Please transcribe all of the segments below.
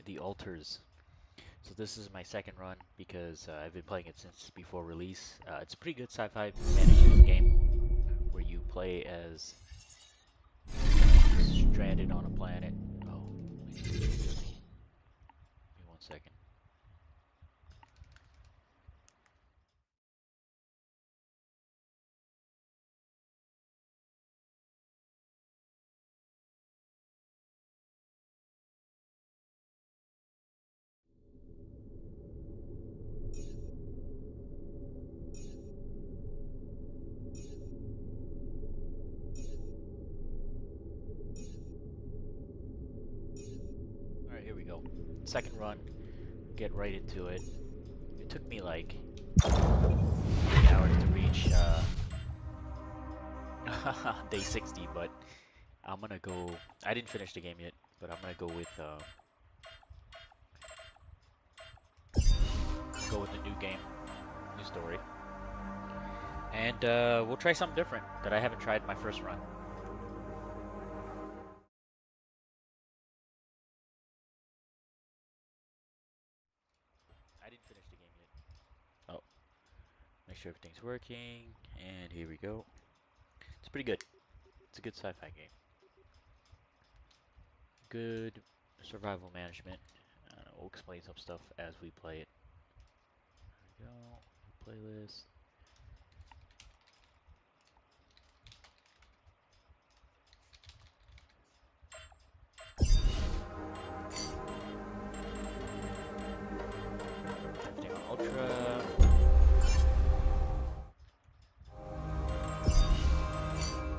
the altars. So this is my second run because I've been playing it since before release. It's a pretty good sci-fi management game where you play as stranded on a planet. Oh, give me 1 second. All right, here we go. Second run. Get right into it. It took me like 3 hours to reach day 60, but I'm gonna go. I didn't finish the game yet, but I'm gonna go with the new game, new story, and we'll try something different that I haven't tried in my first run. I didn't finish the game yet. Oh, make sure everything's working, and here we go. It's pretty good. It's a good sci-fi game. Good survival management. We'll explain some stuff as we play it. There we go. Playlist. Everything on ultra. Full screen.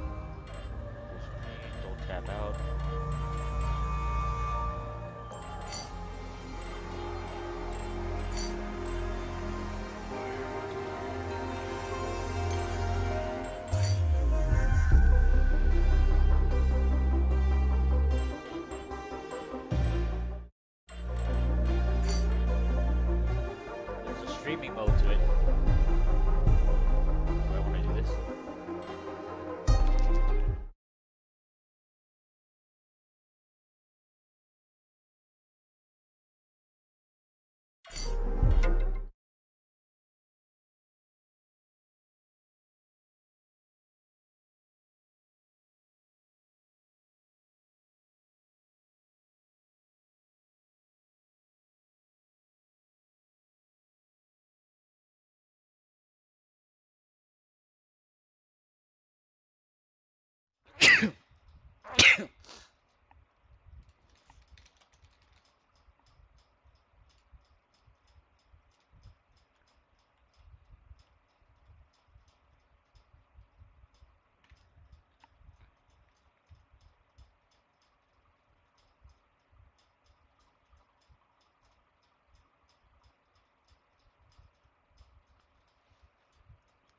Don't tap out. There's a streaming mode to it. Do I want to do this?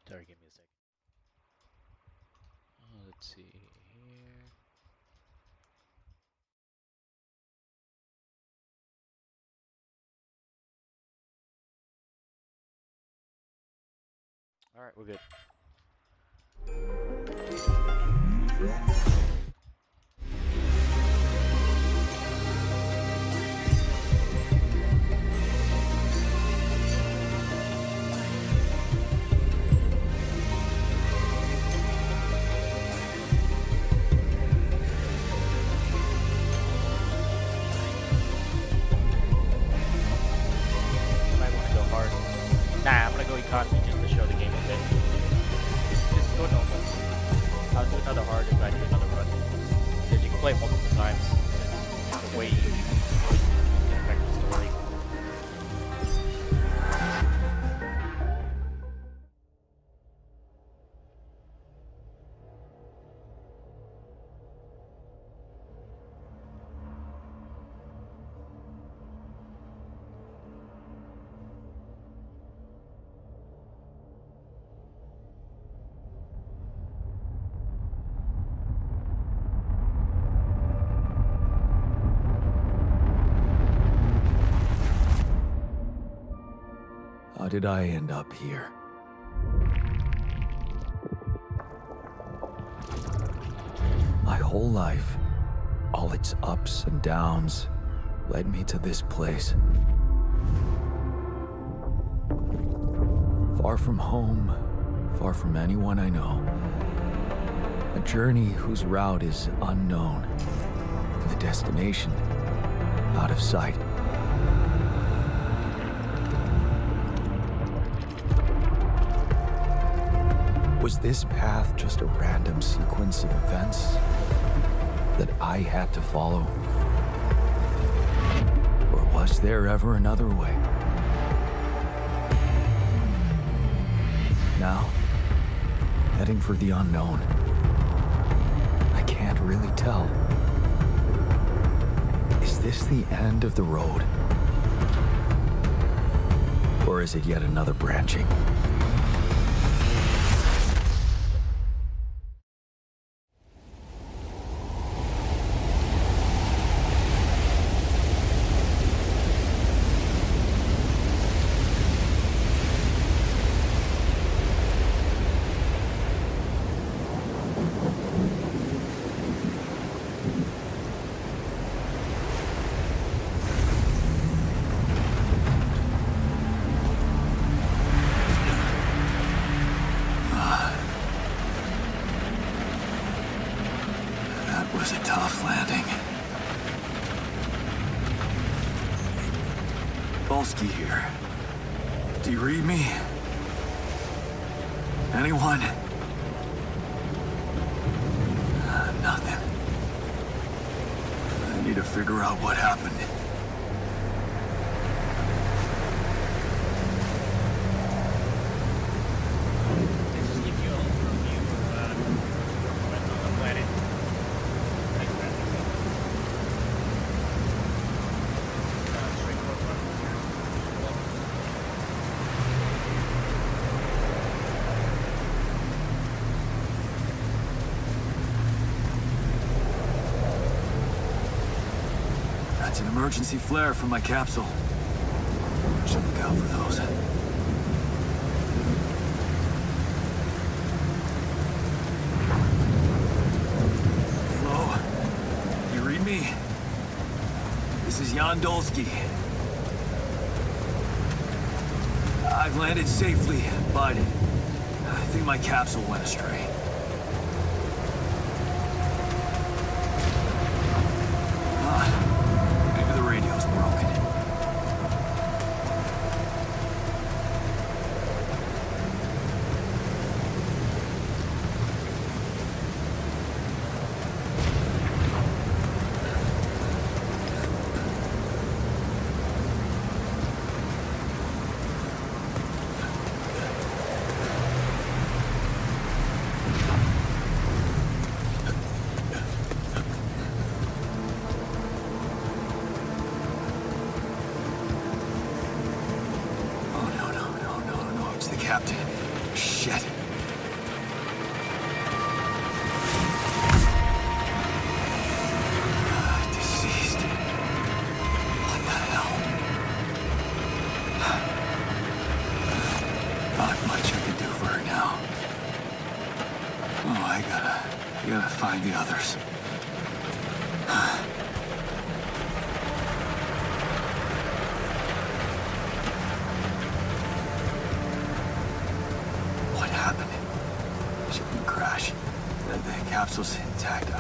Sorry, give me a second. Let's see here. All right, we're good. You might want to go hard. Nah, I'm gonna go economy just to show the game a bit. Just go normal. I'll do another hard if I do another run. Because you can play it multiple times. It's the way you can affect the story. How did I end up here? My whole life, all its ups and downs, led me to this place. Far from home, far from anyone I know. A journey whose route is unknown, and the destination out of sight. Was this path just a random sequence of events that I had to follow? Or was there ever another way? Now, heading for the unknown. I can't really tell. Is this the end of the road? Or is it yet another branching? Was a tough landing. Polsky here. Do you read me? Anyone? Nothing. I need to figure out what happened. Let's give you a overview of what's on the planet. That's an emergency flare from my capsule. Should look out for those. Hello? You read me? This is Jan Dolsky. I've landed safely, but I think my capsule went astray. Maybe the radio's broken. Captain. Shit. Deceased. What the hell? Not much I can do for her now. Oh, I gotta find the others. What happened? Shipping crash. The capsule's intact.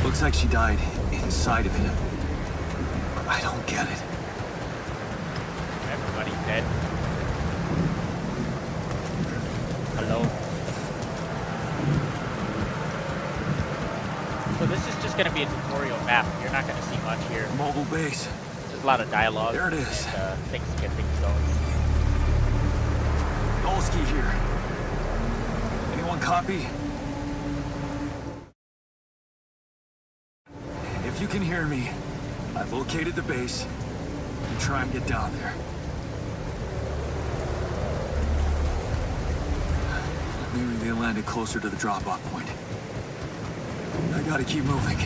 Looks like she died inside of it. I don't get it. Everybody's dead. Hello. So this is just going to be a tutorial map. You're not going to see much here. Mobile base. There's a lot of dialogue. There it is. And, things to get things going. Dolsky here. Anyone copy? If you can hear me, I've located the base. And try and get down there. Maybe they landed closer to the drop-off point. I gotta keep moving.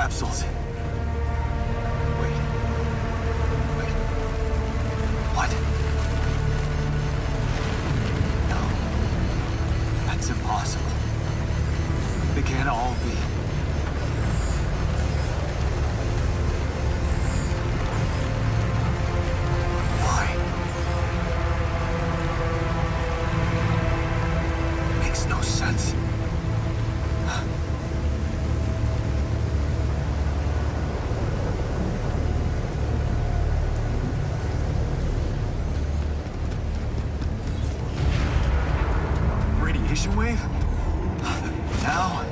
capsules. Wait. What? No. That's impossible. They can't all be. Why? Makes no sense. Radiation wave? Now?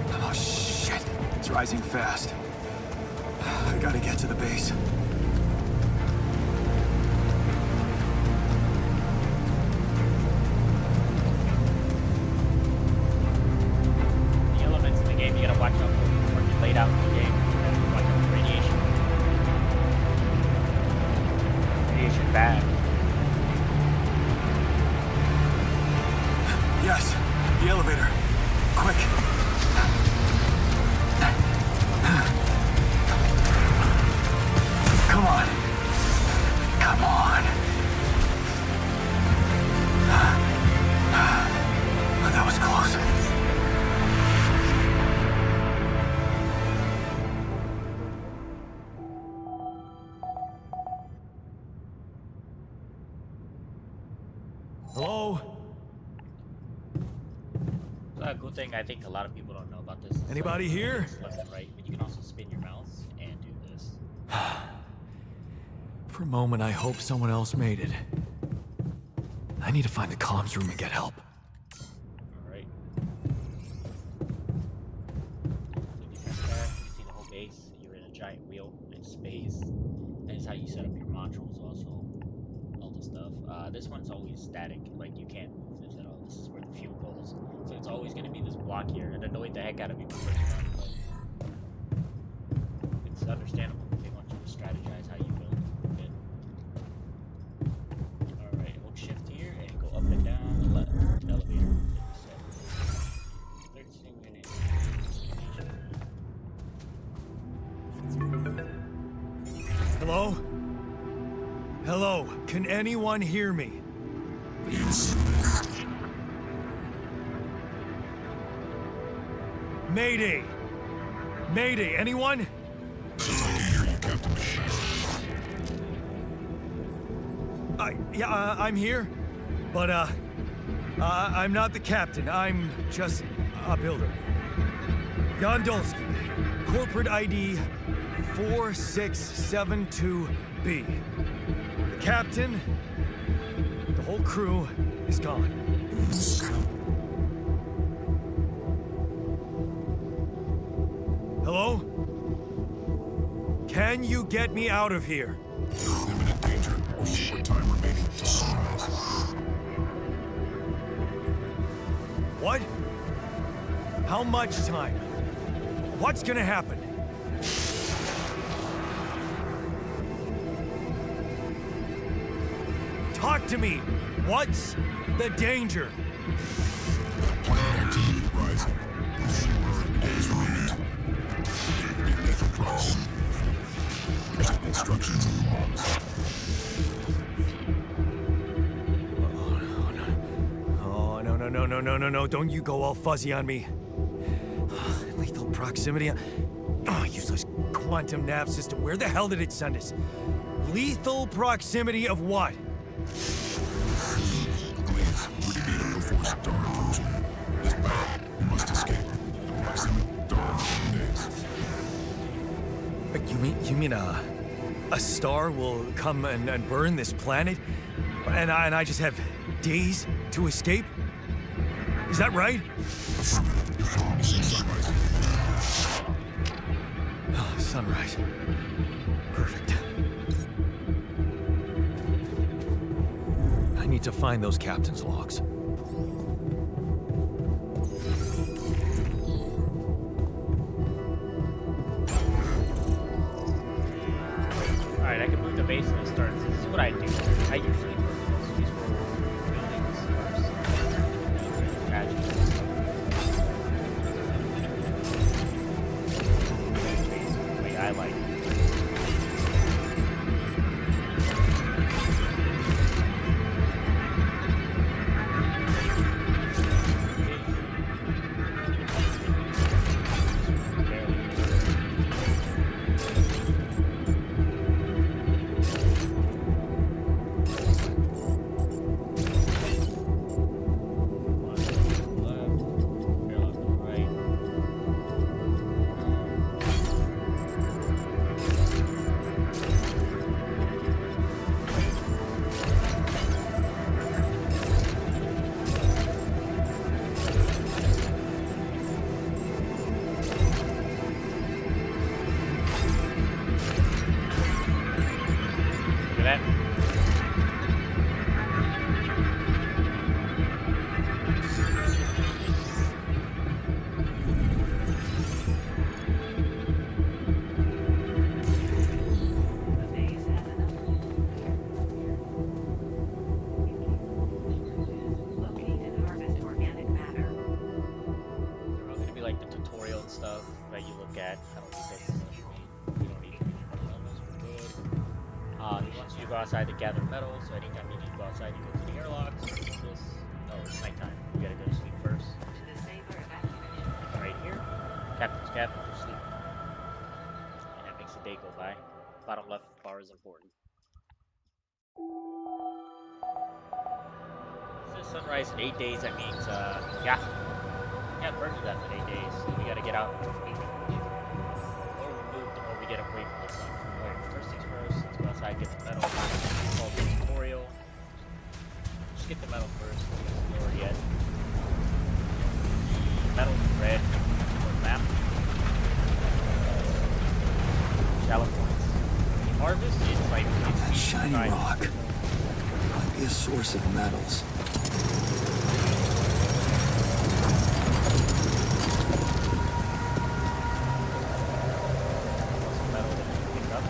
Oh shit. It's rising fast. I gotta get to the base. The elements in the game, you gotta watch out for when you laid out in the game. You gotta watch out for radiation. Radiation bad. Yes, the elevator. Quick. Come on. Come on. That was close. Hello? A good thing I think a lot of people don't know about this. Anybody here? Left and right, but you can also spin your mouse and do this. For a moment, I hope someone else made it. I need to find the comms room and get help. Alright. So you press that, you see the whole base, you're in a giant wheel in space. That is how you set up your modules also. All the stuff. This one's always static, like you can't move this at all. This is where the fuel goes. So it's always gonna be this block here. It annoyed the heck out of me before you run, but it's understandable. They want you to strategize how you build it. Alright, hold shift here and go up and down the left. Elevator. 13 minutes. Hello? Hello? Can anyone hear me? Mayday! Mayday, anyone? I'm here, but, I'm not the captain. I'm just a builder. Gondolski, corporate ID 4672B. The captain, the whole crew is gone. Hello? Can you get me out of here? Imminent danger. Short time remaining to sunrise. What? How much time? What's gonna happen? Talk to me! What's the danger? Planet activity rising. Fewer days remaining. Be lethal drugs. Instructions and logs. Oh, no. Don't you go all fuzzy on me. Lethal proximity. Oh, useless quantum nav system. Where the hell did it send us? Lethal proximity of what? Please, liquidator before star approaching. This bad. We must escape. Proximity dawn in days. You mean a star will come and burn this planet? And I just have days to escape? Is that right? Oh, sunrise. Perfect. I need to find those captain's logs. Alright, I can move the base and it starts. This is what I do. I usually work these buildings first. Magic. gather metal, so anytime you need to go outside, you go to the airlocks. What's this? Oh, it's nighttime. You gotta go to sleep first. Right here, captain's cabin for sleep. And that makes the day go by. Bottom left bar is important. It says sunrise in 8 days. That means, yeah, can't burn to death in 8 days. So we gotta get out and meet the more we move, the more we get away from the sun. Alright, first things first, let's go outside, get the metal. It's called the tutorial. Just get the metal first, don't explore yet. Metal red or map. Shallow points. The harvest is like That shiny rock might be a source of metals. Metal that you pick up.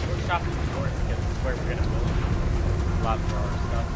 Workshop is important because it's where we're gonna build a lot for our stuff.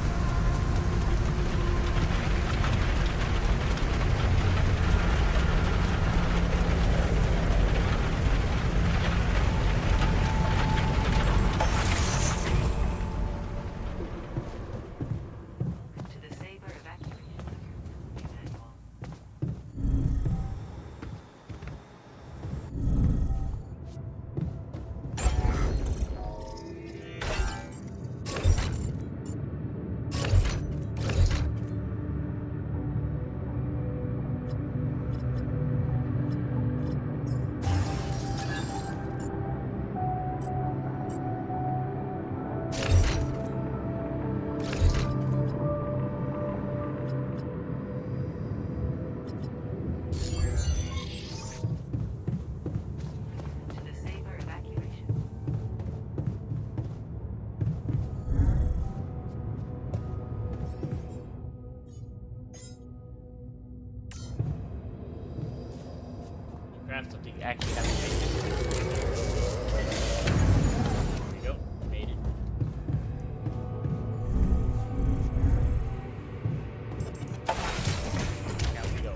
Grab something you actually have to make. There we go, made it. Now we go.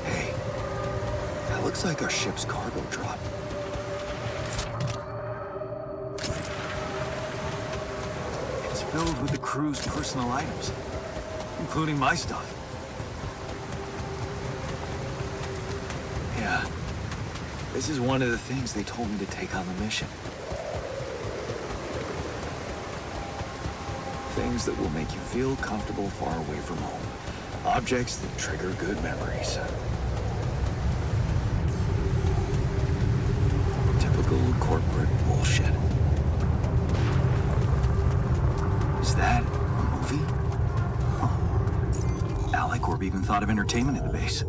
Hey, that looks like our ship's cargo drop. It's filled with the crew's personal items, including my stuff. Yeah, this is one of the things they told me to take on the mission. Things that will make you feel comfortable far away from home. Objects that trigger good memories. Typical corporate bullshit. Is that a movie? Huh. Alicorp even thought of entertainment at the base.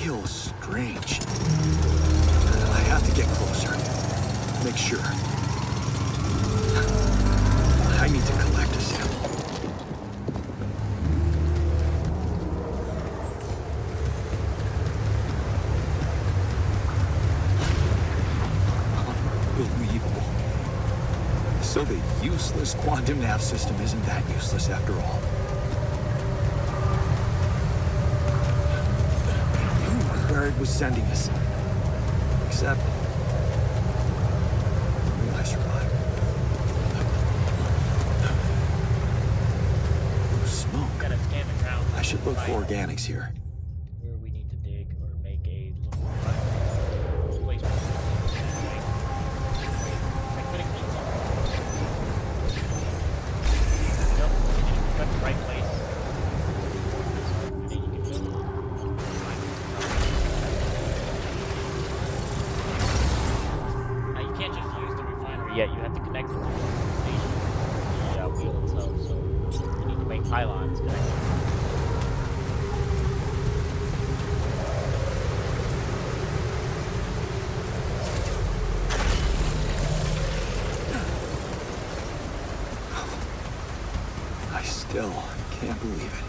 feels strange. I have to get closer. Make sure. I need to collect a sample. Unbelievable. So the useless quantum nav system isn't that useless after all. I knew where it was sending us. Except... I survived. Blue smoke. Gotta scan the ground. I should look for organics here. Where we need to dig or make a little place. I couldn't keep Nope, you got the right place. Then you can build. Now you can't just use the refinery yet. You have to connect it to the station, the wheel itself. So you need to make pylons connect. I still can't believe it.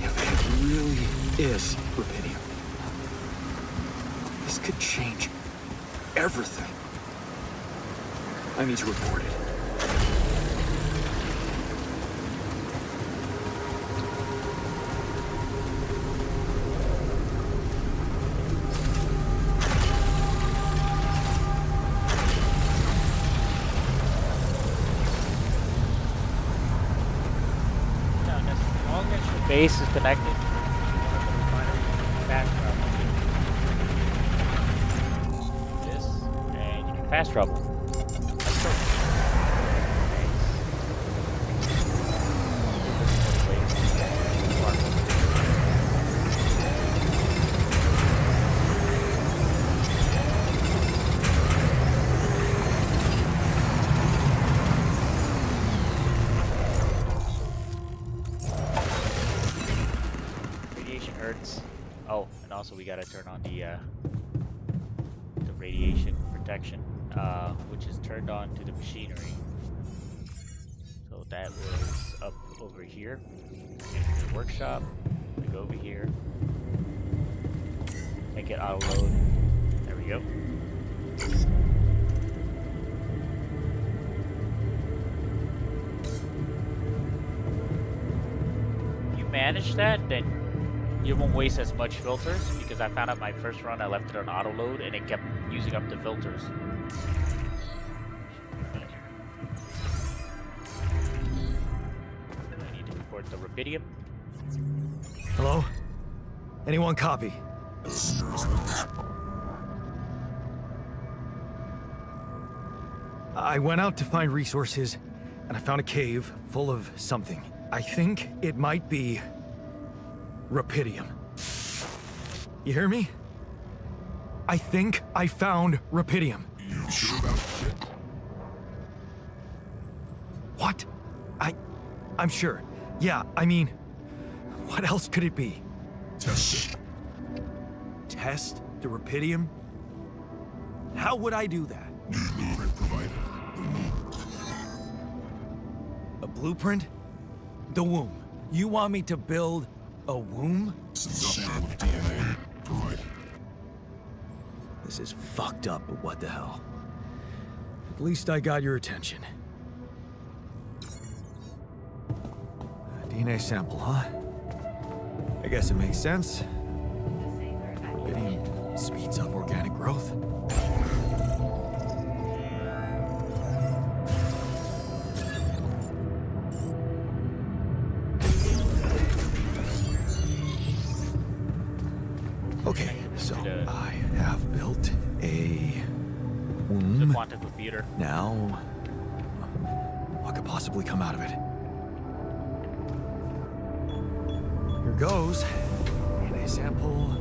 If it really is rubidium, this could change everything. I need to report it. No, as long as your base is connected to the refinery, fast travel. This, and you can fast travel. That's perfect. Radiation hurts. Oh, and also we gotta turn on the radiation protection, which is turned on to the machinery. So that was up over here. The workshop. We go over here. Make it auto load. There we go. If you manage that, then you won't waste as much filters, because I found out my first run I left it on auto load and it kept using up the filters. I need to report the rubidium. Hello? Anyone copy? I went out to find resources, and I found a cave full of something. I think it might be rubidium. You hear me? I think I found rubidium. You sure about it? What? I'm sure. Yeah, I mean, what else could it be? Test it. Test the rubidium? How would I do that? New blueprint provided. A blueprint? The womb. You want me to build a womb? Sample of DNA provided. This is fucked up, but what the hell? At least I got your attention. A DNA sample, huh? I guess it makes sense. Rubidium speeds up organic growth. Okay, so I have built a The womb. quantum computer. Now, what could possibly come out of it? Here goes. DNA sample.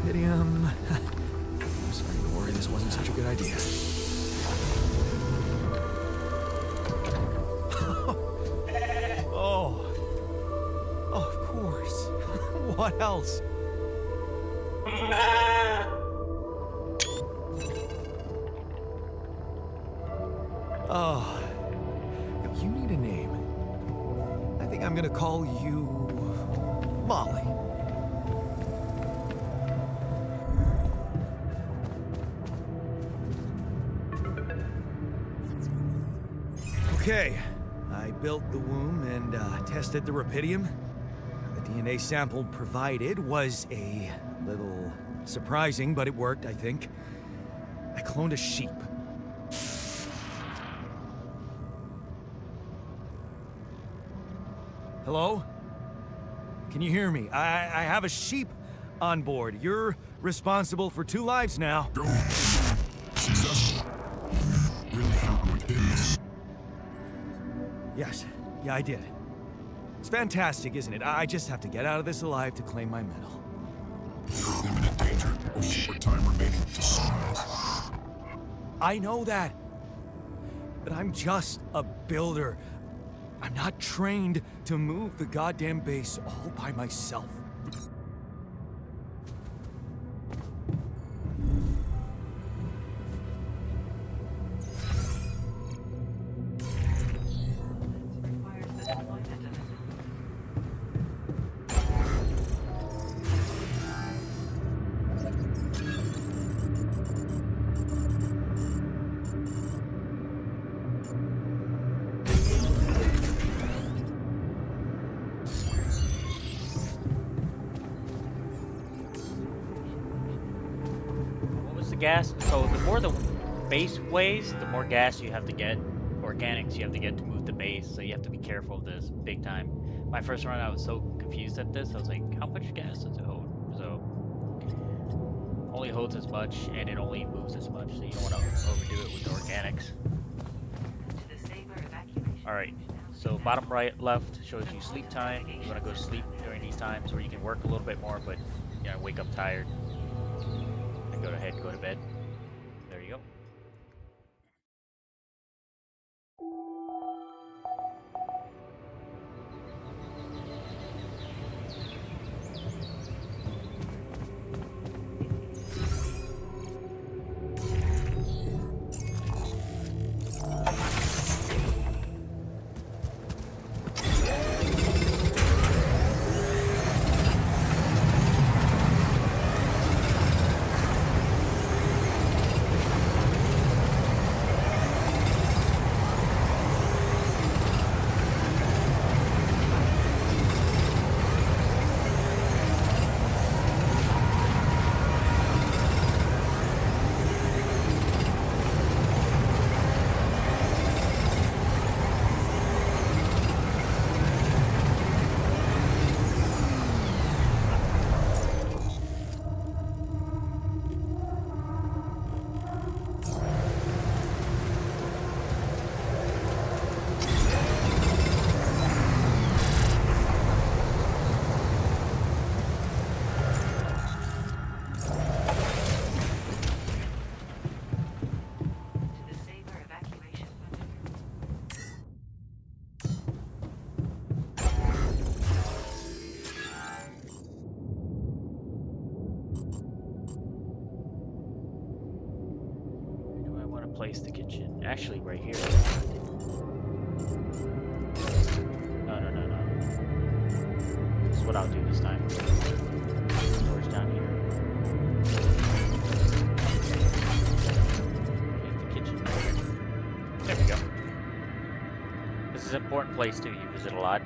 Rubidium. I'm starting to worry this wasn't such a good idea. Oh. Oh, of course. What else? Oh, you need a name. I think I'm gonna call you Molly. Okay, I built the womb and tested the rapidium. The DNA sample provided was a little surprising, but it worked, I think. I cloned a sheep. Hello? Can you hear me? I have a sheep on board. You're responsible for 2 lives now. Go. Successful. You really found what did this. Yes. Yeah, I did. It's fantastic, isn't it? I just have to get out of this alive to claim my medal. You're in imminent danger. Only short time remaining to sunrise. I know that. But I'm just a builder. I'm not trained to move the goddamn base all by myself. Gas. So the more the base weighs, the more gas you have to get, organics you have to get to move the base. So you have to be careful of this big time. My first run, I was so confused at this. I was like, how much gas does it hold? So only holds as much, and it only moves as much. So you don't want to overdo it with the organics. All right. So bottom right, left shows you sleep time. You want to go to sleep during these times, or you can work a little bit more, but you know, wake up tired. Go ahead and go to bed. There you go. Place the kitchen. Actually, right here. No. This is what I'll do this time. Storage down here. Here's the kitchen. There we go. This is an important place too. You visit a lot.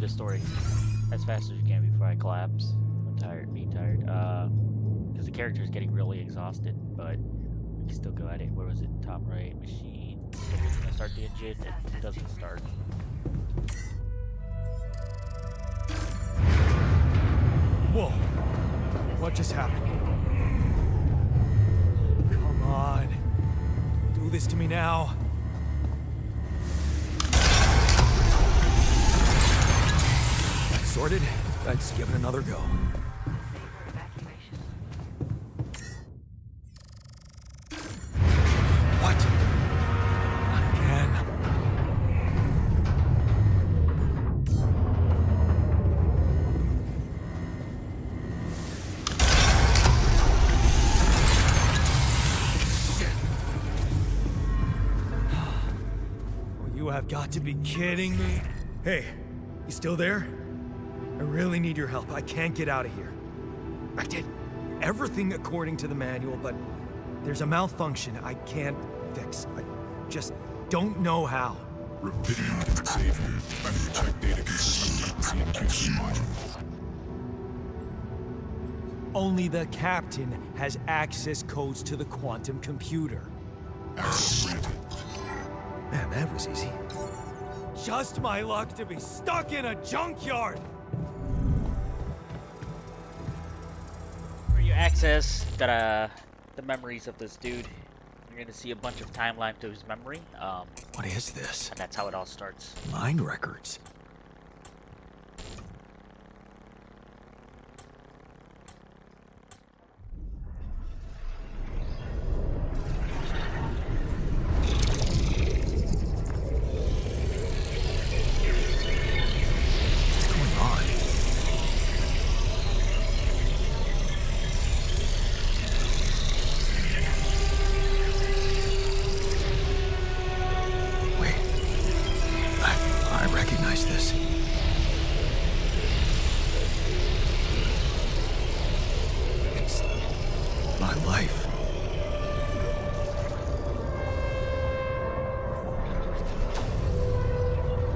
this story as fast as you can before I collapse. I'm tired, being tired. Because the character is getting really exhausted, but we can still go at it. Where was it? Top right, machine. So we're gonna start the engine, and it doesn't start. Whoa! What just happened? Come on. Do this to me now. Sorted. Let's give it another go. What? Not again. Well, you have got to be kidding me. Hey, you still there? I really need your help. I can't get out of here. I did everything according to the manual, but there's a malfunction I can't fix. I just don't know how. Repetium can save you. Better check data consistency and QC module. Only the captain has access codes to the quantum computer. Access granted. Man, that was easy. Just my luck to be stuck in a junkyard! Where you access the memories of this dude, you're gonna see a bunch of timeline to his memory. What is this? And that's how it all starts. Mind records. What's going on? Wait. I recognize this. It's my life.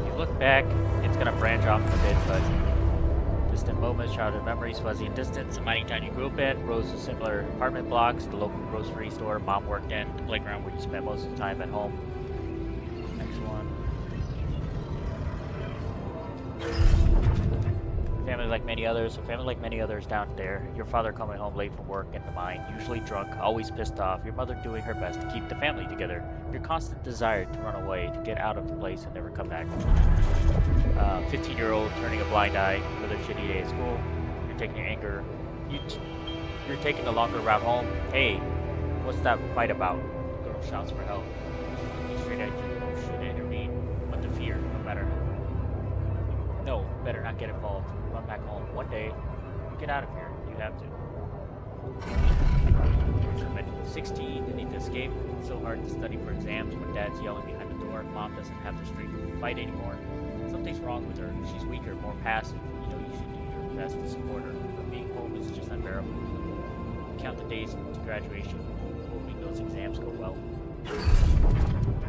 You look back, it's gonna branch off a bit, but distant moments, childhood memories, fuzzy and distance, the mining town you grew up in, rows of similar apartment blocks, the local grocery store mom worked in, the playground where you spent most of the time at home. Next one. Family like many others, a family like many others down there. Your father coming home late from work in the mine, usually drunk, always pissed off. Your mother doing her best to keep the family together. Your constant desire to run away, to get out of the place and never come back. 15-year-old turning a blind eye with a shitty day at school. You're taking your anger. You're taking the longer route home. Hey, what's that fight about? The girl shouts for help. Looking straight at you. Should intervene, but the fear, no matter. No, better not get involved. Run back home. One day, you get out of here. You have to. At 16, you need to escape. It's so hard to study for exams when dad's yelling behind the door. Mom doesn't have the strength to fight anymore. Something's wrong with her. She's weaker, more passive. You know you should do your best to support her. But being home is just unbearable. Count the days to graduation, hoping those exams go well.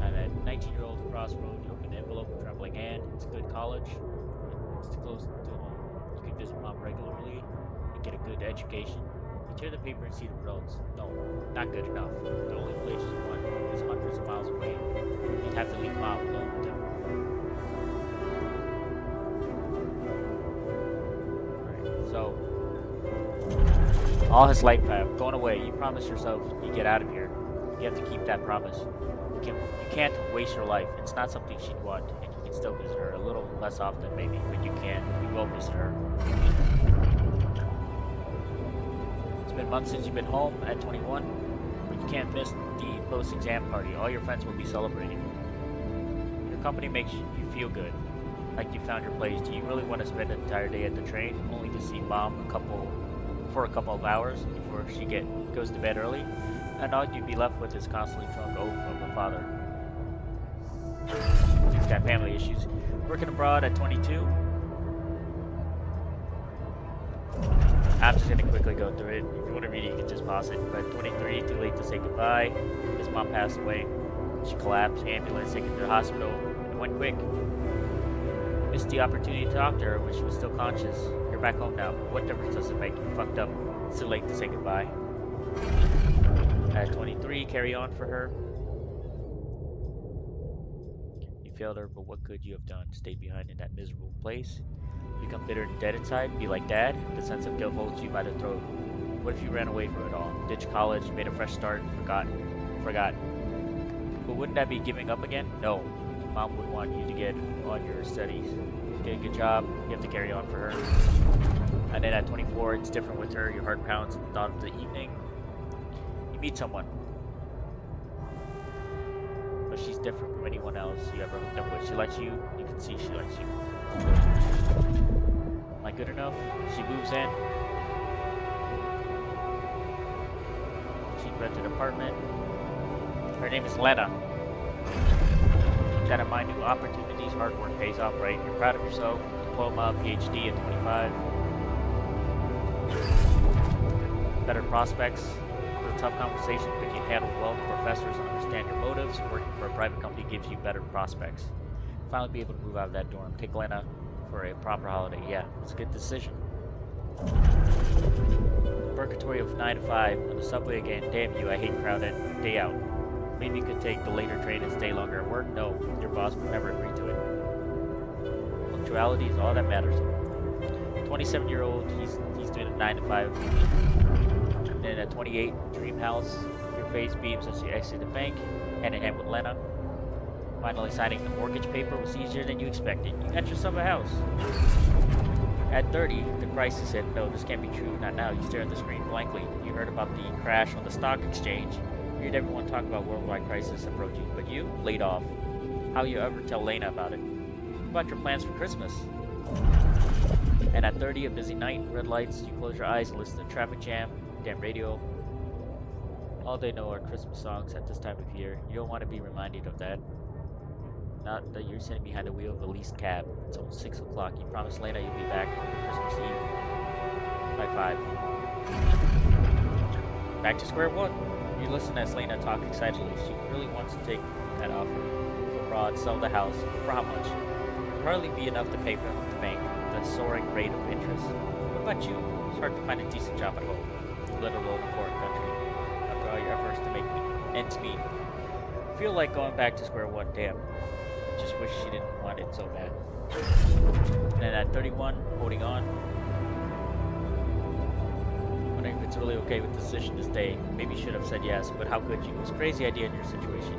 And at 19-year-old crossroad, you open the envelope with trembling hand. It's a good college. It's close to home. You can visit mom regularly and get a good education. You tear the paper and see the results. No, not good enough. The only place you want is hundreds of miles away. You'd have to leave mom alone with them. Alright, so all his life path, going away. You promise yourself you get out of here. You have to keep that promise. You can't waste your life. It's not something she'd want, and you can still visit her a little less often maybe, but you can. You will visit her. It's been months since you've been home at 21, but you can't miss the post-exam party. All your friends will be celebrating. Your company makes you feel good, like you found your place. Do you really want to spend an entire day at the train, only to see mom for a couple of hours before she goes to bed early? And all you'd be left with is constantly drunk oath from a father. He's got family issues. Working abroad at 22. I'm just gonna quickly go through it. If you want to read it, you can just pause it. But 23, too late to say goodbye. His mom passed away. She collapsed. Ambulance taken to the hospital. It went quick. Missed the opportunity to talk to her when she was still conscious. You're back home now. What difference does it make? You fucked up. It's too late to say goodbye. At 23, carry on for her. You failed her, but what could you have done? Stayed behind in that miserable place? Become bitter and dead inside? Be like Dad? The sense of guilt holds you by the throat. What if you ran away from it all? Ditched college, made a fresh start, forgot. But wouldn't that be giving up again? No. Mom would want you to get on your studies. Get a good job, you have to carry on for her. And then at 24, it's different with her. Your heart pounds at the thought of the evening. You meet someone. But she's different from anyone else you ever hooked up with. She likes you, you can see she likes you. Am I good enough? She moves in. She rented an apartment. Her name is Lena. Keep that in mind, new opportunities, hard work pays off, right? You're proud of yourself. Diploma, PhD at 25. Better prospects. It's a tough conversation, but you handle well. The professors understand your motives. Working for a private company gives you better prospects. Finally be able to move out of that dorm. Take Lena for a proper holiday. Yeah, it's a good decision. Purgatory of 9 to 5. On the subway again. Damn you, I hate crowded. Day out. Maybe you could take the later train and stay longer at work. No, your boss would never agree to it. Punctuality is all that matters. 27-year-old, he's doing a 9 to 5. And then at 28, dream house. Your face beams as you exit the bank, hand in hand with Lena. Finally signing the mortgage paper was easier than you expected. You got yourself a house. At 30, the crisis hit. No, this can't be true. Not now. You stare at the screen blankly. You heard about the crash on the stock exchange. You heard everyone talk about worldwide crisis approaching. But you, laid off. How you ever tell Lena about it? What about your plans for Christmas? And at 30, a busy night, red lights. You close your eyes and listen to traffic jam. Damn radio. All they know are Christmas songs at this time of year. You don't want to be reminded of that. Not that you're sitting behind the wheel of a leased cab. It's almost 6 o'clock. You promised Lena you'll be back for Christmas Eve. By 5. Back to square one. You listen as Lena talks excitedly. She really wants to take that offer. Abroad, sell the house. For how much? It'll hardly be enough to pay for the bank. The soaring rate of interest. What about you? It's hard to find a decent job at home, let alone a foreign country. After all your efforts to make ends meet. I feel like going back to square one. Damn. Just wish she didn't want it so bad. And then at 31, holding on. Wondering if it's really okay with the decision to stay. Maybe you should have said yes, but how could you? It was a crazy idea in your situation.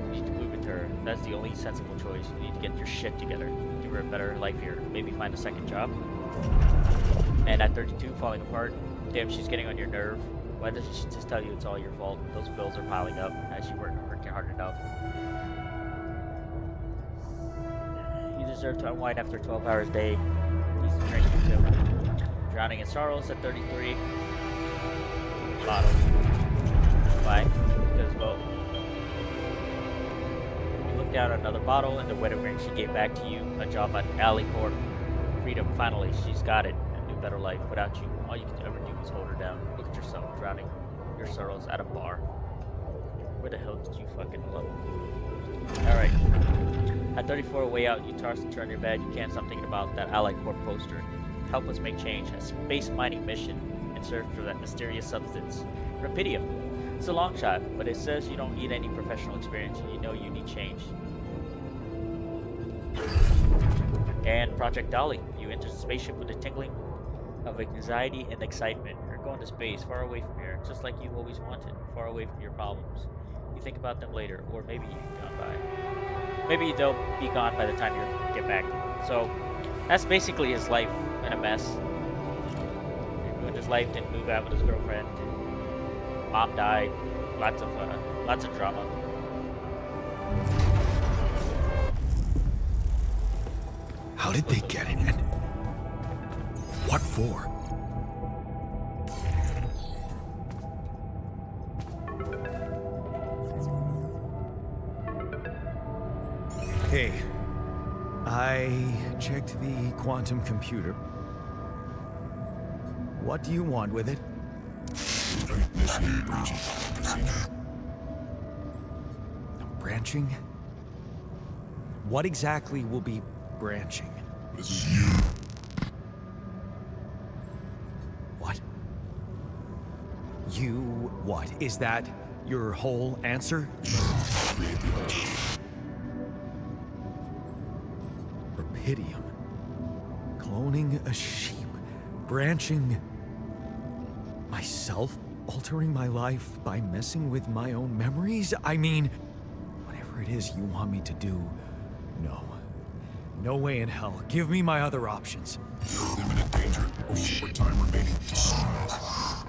You need to move with her. That's the only sensible choice. You need to get your shit together. Give her a better life here. Maybe find a second job. And at 32, falling apart. Damn, she's getting on your nerve. Why doesn't she just tell you it's all your fault? Those bills are piling up as you weren't working hard enough. You deserve to unwind after a 12-hour day. He's drinking too. Drowning in sorrows at 33. Bottle. Why? Because, well, you look down at another bottle and the wedding ring she gave back to you. A job at Alley Corp. Freedom, finally, she's got it. A new, better life. Without you, all you can ever do is hold her down. Look at yourself drowning your sorrows at a bar. Where the hell did you fucking love? Alright. At 34, way out, you toss and turn in your bed. You can't stop thinking about that Allied Corp poster. Help us make change. A space mining mission in search for that mysterious substance. Rapidium. It's a long shot, but it says you don't need any professional experience and you know you need change. And Project Dolly. You enter the spaceship with a tingling of anxiety and excitement. You're going to space, far away from here, just like you always wanted, far away from your problems. You think about them later, or maybe you've gone by. Maybe they'll be gone by the time you get back. So, that's basically his life in a mess. He ruined his life, didn't move out with his girlfriend. Mom died. Lots of drama. How did they get in? And what for? Hey, I checked the quantum computer. What do you want with it? This here branching. See that? Branching? What exactly will be branching. This is you. What? You what? Is that your whole answer? Create the altar. Rapidium. Cloning a sheep. Branching. Myself? Altering my life by messing with my own memories? I mean, whatever it is you want me to do, no. No way in hell. Give me my other options. You're in imminent danger. Only short time remaining to sunrise.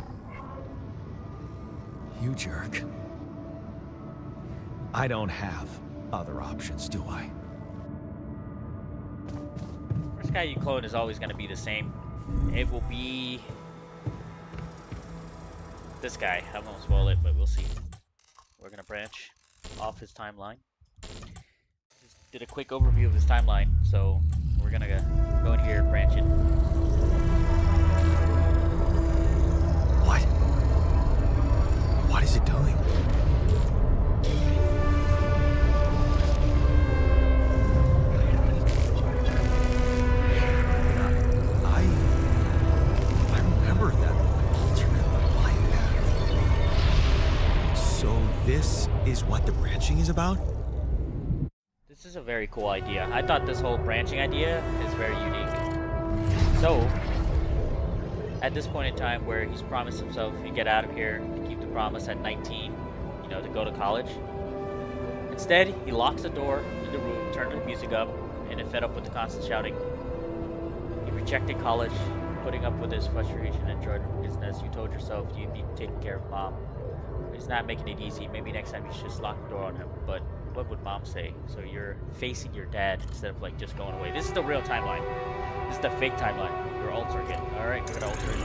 You jerk. I don't have other options, do I? First guy you clone is always going to be the same. It will be this guy. I won't spoil it, but we'll see. We're going to branch off his timeline. Just did a quick overview of his timeline, so we're going to go in here and branch it. What? What is it doing? I remember that alternate life pattern. So this is what the branching is about? This is a very cool idea. I thought this whole branching idea is very unique. So, at this point in time where he's promised himself he'd get out of here to keep the promise at 19, you know, to go to college. Instead, he locks the door in the room, turned the music up, and then fed up with the constant shouting. He rejected college, putting up with his frustration and joined business. You told yourself you'd be taking care of mom. He's not making it easy. Maybe next time you should just lock the door on him. But what would mom say? So you're facing your dad instead of like just going away. This is the real timeline. This is the fake timeline. You're altering it. Alright, we're gonna alter it.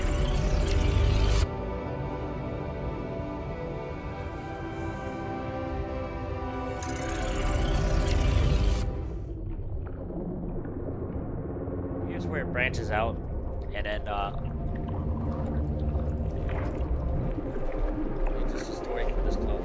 Here's where it branches out, and then it's just a story for this clone.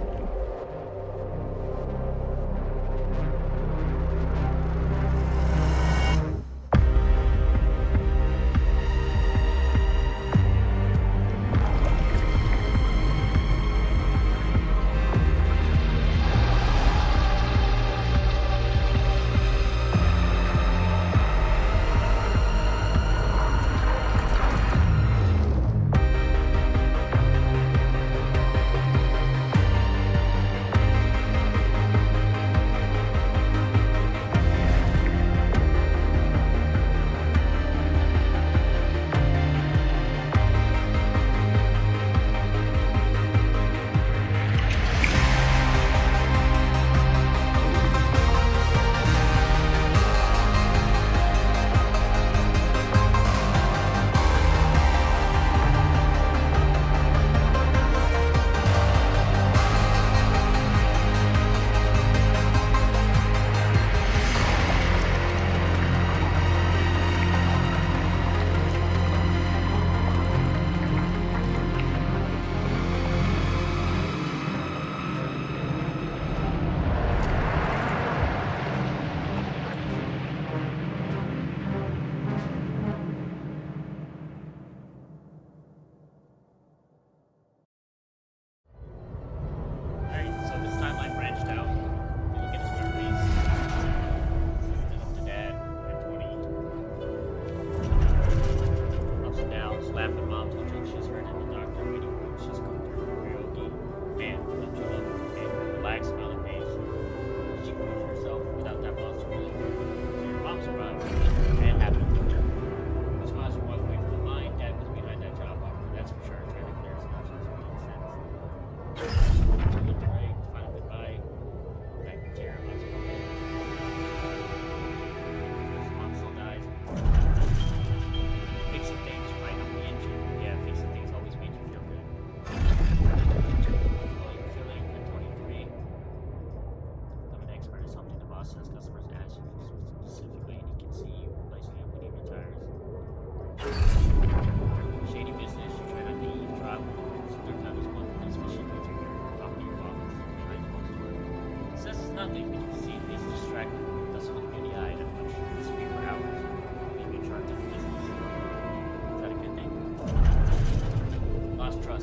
nothing, but you can see his face is distracted. Doesn't look good in the eye that much. This would be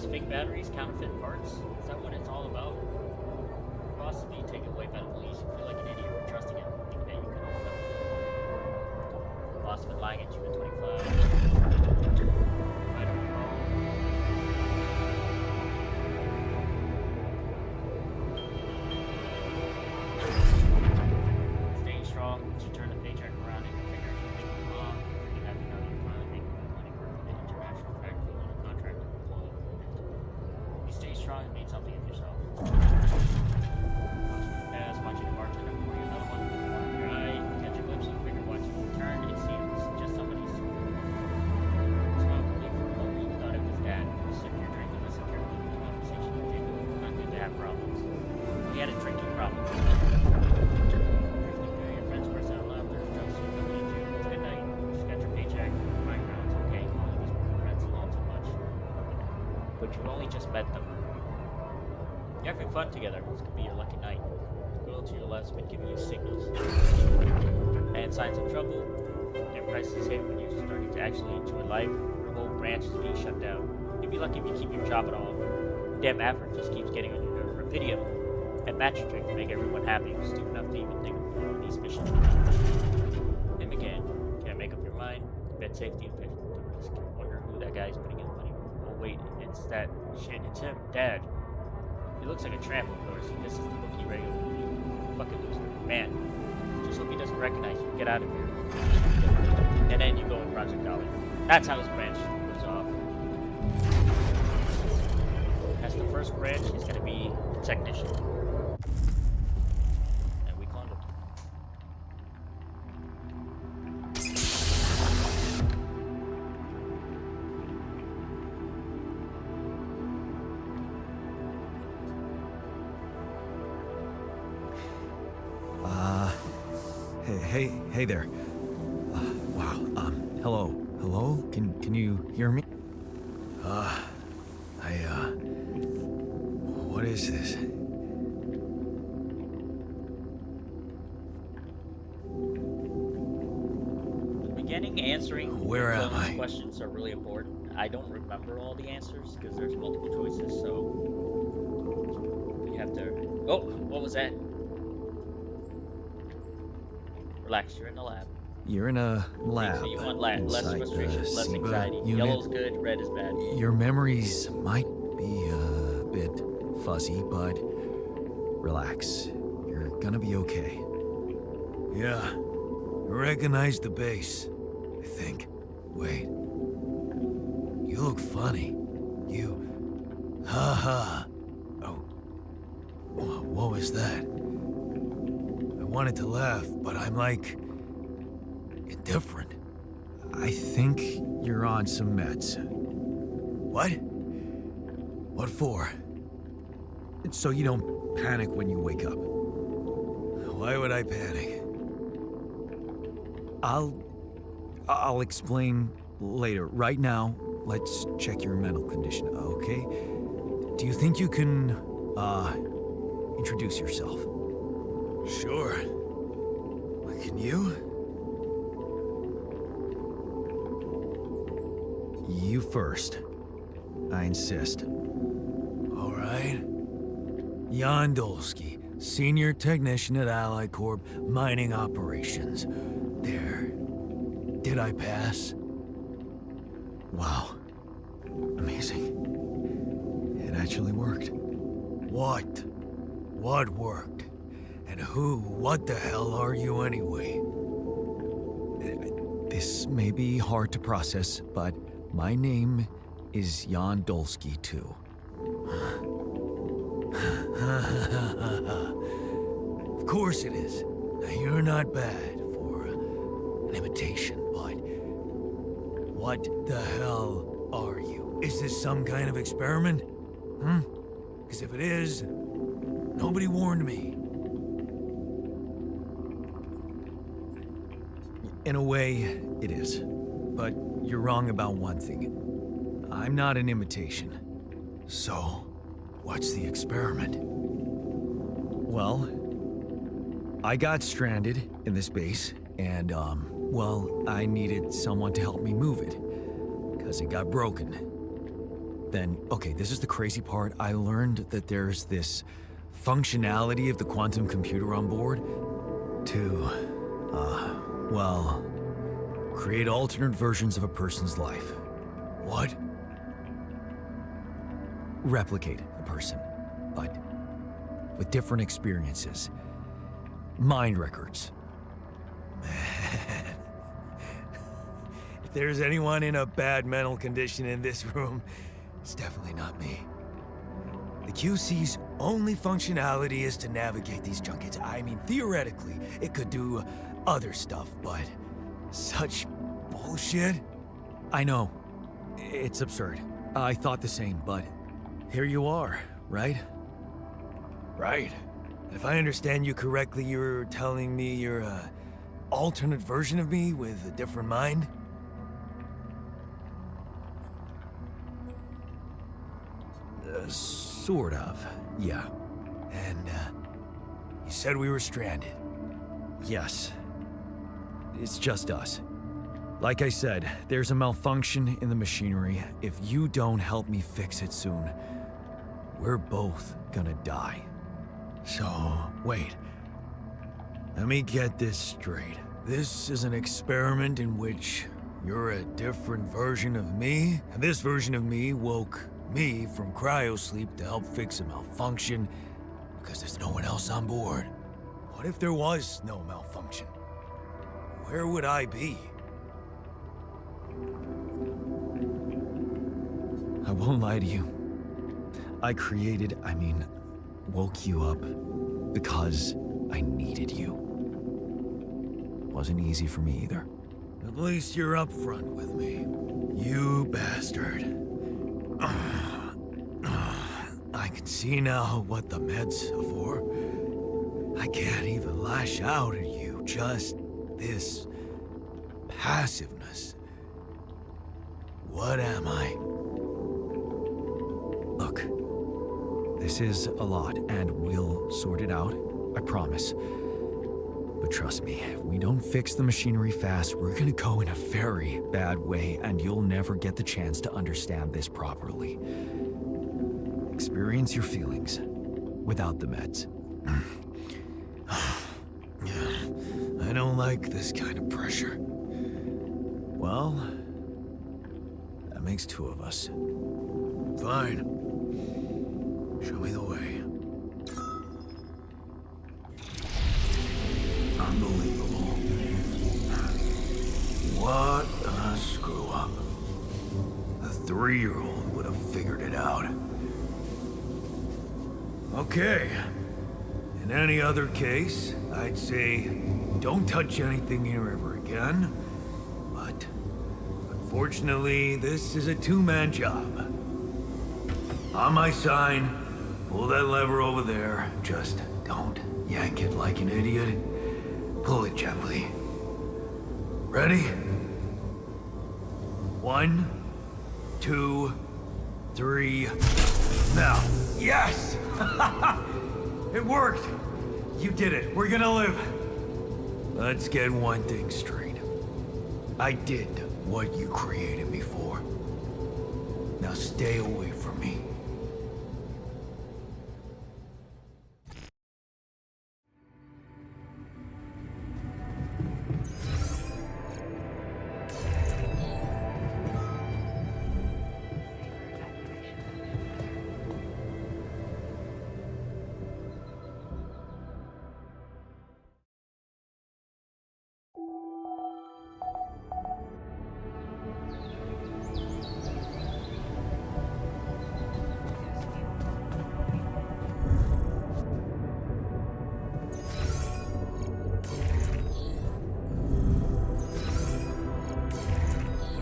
fake batteries, counterfeit parts? Is that what it's all about? Possibly take away medical lease. You feel like an idiot for trusting him, thinking that you can hold him. Boss been lying at you in 25. I don't know. Staying strong, you turn the paycheck around and your fingers are making long. You have to know you're finally making the money work for the international factory on a contract employee. You stay strong and made something of yourself. Watching a bartender pour you another one, your eye, catch a glimpse of a figure watching you turn, it seems just somebody's smile quickly for a moment, you thought it was dad. You sip your drink and listen carefully to the conversation you take. Not good to have problems. He had a drinking problem. Briefly through your friends burst out loud, there's jokes you coming at you. It's good night. You just got your paycheck. My ground's okay, calling these friends along too much. But you only just met them. You're having fun together. This could be your lucky night. The girl to your left's been giving you signals and signs of trouble. Your crisis hit when you're starting to actually enjoy life. Your whole branch is being shut down. You'd be lucky if you keep your job at all. Damn effort just keeps getting on your nerve. A video and match trick to make everyone happy. You're stupid enough to even think of going on these missions. Him again. Can't make up your mind. Bet safety and risk. Wonder who that guy's putting his money on. Oh wait, it's that shit. It's him, Dad. He looks like a tramp, of course. This is the bookie regular. Fucking loser. Man, just hope he doesn't recognize you. Get out of here. And then you go with Project Dolly. That's how his branch goes off. As the first branch, he's going to be the technician. And we cloned him. Hey there. Wow. Hello. Hello? Can you hear me? What is this? Beginning answering Where am those I? questions are really important. I don't remember all the answers because there's multiple choices, so you have to. Oh, what was that? Relax, you're in the lab. You're in a lab. So you want less inside frustration, the less SIBA anxiety. unit. Yellow's good, red is bad. Your memories might be a bit fuzzy, but relax. You're gonna be okay. Yeah, I recognize the base, I think. Wait. You look funny. You... Ha. Oh. What was that? I wanted to laugh, but I'm like... indifferent. I think you're on some meds. What? What for? It's so you don't panic when you wake up. Why would I panic? I'll explain later. Right now, let's check your mental condition, okay? Do you think you can, introduce yourself? Sure. Can you? You first. I insist. All right. Jan Dolsky, Senior Technician at Ally Corp, Mining Operations. There. Did I pass? Wow. Amazing. It actually worked. What? What worked? And what the hell are you anyway? This may be hard to process, but my name is Jan Dolsky, too. Of course it is. Now, you're not bad for an imitation, but what the hell are you? Is this some kind of experiment? Because if it is, nobody warned me. In a way, it is. But you're wrong about one thing. I'm not an imitation. So, what's the experiment? Well, I got stranded in this base, and, well, I needed someone to help me move it, because it got broken. then, okay, this is the crazy part. I learned that there's this functionality of the quantum computer on board to, well, create alternate versions of a person's life. What? Replicate a person, but with different experiences. Mind records. Man. If there's anyone in a bad mental condition in this room, it's definitely not me. The QC's only functionality is to navigate these junkets. I mean, theoretically, it could do other stuff, but such bullshit? I know. It's absurd. I thought the same, but here you are, right? Right. If I understand you correctly, you're telling me you're a alternate version of me with a different mind? Sort of, yeah. And, you said we were stranded. Yes. It's just us. Like I said, there's a malfunction in the machinery. If you don't help me fix it soon, we're both gonna die. So, wait. Let me get this straight. This is an experiment in which you're a different version of me, and this version of me woke me from cryosleep to help fix a malfunction because there's no one else on board. What if there was no malfunction? Where would I be? I won't lie to you. I woke you up because I needed you. Wasn't easy for me either. At least you're upfront with me. You bastard. I can see now what the meds are for. I can't even lash out at you, just this passiveness. What am I? Look, this is a lot, and we'll sort it out, I promise. But trust me, if we don't fix the machinery fast, we're gonna go in a very bad way, and you'll never get the chance to understand this properly. Experience your feelings without the meds. I don't like this kind of pressure. Well, that makes two of us. Fine. Show me the way. Unbelievable. What a screw up. A 3-year-old would have figured it out. Okay. In any other case, I'd say don't touch anything here ever again. But unfortunately, this is a two-man job. On my sign, pull that lever over there. Just don't yank it like an idiot. Pull it gently. Ready? 1, 2, 3. Now. Yes! It worked! You did it. We're gonna live. Let's get one thing straight. I did what you created me for. Now stay away from me.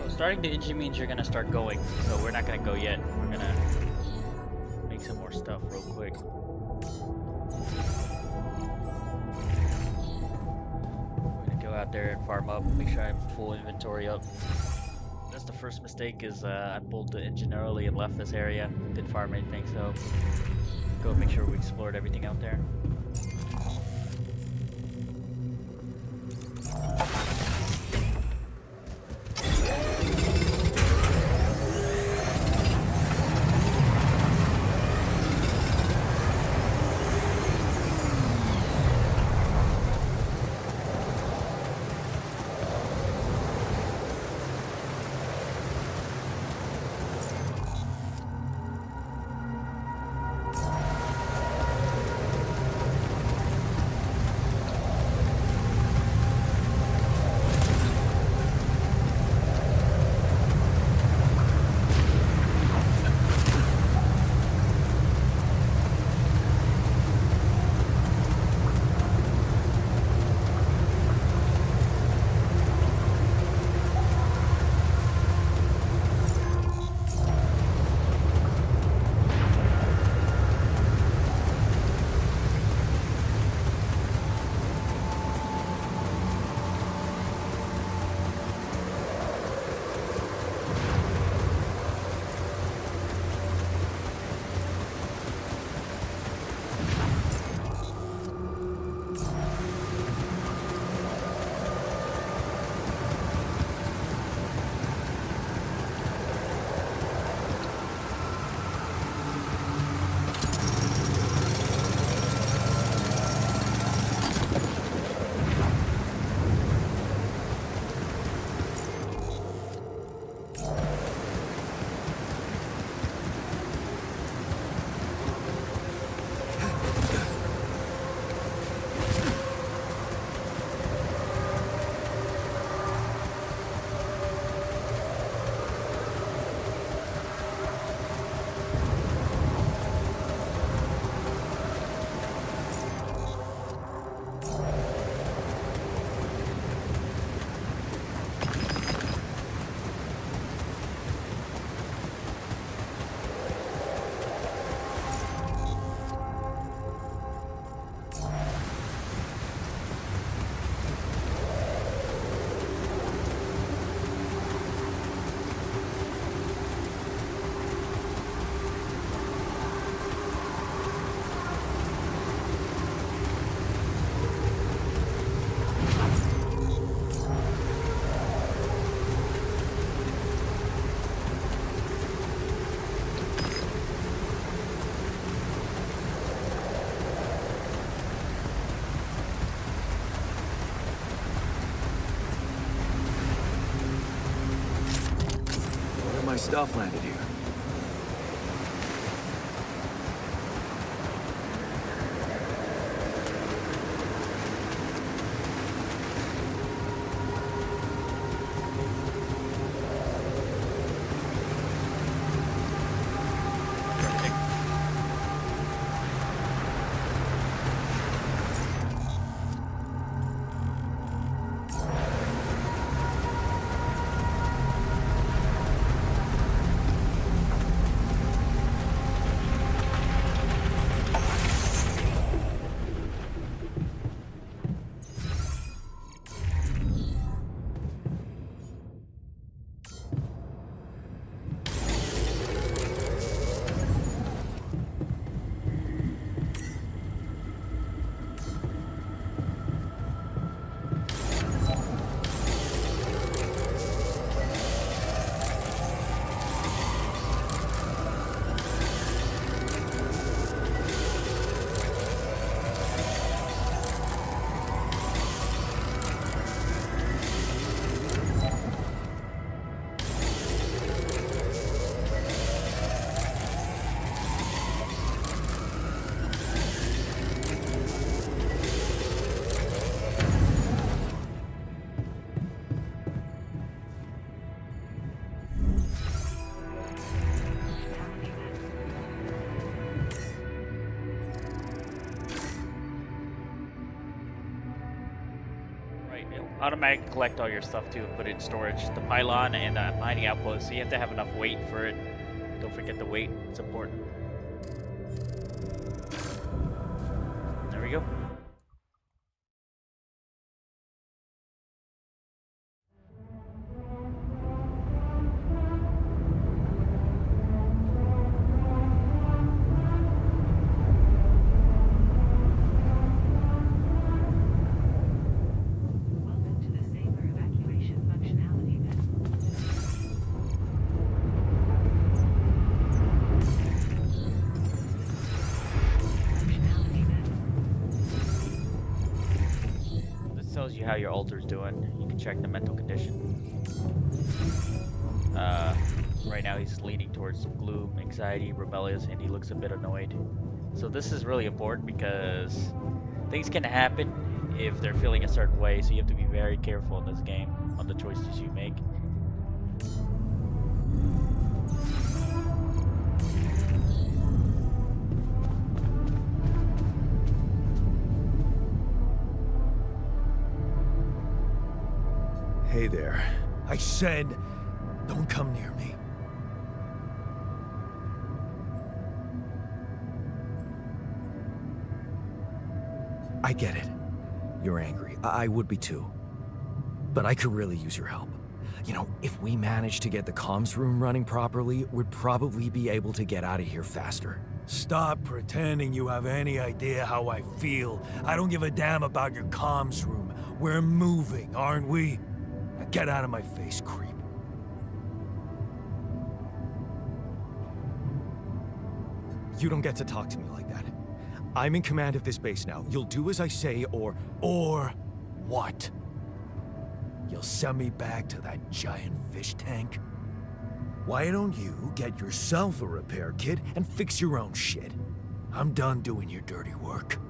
Starting the engine means you're gonna start going, so we're not gonna go yet. We're gonna make some more stuff real quick. We're gonna go out there and farm up, make sure I have full inventory up. That's the first mistake, is I pulled the engine early and left this area. Didn't farm anything, so go make sure we explored everything out there. stuff landed here. Right, it'll automatically collect all your stuff too and put it in storage. The pylon and mining outpost, so you have to have enough weight for it. Don't forget the weight, it's important. There we go. Welcome to the Saber evacuation functionality menu. Functionality menu. This tells you how your altar's doing. You can check the mental condition. Right now he's leaning towards gloom, anxiety, rebellious, and he looks a bit annoyed. So this is really important because things can happen if they're feeling a certain way, so you have to be very careful in this game on the choices you make. Hey there. I said, don't come near me. I get it. You're angry. I would be too. But I could really use your help. You know, if we manage to get the comms room running properly, we'd probably be able to get out of here faster. Stop pretending you have any idea how I feel. I don't give a damn about your comms room. We're moving, aren't we? Now get out of my face, creep. You don't get to talk to me like that. I'm in command of this base now. You'll do as I say, or what? You'll send me back to that giant fish tank? Why don't you get yourself a repair kit and fix your own shit? I'm done doing your dirty work.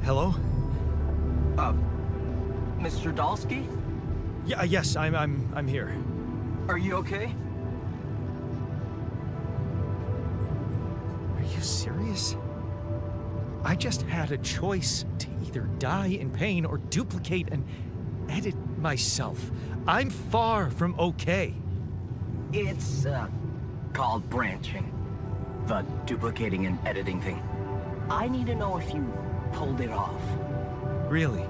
Hello? Mr. Dalsky? Yeah, yes, I'm here. Are you okay? Are you serious? I just had a choice to either die in pain or duplicate and edit myself. I'm far from okay. It's, called branching. The duplicating and editing thing. I need to know if you pulled it off. Really?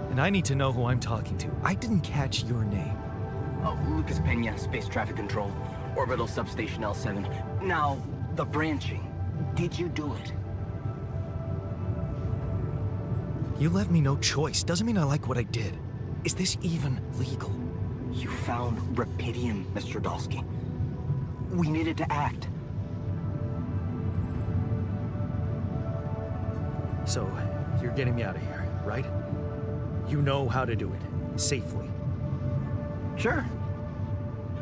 And I need to know who I'm talking to. I didn't catch your name. Oh, Lucas Pena, Space Traffic Control, Orbital Substation L7. Now, the branching. Did you do it? You left me no choice. Doesn't mean I like what I did. Is this even legal? You found Rapidium, Mr. Dalsky. We needed to act. So, you're getting me out of here, right? You know how to do it. Safely. Sure.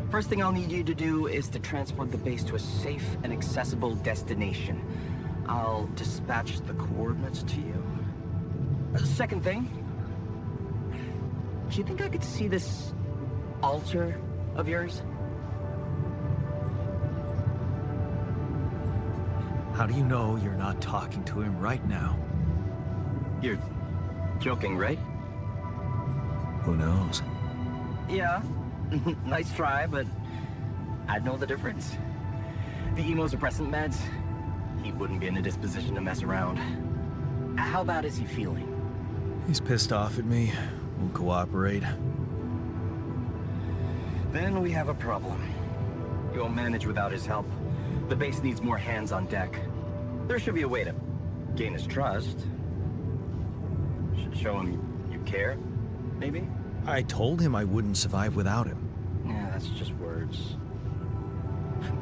First thing I'll need you to do is to transport the base to a safe and accessible destination. I'll dispatch the coordinates to you. Second thing, do you think I could see this altar of yours? How do you know you're not talking to him right now? You're joking, right? Who knows? Yeah. Nice try, but I'd know the difference. The immunosuppressant meds, he wouldn't be in a disposition to mess around. How bad is he feeling? He's pissed off at me. Won't cooperate. Then we have a problem. He won't manage without his help. The base needs more hands on deck. There should be a way to gain his trust. Show him you care, maybe? I told him I wouldn't survive without him. Yeah, that's just words.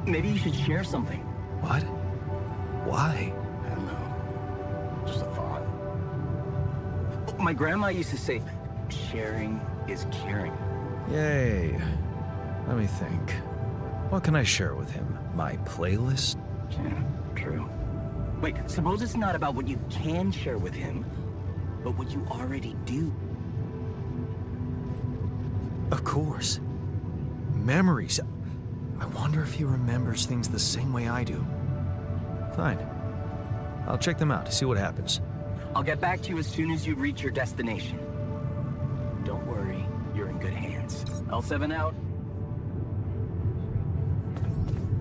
Maybe you should share something. What? Why? I don't know. Just a thought. My grandma used to say, sharing is caring. Yay. Let me think. What can I share with him? My playlist? Yeah, true. Wait, suppose it's not about what you can share with him, but what you already do. Of course. Memories. I wonder if he remembers things the same way I do. Fine. I'll check them out, see what happens. I'll get back to you as soon as you reach your destination. Don't worry, you're in good hands. L7 out.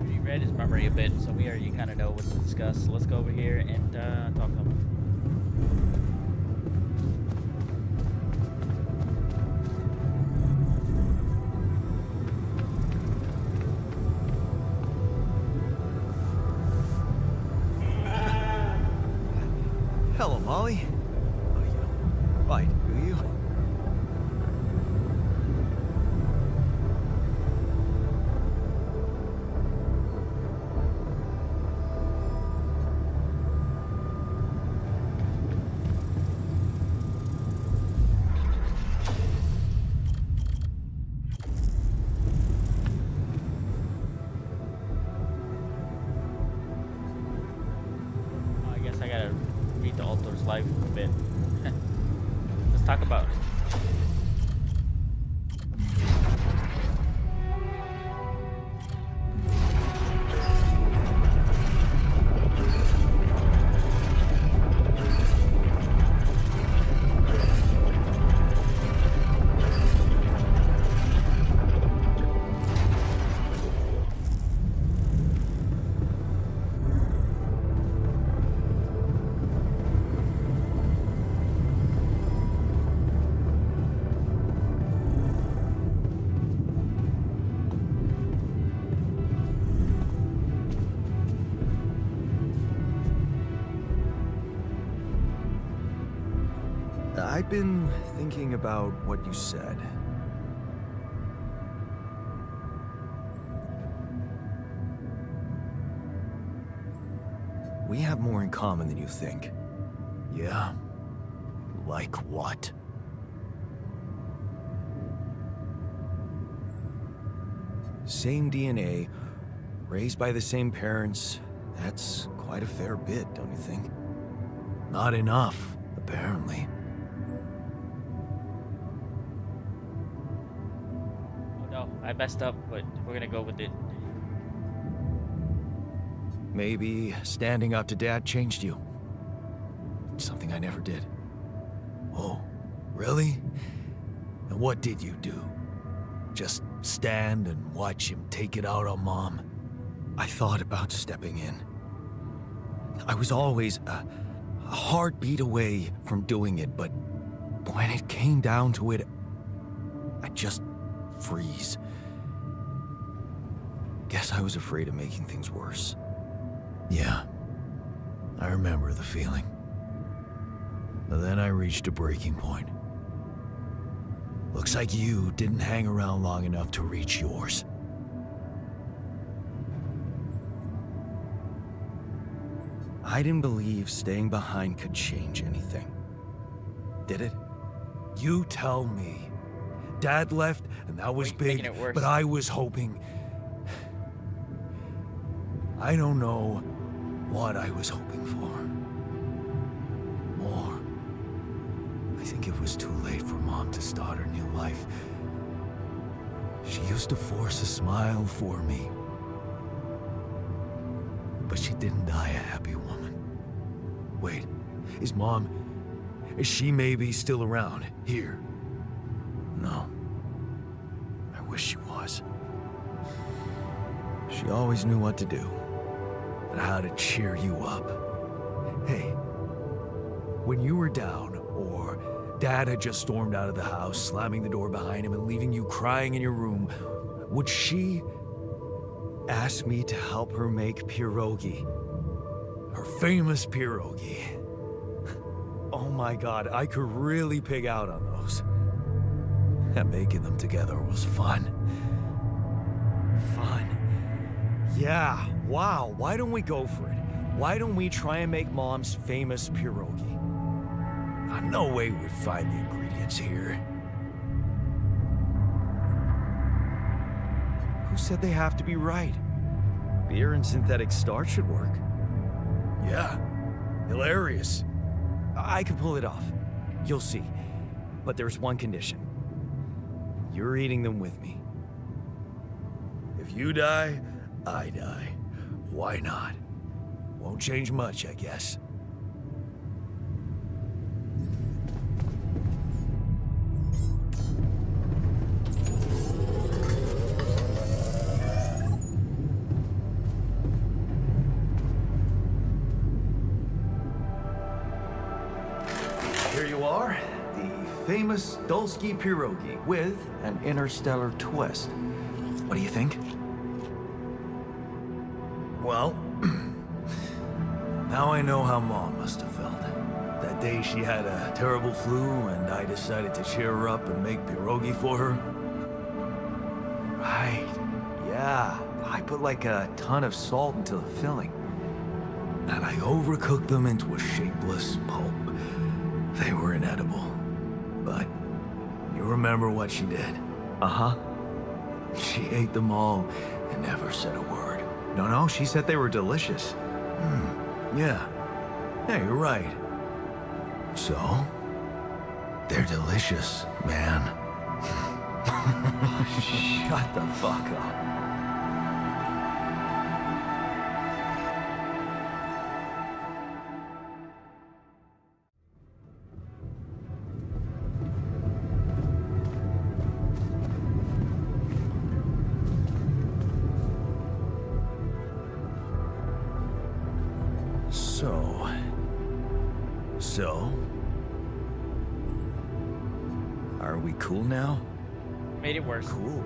We read his memory a bit, so we already kind of know what to discuss. So let's go over here and talk to him. Hello, Molly. Oh, you don't bite, do you? I guess I gotta read the author's life a bit. Let's talk about it. I've been thinking about what you said. We have more in common than you think. Yeah? Like what? Same DNA, raised by the same parents. That's quite a fair bit, don't you think? Not enough, apparently. Oh no, I messed up, but we're gonna go with it. Maybe standing up to Dad changed you. something I never did. Oh, really? And what did you do? Just stand and watch him take it out on Mom? I thought about stepping in. I was always a heartbeat away from doing it, but when it came down to it, I'd just freeze. Guess I was afraid of making things worse. Yeah, I remember the feeling. But then I reached a breaking point. Looks like you didn't hang around long enough to reach yours. I didn't believe staying behind could change anything. Did it? You tell me. Dad left, and that was Making big, it worse. but I was hoping... I don't know what I was hoping for. More. I think it was too late for Mom to start her new life. She used to force a smile for me. But she didn't die a happy woman. Wait, is she maybe still around, here? No. I wish she was. She always knew what to do, and how to cheer you up. Hey, when you were down, or Dad had just stormed out of the house, slamming the door behind him and leaving you crying in your room, would she ask me to help her make pierogi? Her famous pierogi. Oh my God, I could really pig out on those. And making them together was fun. Fun. Yeah, wow, why don't we go for it? Why don't we try and make Mom's famous pierogi? No way we'd find the ingredients here. Who said they have to be right? Beer and synthetic starch should work. Yeah, hilarious. I could pull it off. You'll see. But there's one condition. You're eating them with me. If you die, I die. Why not? Won't change much, I guess. Here you are, the famous Dulski pierogi with an interstellar twist. What do you think? Well, now I know how Mom must have felt. That day she had a terrible flu and I decided to cheer her up and make pierogi for her. Right, yeah. I put like a ton of salt into the filling. And I overcooked them into a shapeless pulp. They were inedible. But you remember what she did? Uh-huh. She ate them all and never said a word. No, she said they were delicious. Yeah. Yeah, you're right. So, they're delicious, man. Shut the fuck up. So, are we cool now? Made it worse. Cool.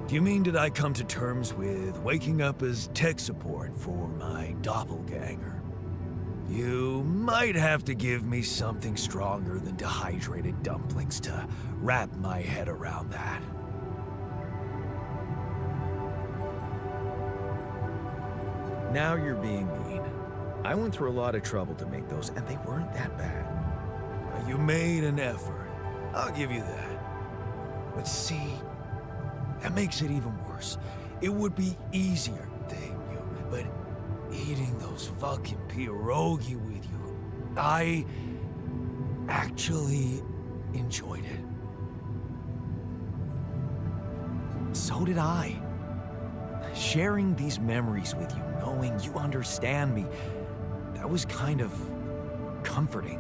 Do you mean did I come to terms with waking up as tech support for my doppelganger? You might have to give me something stronger than dehydrated dumplings to wrap my head around that. Now you're being mean. I went through a lot of trouble to make those, and they weren't that bad. You made an effort. I'll give you that. But see, that makes it even worse. It would be easier, thank you, but eating those fucking pierogi with you, I actually enjoyed it. So did I. Sharing these memories with you, knowing you understand me, That was kind of comforting.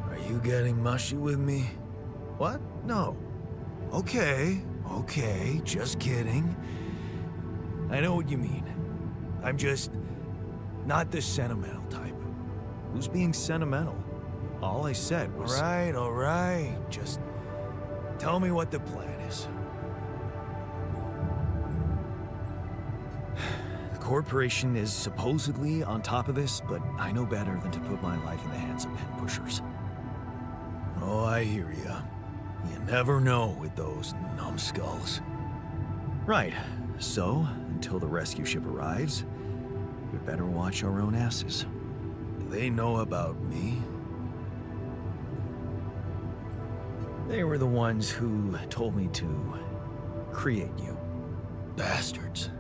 Are you getting mushy with me? What? No. Okay, just kidding. I know what you mean. I'm just not the sentimental type. Who's being sentimental? All I said was... All right. Just tell me what the plan is. The corporation is supposedly on top of this, but I know better than to put my life in the hands of pen pushers. Oh, I hear ya. You never know with those numbskulls. Right. So, until the rescue ship arrives, we'd better watch our own asses. Do they know about me? They were the ones who told me to create you. Bastards.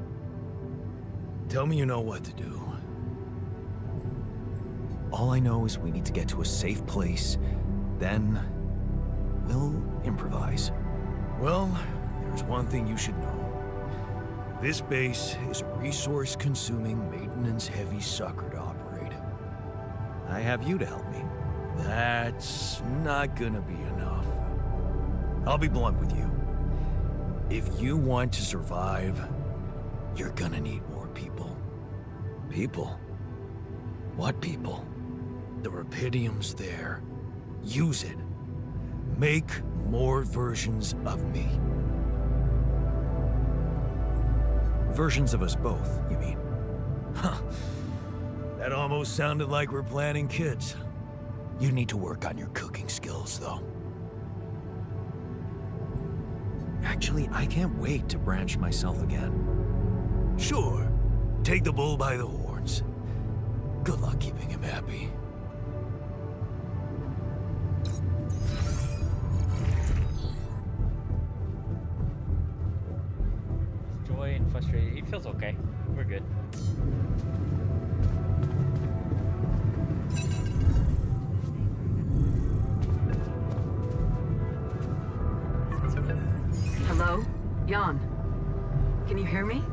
Tell me you know what to do. All I know is we need to get to a safe place, then we'll improvise. Well, there's one thing you should know. This base is a resource-consuming, maintenance-heavy sucker to operate. I have you to help me. That's not gonna be enough. I'll be blunt with you. If you want to survive, you're gonna need more people. People? What people? The Rapidium's there. Use it. Make more versions of me. Versions of us both, you mean? Huh. That almost sounded like we're planning kids. You need to work on your cooking skills, though. Actually, I can't wait to branch myself again. Sure. Take the bull by the horns. Good luck keeping him happy. Joy and frustration. He feels okay. We're good. Hello? Jan? Can you hear me?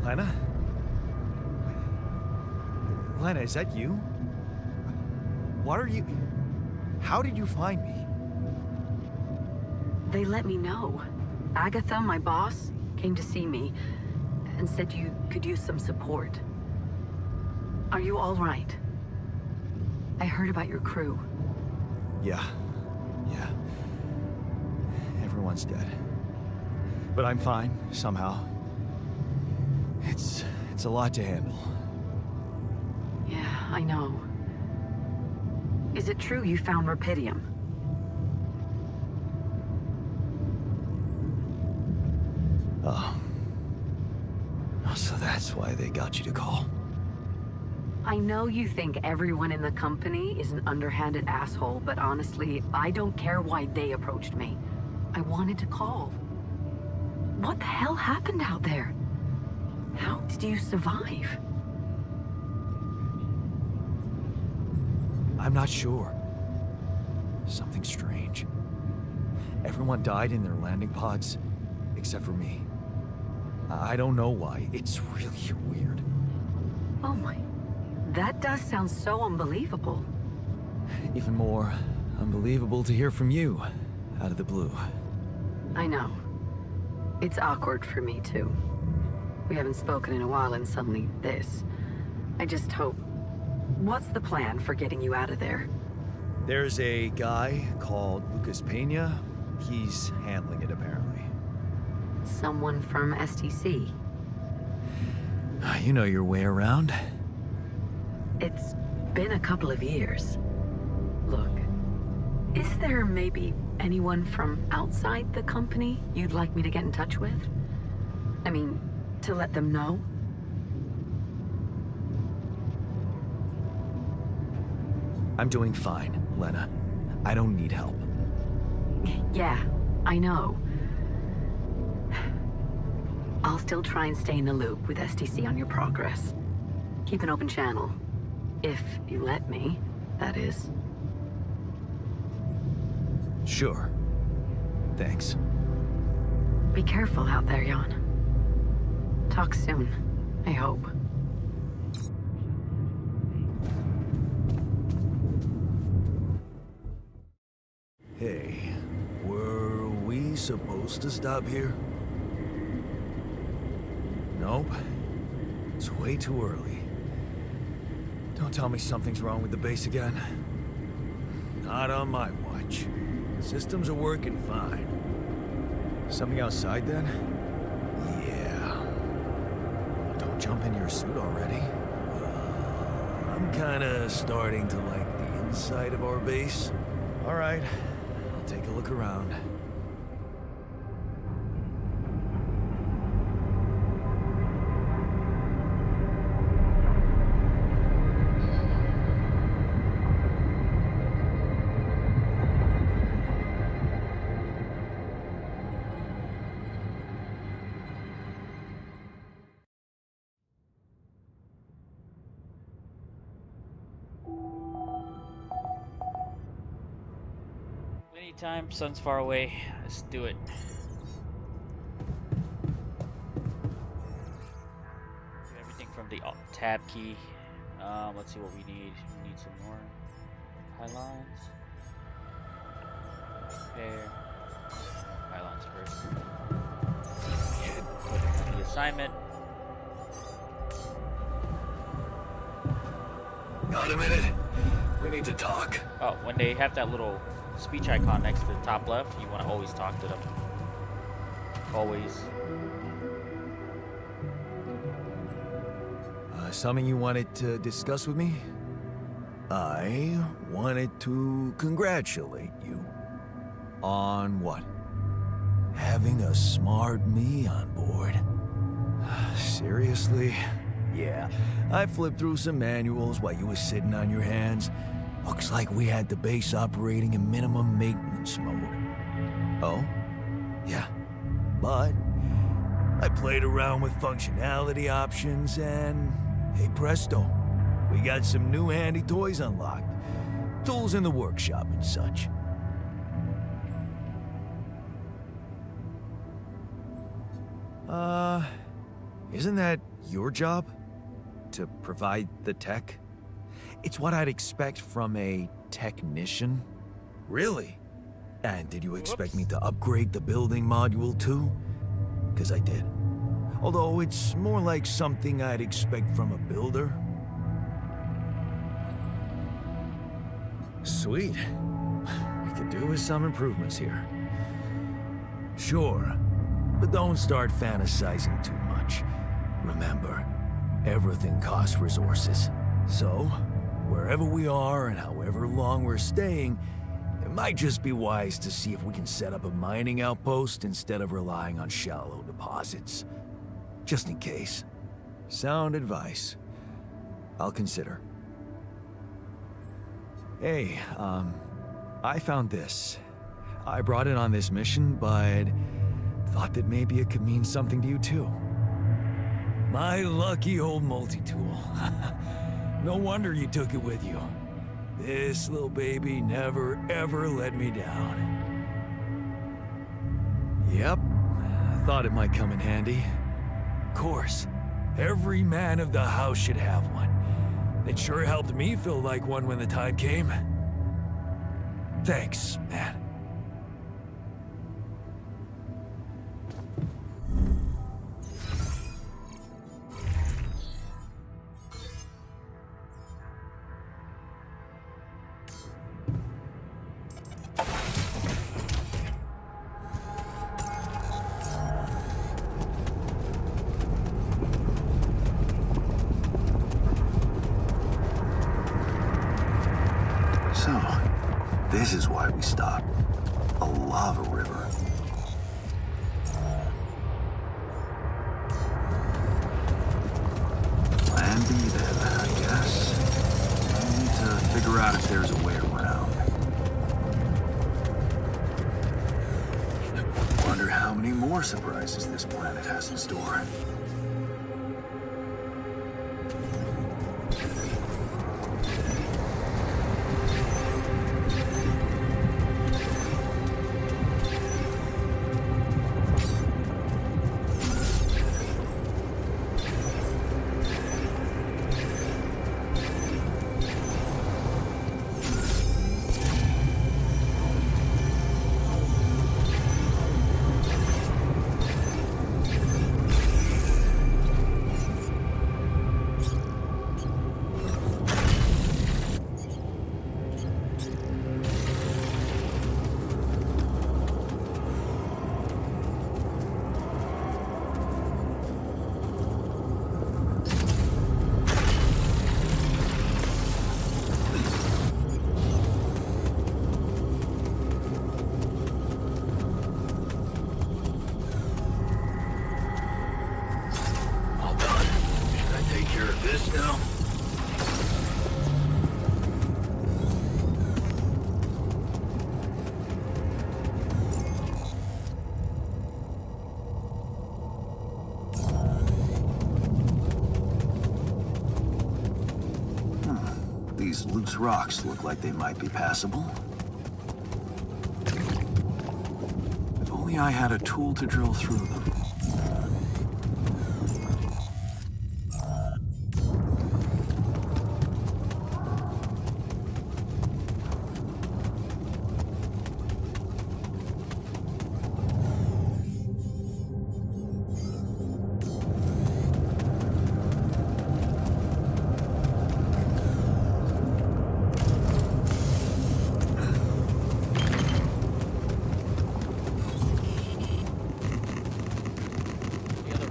Lena? Lena, is that you? What are you... How did you find me? They let me know. Agatha, my boss, came to see me and said you could use some support. Are you all right? I heard about your crew. Yeah. Everyone's dead. But I'm fine, somehow. It's a lot to handle. Yeah, I know. Is it true you found Rapidium? Oh. So that's why they got you to call. I know you think everyone in the company is an underhanded asshole, but honestly, I don't care why they approached me. I wanted to call. What the hell happened out there? How did you survive? I'm not sure. Something strange. Everyone died in their landing pods, except for me. I don't know why. It's really weird. Oh my... That does sound so unbelievable. Even more unbelievable to hear from you, out of the blue. I know. It's awkward for me, too. We haven't spoken in a while and suddenly this. I just hope... What's the plan for getting you out of there? There's a guy called Lucas Pena. He's handling it, apparently. Someone from STC. You know your way around. It's been a couple of years. Look, is there maybe anyone from outside the company you'd like me to get in touch with? I mean, to let them know? I'm doing fine, Lena. I don't need help. Yeah, I know. I'll still try and stay in the loop with STC on your progress. Keep an open channel. If you let me, that is. Sure. Thanks. Be careful out there, Jan. Talk soon, I hope. Hey, were we supposed to stop here? Nope. It's way too early. Don't tell me something's wrong with the base again. Not on my watch. Systems are working fine. Something outside then? Yeah. Don't jump in your suit already. I'm kinda starting to like the inside of our base. All right, I'll take a look around. Anytime, sun's far away. Let's do it. Do everything from the tab key. Let's see what we need. We need some more pylons. Repair. Pylons first. Go to the assignment. Got a minute? We need to talk. Oh, when they have that little speech icon next to the top left, you want to always talk to them. Always. Something you wanted to discuss with me? I wanted to congratulate you. On what? Having a smart me on board. Seriously? Yeah, I flipped through some manuals while you were sitting on your hands. Looks like we had the base operating in minimum maintenance mode. Oh? Yeah. But I played around with functionality options and, hey presto, we got some new handy toys unlocked. Tools in the workshop and such. Isn't that your job? To provide the tech? It's what I'd expect from a technician. Really? And did you expect me to upgrade the building module too? 'Cause I did. Although it's more like something I'd expect from a builder. Sweet. We could do with some improvements here. Sure, but don't start fantasizing too much. Remember, everything costs resources. So, wherever we are and however long we're staying, it might just be wise to see if we can set up a mining outpost instead of relying on shallow deposits. Just in case. Sound advice. I'll consider. Hey, I found this. I brought it on this mission, but thought that maybe it could mean something to you too. My lucky old multi-tool. No wonder you took it with you. This little baby never ever let me down. Yep, I thought it might come in handy. Of course, every man of the house should have one. It sure helped me feel like one when the time came. Thanks, man. So, this is why we stopped. A lava river. Plan B then, I guess. I need to figure out if there's a way around. Wonder how many more surprises this planet has in store. rocks look like they might be passable. If only I had a tool to drill through them.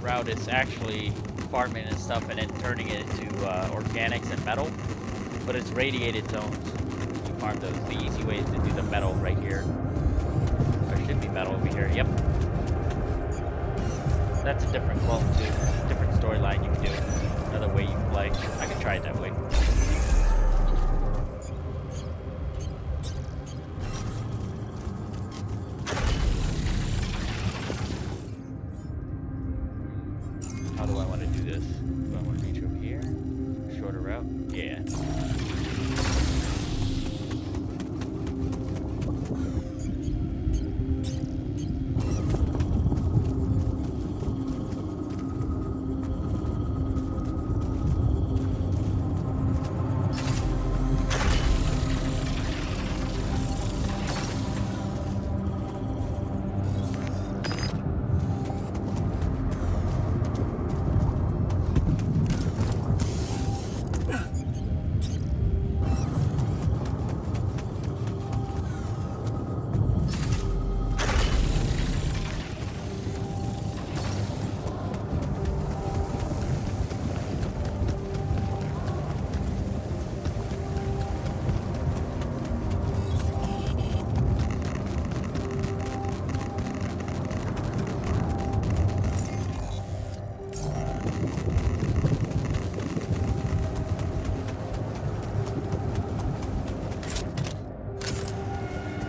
Route is actually farming and stuff and then turning it into organics and metal, but it's radiated zones. You farm those. The easy way is to do the metal right here. There should be metal over here. Yep. That's a different clone too. Different storyline you can do. Another way you can play. I can try it that way. How do I want to do this? Do I want to reach over here? Shorter route? Yeah.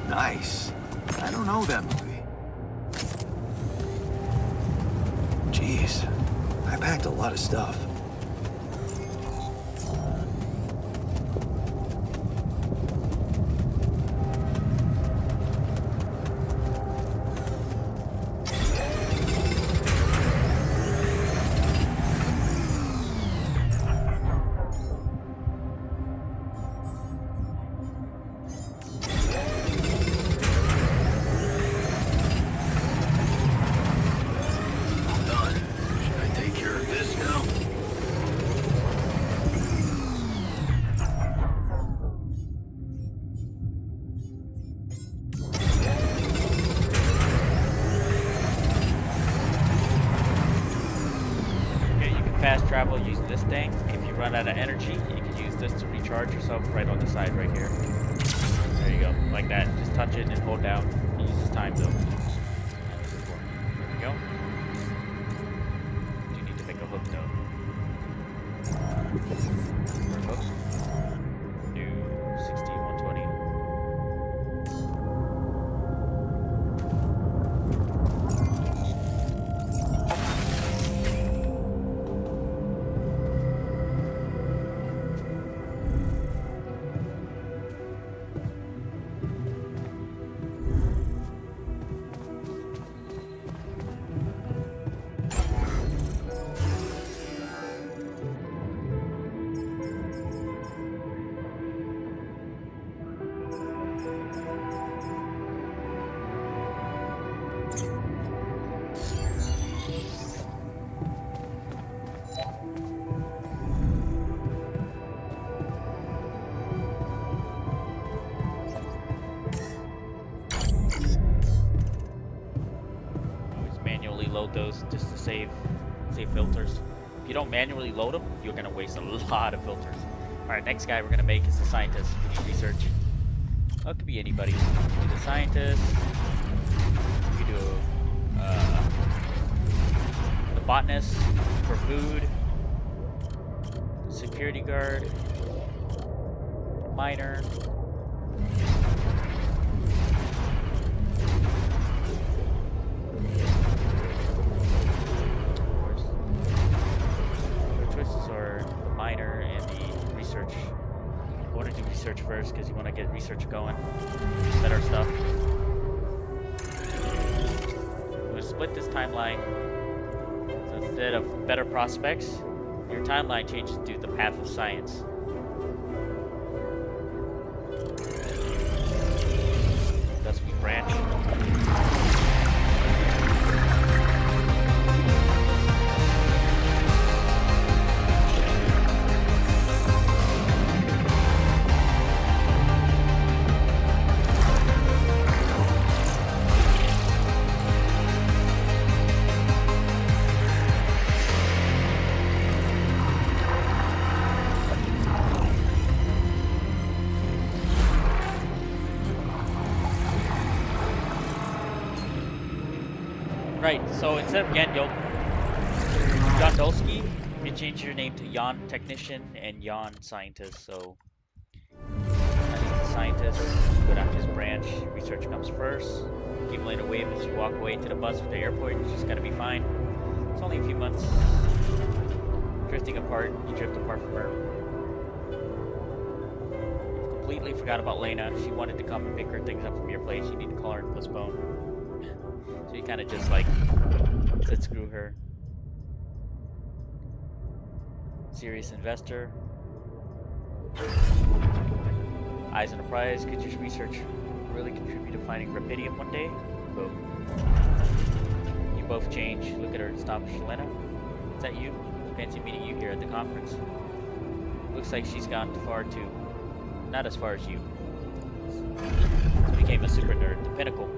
Nice. I don't know that movie. Jeez, I packed a lot of stuff. Fast travel using this thing. If you run out of energy, you can use this to recharge yourself right on the side right here. There you go, like that. Just touch it and hold down. It uses time though. There we go. You need to make a hook though. Hook. New 60-120. Load those just to save filters. If you don't manually load them, you're gonna waste a lot of filters. Alright, next guy we're gonna make is the scientist. We need research. Well, it could be anybody. We do the scientist. We do the botanist for food. Security guard. Miner. I want to do research first because you want to get research going. Better stuff. I'm going to split this timeline. So instead of better prospects, your timeline changes to the path of science. Thus we branch. Right, so instead of Jan Dolsky, you change your name to Jan Technician and Jan Scientist. So, as a scientist, go down to his branch, research comes first. Keep laying a wave as you walk away to the bus at the airport, it's just gonna be fine. It's only a few months. Drifting apart, you drift apart from her. You completely forgot about Lena. She wanted to come and pick her things up from your place. You need to call her and postpone. So you kind of just like said screw her. Serious investor. Eyes on the prize. Could your research really contribute to finding Rapidium one day? Boom. You both change. Look at her and stop. Shalena, is that you? Fancy meeting you here at the conference. Looks like she's gone far too. Not as far as you. So became a super nerd. The pinnacle.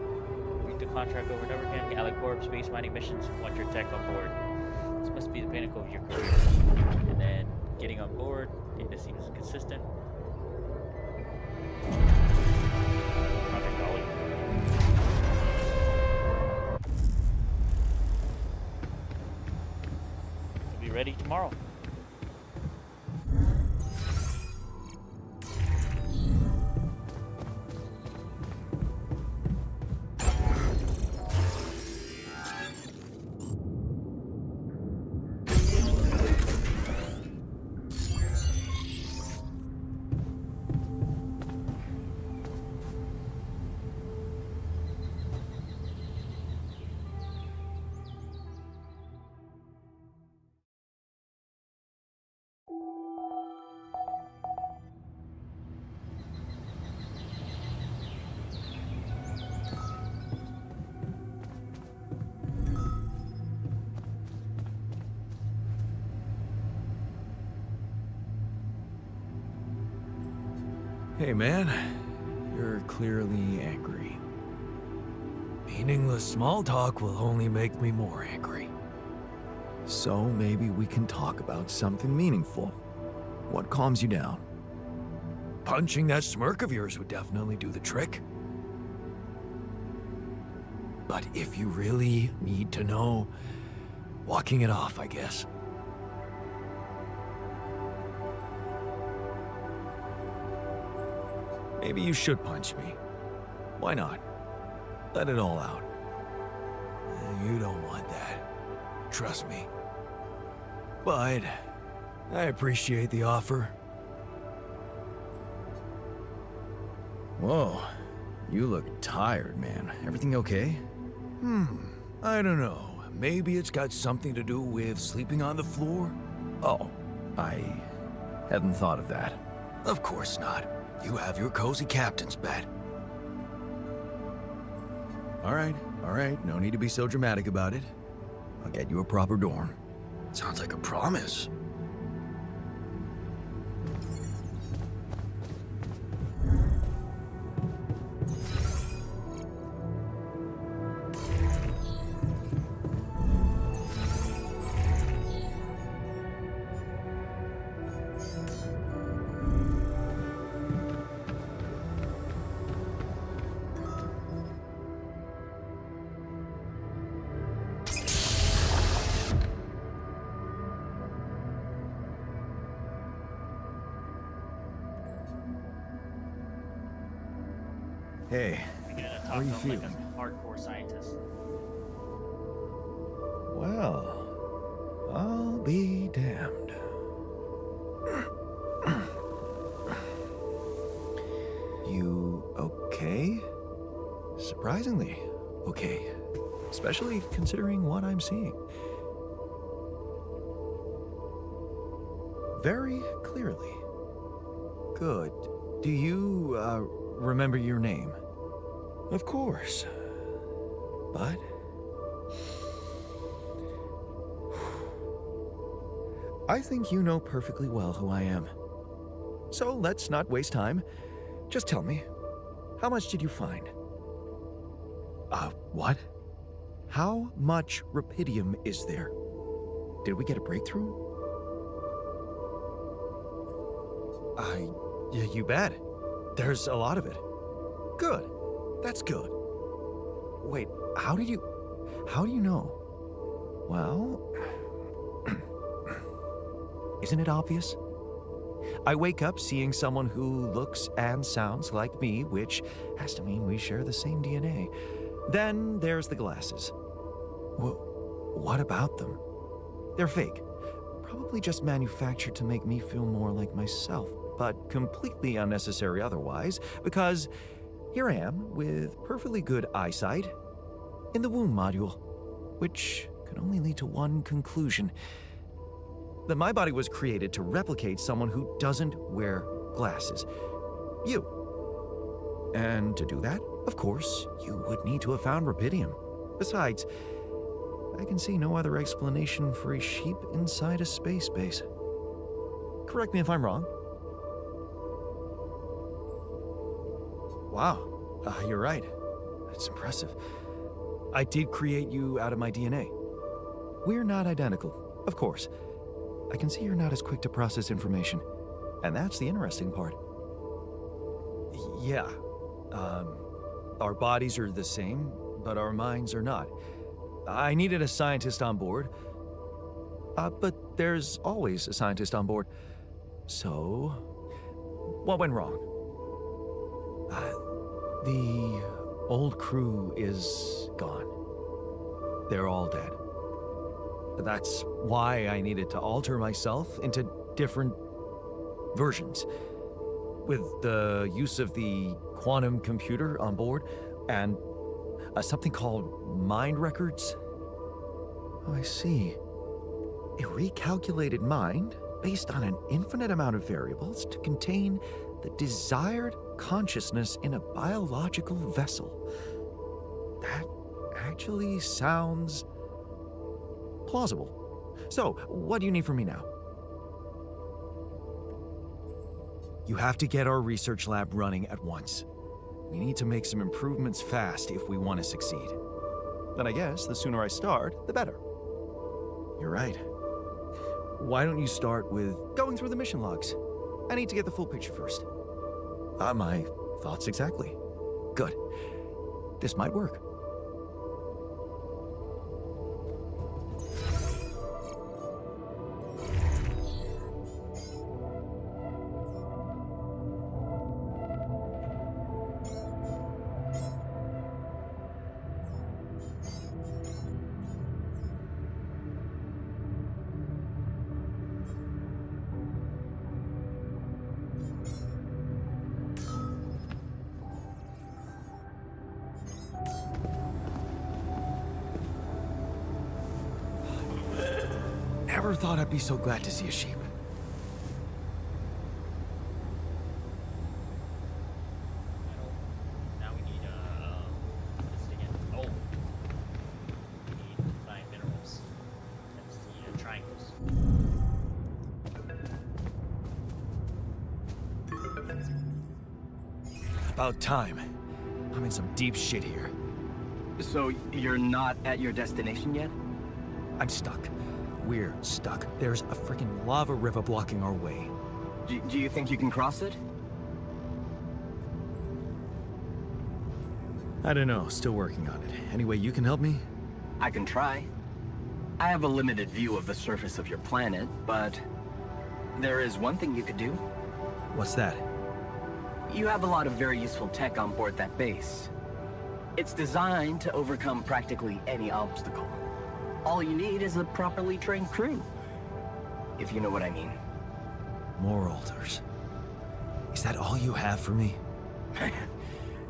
The contract over and over again. Alicorp, space mining missions, want your tech on board. This must be the pinnacle of your career. And then getting on board, data seems consistent. Project Dolly. We'll be ready tomorrow. Hey, man. You're clearly angry. Meaningless small talk will only make me more angry. So maybe we can talk about something meaningful. What calms you down? Punching that smirk of yours would definitely do the trick. But if you really need to know, walking it off, I guess. Maybe you should punch me. Why not? Let it all out. You don't want that. Trust me. But I appreciate the offer. Whoa. You look tired, man. Everything okay? I don't know. Maybe it's got something to do with sleeping on the floor? Oh, I hadn't thought of that. Of course not. You have your cozy captain's bed. All right. No need to be so dramatic about it. I'll get you a proper dorm. Sounds like a promise. Hey, how are you feeling? Like a hardcore scientist. Well, I'll be damned. You okay? Surprisingly okay. Especially considering what I'm seeing. Very clearly. Good. Do you, remember your name? Of course. But... I think you know perfectly well who I am. So let's not waste time. Just tell me, how much did you find? What? How much rupidium is there? Did we get a breakthrough? Yeah, you bet. There's a lot of it. Good. That's good. Wait, how do you know? Well, isn't it obvious? I wake up seeing someone who looks and sounds like me, which has to mean we share the same DNA. Then there's the glasses. What about them? They're fake. Probably just manufactured to make me feel more like myself, but completely unnecessary otherwise, because here I am with perfectly good eyesight in the womb module, which could only lead to one conclusion: that my body was created to replicate someone who doesn't wear glasses. You. And to do that, of course, you would need to have found rupidium. Besides, I can see no other explanation for a sheep inside a space base. Correct me if I'm wrong. Wow, you're right. That's impressive. I did create you out of my DNA. We're not identical, of course. I can see you're not as quick to process information, and that's the interesting part. Yeah, our bodies are the same, but our minds are not. I needed a scientist on board, but there's always a scientist on board. So, what went wrong? The old crew is gone. They're all dead. That's why I needed to alter myself into different versions. With the use of the quantum computer on board and something called mind records. Oh, I see. A recalculated mind based on an infinite amount of variables to contain the desired consciousness in a biological vessel. That actually sounds plausible. So, what do you need from me now? You have to get our research lab running at once. We need to make some improvements fast if we want to succeed. Then I guess the sooner I start, the better. You're right. Why don't you start with going through the mission logs? I need to get the full picture first. My thoughts exactly. Good. This might work. Never thought I'd be so glad to see a sheep. Now we need this again. Oh, we need to find minerals. That's the triangles. About time. I'm in some deep shit here. So you're not at your destination yet? I'm stuck. We're stuck. There's a freaking lava river blocking our way. Do you think you can cross it? I don't know. Still working on it. Anyway, you can help me? I can try. I have a limited view of the surface of your planet, but there is one thing you could do. What's that? You have a lot of very useful tech on board that base. It's designed to overcome practically any obstacle. All you need is a properly trained crew, if you know what I mean. More altars. Is that all you have for me?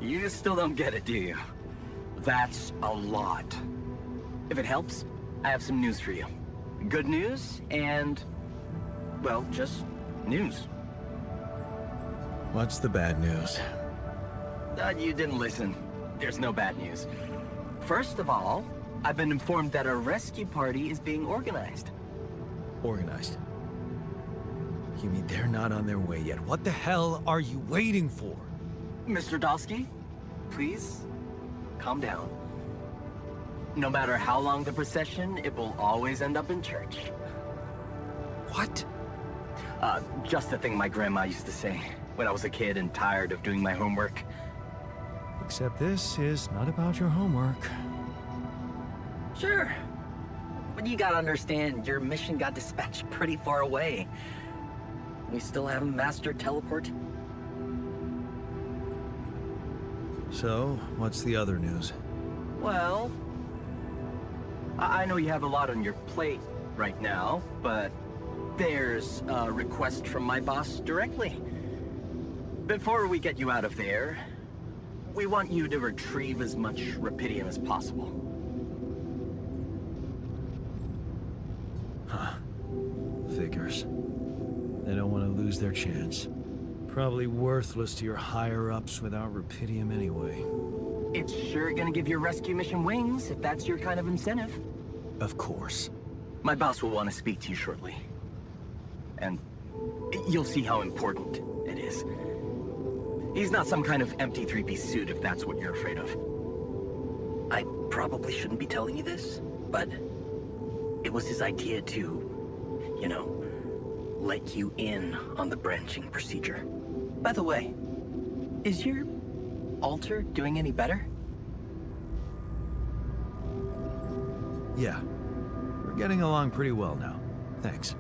You still don't get it, do you? That's a lot. If it helps, I have some news for you. Good news and, well, just news. What's the bad news? You didn't listen. There's no bad news. First of all, I've been informed that a rescue party is being organized. Organized. You mean they're not on their way yet? What the hell are you waiting for? Mr. Dosky, please, calm down. No matter how long the procession, it will always end up in church. What? Just the thing my grandma used to say when I was a kid and tired of doing my homework. Except this is not about your homework. Sure. But you gotta understand, your mission got dispatched pretty far away. We still haven't mastered teleport. So, what's the other news? Well, I know you have a lot on your plate right now, but there's a request from my boss directly. Before we get you out of there, we want you to retrieve as much rupidium as possible. Figures. They don't want to lose their chance. Probably worthless to your higher-ups without rupidium anyway. It's sure gonna give your rescue mission wings, if that's your kind of incentive. Of course. My boss will want to speak to you shortly. And you'll see how important it is. He's not some kind of empty three-piece suit, if that's what you're afraid of. I probably shouldn't be telling you this, but it was his idea to, you know, let you in on the branching procedure. By the way, is your altar doing any better? Yeah. We're getting along pretty well now. Thanks.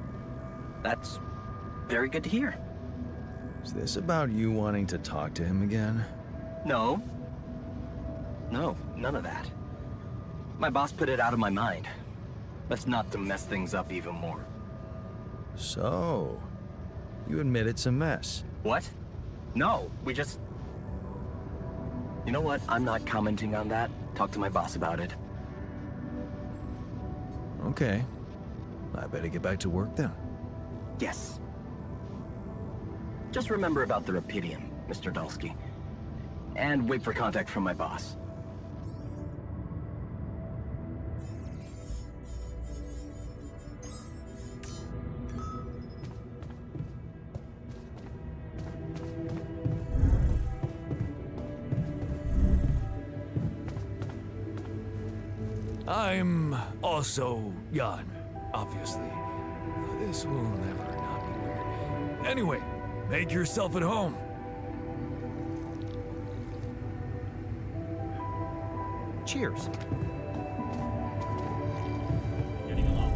That's very good to hear. Is this about you wanting to talk to him again? No. No, none of that. My boss put it out of my mind. Best not to mess things up even more. So, you admit it's a mess. What? No, we just... You know what? I'm not commenting on that. Talk to my boss about it. Okay. I better get back to work then. Yes. Just remember about the rupidium, Mr. Dulski. And wait for contact from my boss. I'm also Jan, obviously. This will never not be weird. Anyway, make yourself at home. Cheers. Getting along.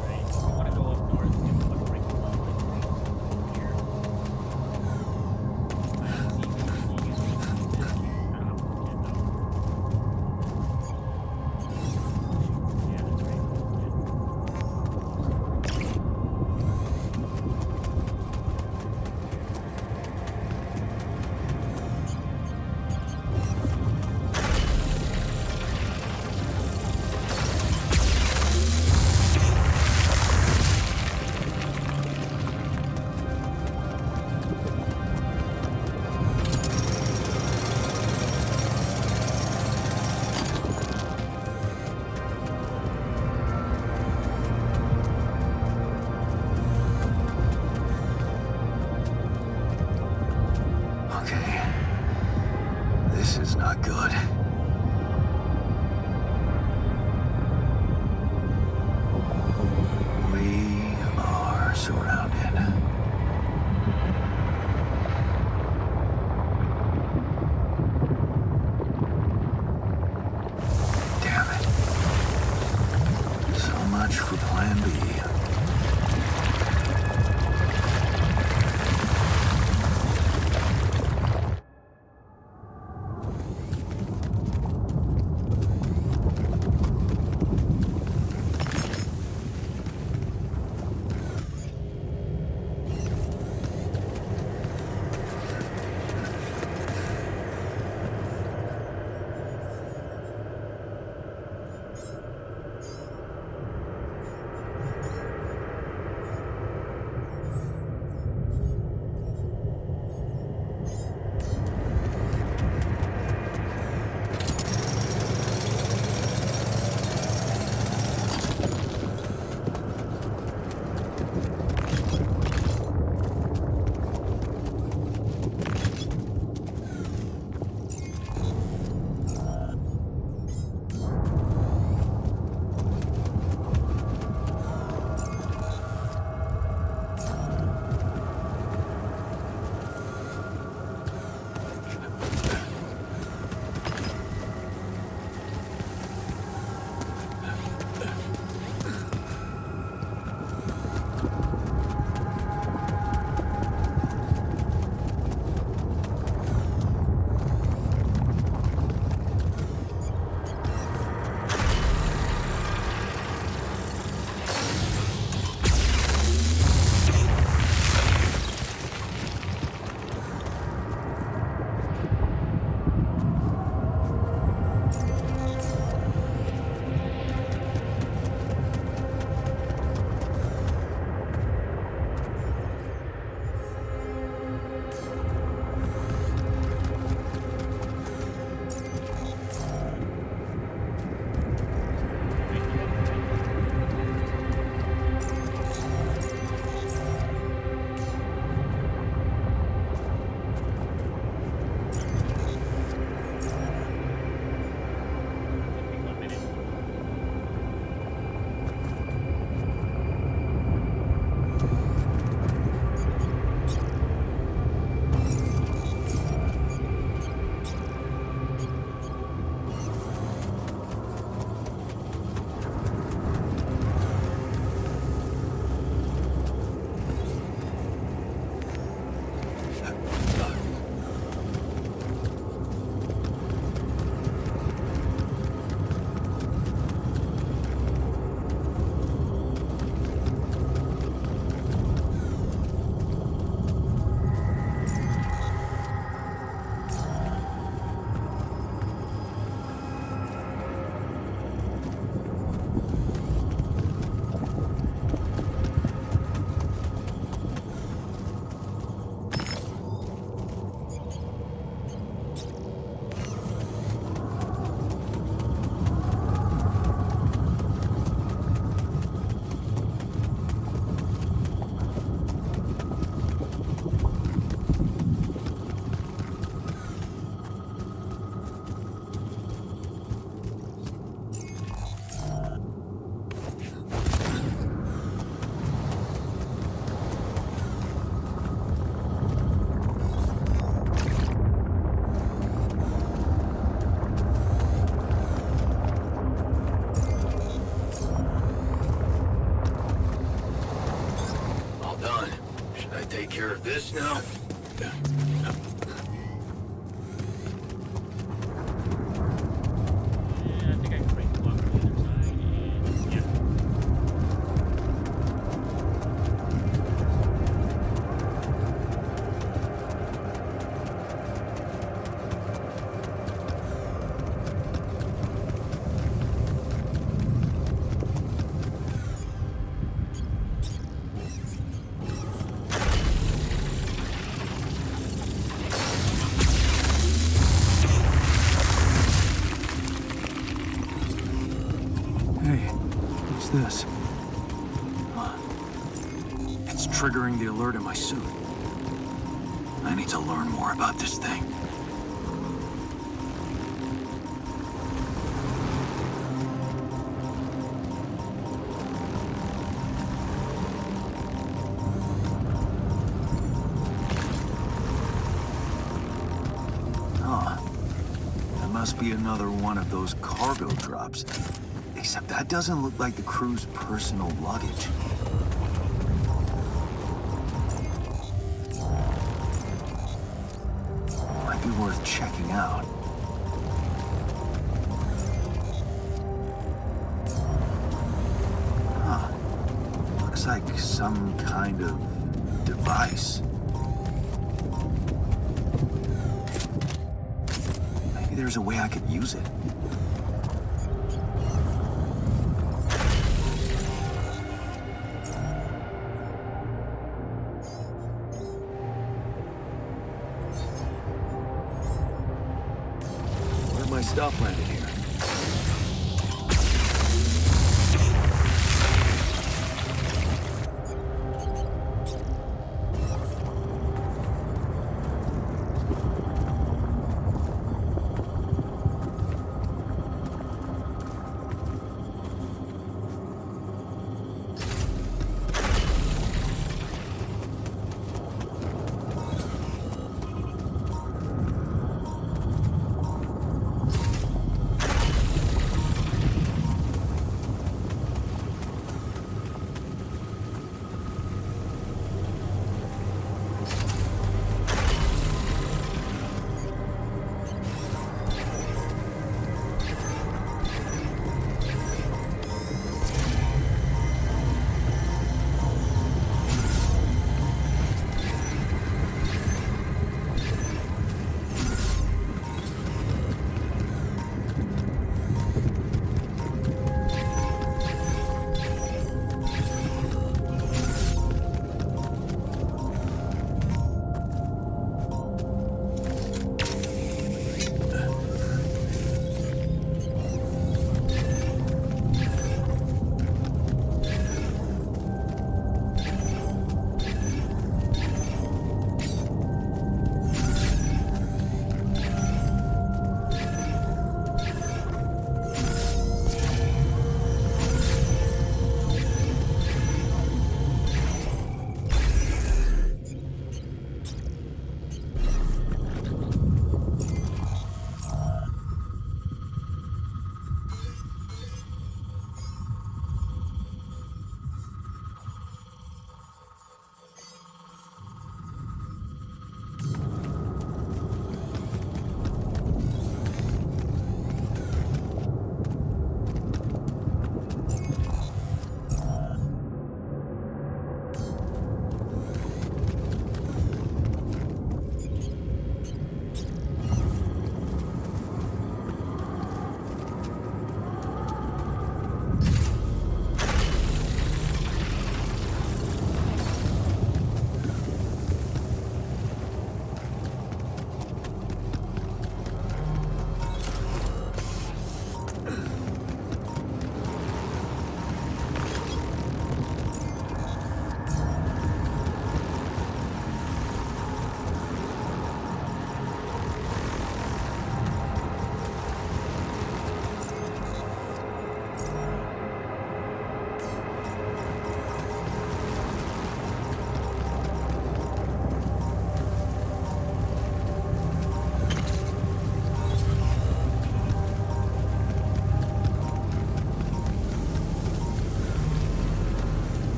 Right. We want to go up north and get the break along here. for Plan B. this now? Yeah, I think I can break the lock on the other side. And yeah. Hey, what's this? It's triggering the alert in my suit. I need to learn more about this thing. Huh. That must be another one of those cargo drops. They Except that doesn't look like the crew's personal luggage. Might be worth checking out. Huh. Looks like some kind of device. Maybe there's a way I could use it. Where'd my stuff landed here?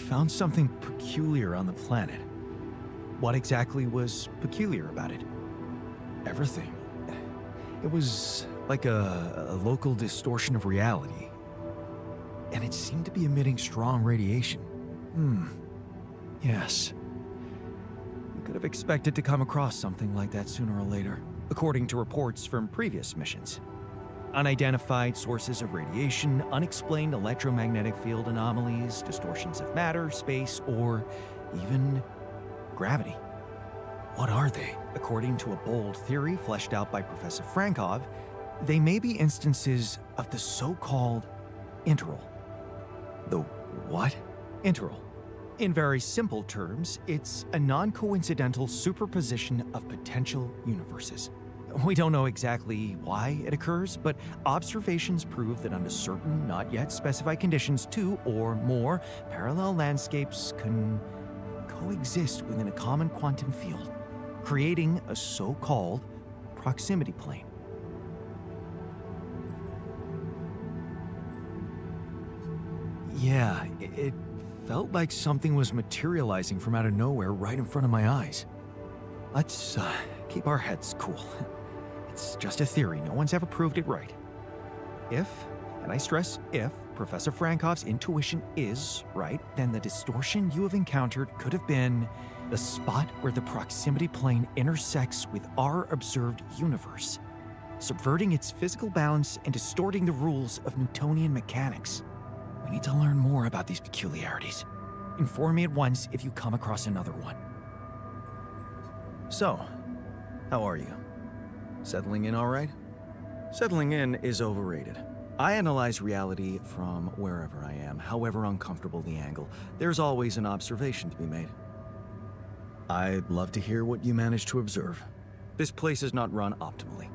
found something peculiar on the planet. What exactly was peculiar about it? Everything. It was like a local distortion of reality. And it seemed to be emitting strong radiation. Yes. We could have expected to come across something like that sooner or later, according to reports from previous missions. Unidentified sources of radiation, unexplained electromagnetic field anomalies, distortions of matter, space, or even gravity. What are they? According to a bold theory fleshed out by Professor Frankov, they may be instances of the so-called interval. The what? Interval. In very simple terms, it's a non-coincidental superposition of potential universes. We don't know exactly why it occurs, but observations prove that under certain, not yet specified conditions, two or more parallel landscapes can coexist within a common quantum field, creating a so-called proximity plane. Yeah, it felt like something was materializing from out of nowhere right in front of my eyes. Let's keep our heads cool. It's just a theory. No one's ever proved it right. If, and I stress if, Professor Frankov's intuition is right, then the distortion you have encountered could have been the spot where the proximity plane intersects with our observed universe, subverting its physical balance and distorting the rules of Newtonian mechanics. We need to learn more about these peculiarities. Inform me at once if you come across another one. So, how are you? Settling in all right? Settling in is overrated. I analyze reality from wherever I am, however uncomfortable the angle. There's always an observation to be made. I'd love to hear what you managed to observe. This place is not run optimally.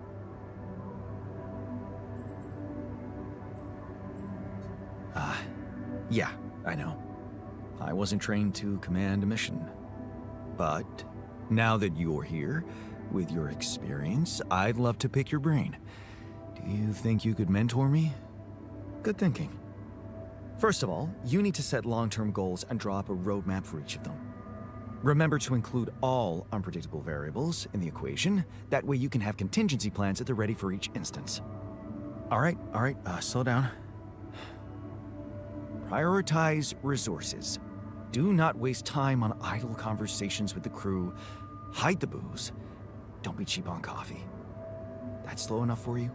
Yeah, I know. I wasn't trained to command a mission. But now that you're here, with your experience, I'd love to pick your brain. Do you think you could mentor me? Good thinking. First of all, you need to set long-term goals and draw up a roadmap for each of them. Remember to include all unpredictable variables in the equation. That way you can have contingency plans at the ready for each instance. All right, slow down. Prioritize resources. Do not waste time on idle conversations with the crew. Hide the booze. Don't be cheap on coffee. That's slow enough for you?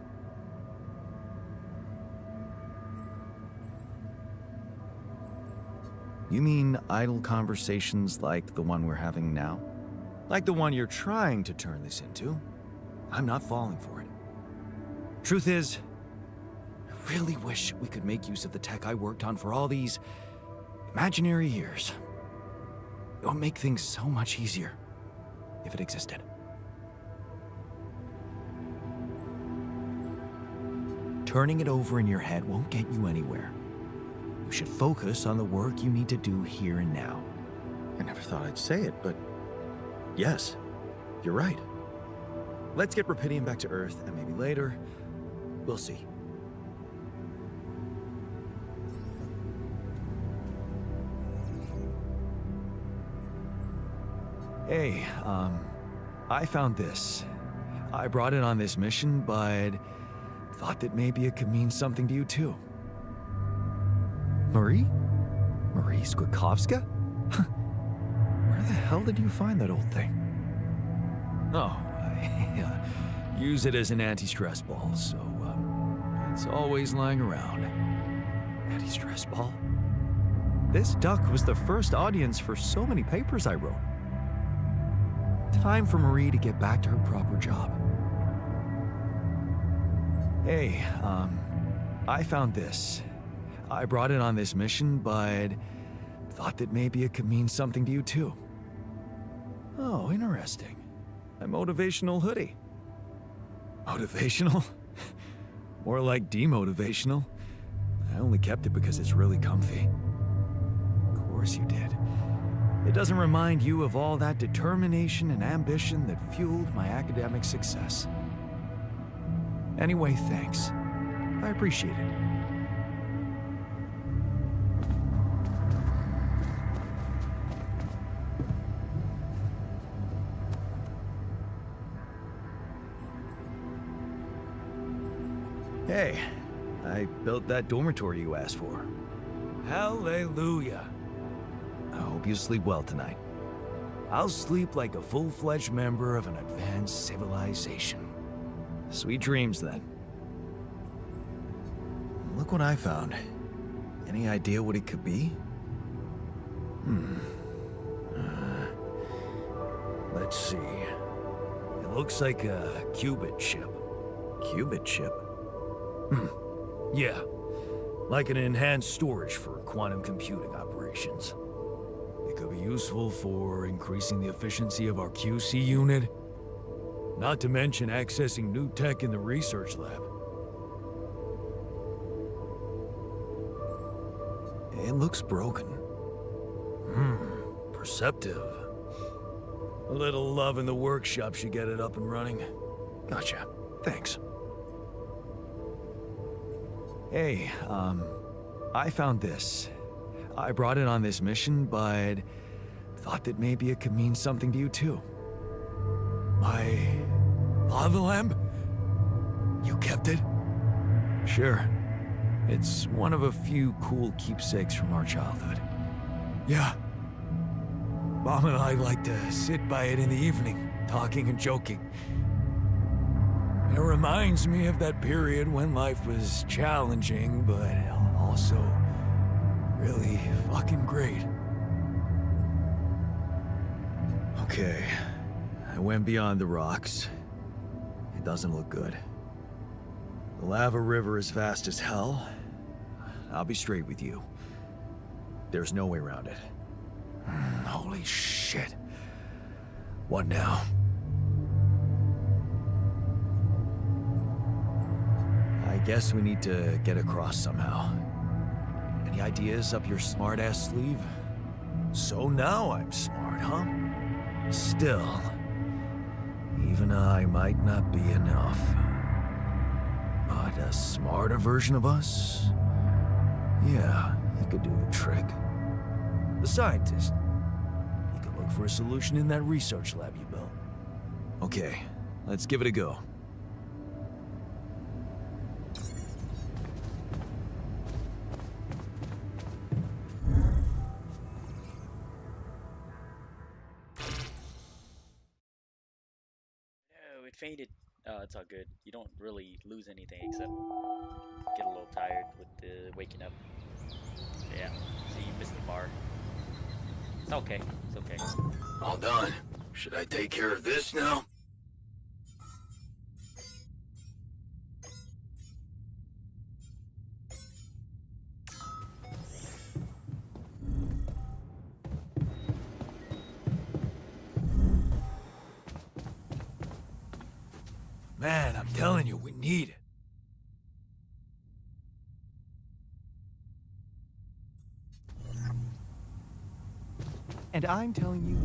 You mean idle conversations like the one we're having now? Like the one you're trying to turn this into? I'm not falling for it. Truth is, I really wish we could make use of the tech I worked on for all these imaginary years. It would make things so much easier if it existed. Turning it over in your head won't get you anywhere. You should focus on the work you need to do here and now. I never thought I'd say it, but yes, you're right. Let's get Rapidian back to Earth, and maybe later, we'll see. Hey, I found this. I brought it on this mission, but thought that maybe it could mean something to you too. Marie? Marie Skwikovska? Where the hell did you find that old thing? Oh, I use it as an anti-stress ball, so it's always lying around. Anti-stress ball? This duck was the first audience for so many papers I wrote. Time for Marie to get back to her proper job. Hey, I found this. I brought it on this mission, but thought that maybe it could mean something to you too. Oh, interesting. A motivational hoodie. Motivational? More like demotivational. I only kept it because it's really comfy. Of course you did. It doesn't remind you of all that determination and ambition that fueled my academic success. Anyway, thanks. I appreciate it. Hey, I built that dormitory you asked for. Hallelujah. I hope you sleep well tonight. I'll sleep like a full-fledged member of an advanced civilization. Sweet dreams, then. Look what I found. Any idea what it could be? Let's see. It looks like a qubit chip. Qubit chip? Yeah, like an enhanced storage for quantum computing operations. It could be useful for increasing the efficiency of our QC unit, not to mention accessing new tech in the research lab. It looks broken. Perceptive. A little love in the workshop should get it up and running. Gotcha. Thanks. Hey, I found this. I brought it on this mission, but thought that maybe it could mean something to you too. My lava lamp? You kept it? Sure. It's one of a few cool keepsakes from our childhood. Yeah. Mom and I like to sit by it in the evening, talking and joking. It reminds me of that period when life was challenging, but also really fucking great. Okay. I went beyond the rocks. It doesn't look good. The lava river is fast as hell. I'll be straight with you. There's no way around it. Holy shit. What now? I guess we need to get across somehow. Any ideas up your smart-ass sleeve? So now I'm smart, huh? Still, even I might not be enough. But a smarter version of us? Yeah, he could do the trick. The scientist. He could look for a solution in that research lab you built. Okay, let's give it a go. No, it faded. It's all good. You don't really lose anything except get a little tired with the waking up. Yeah, so you missed the bar. It's okay. It's okay. All done. Should I take care of this now? Man, I'm telling you, we need it. And I'm telling you...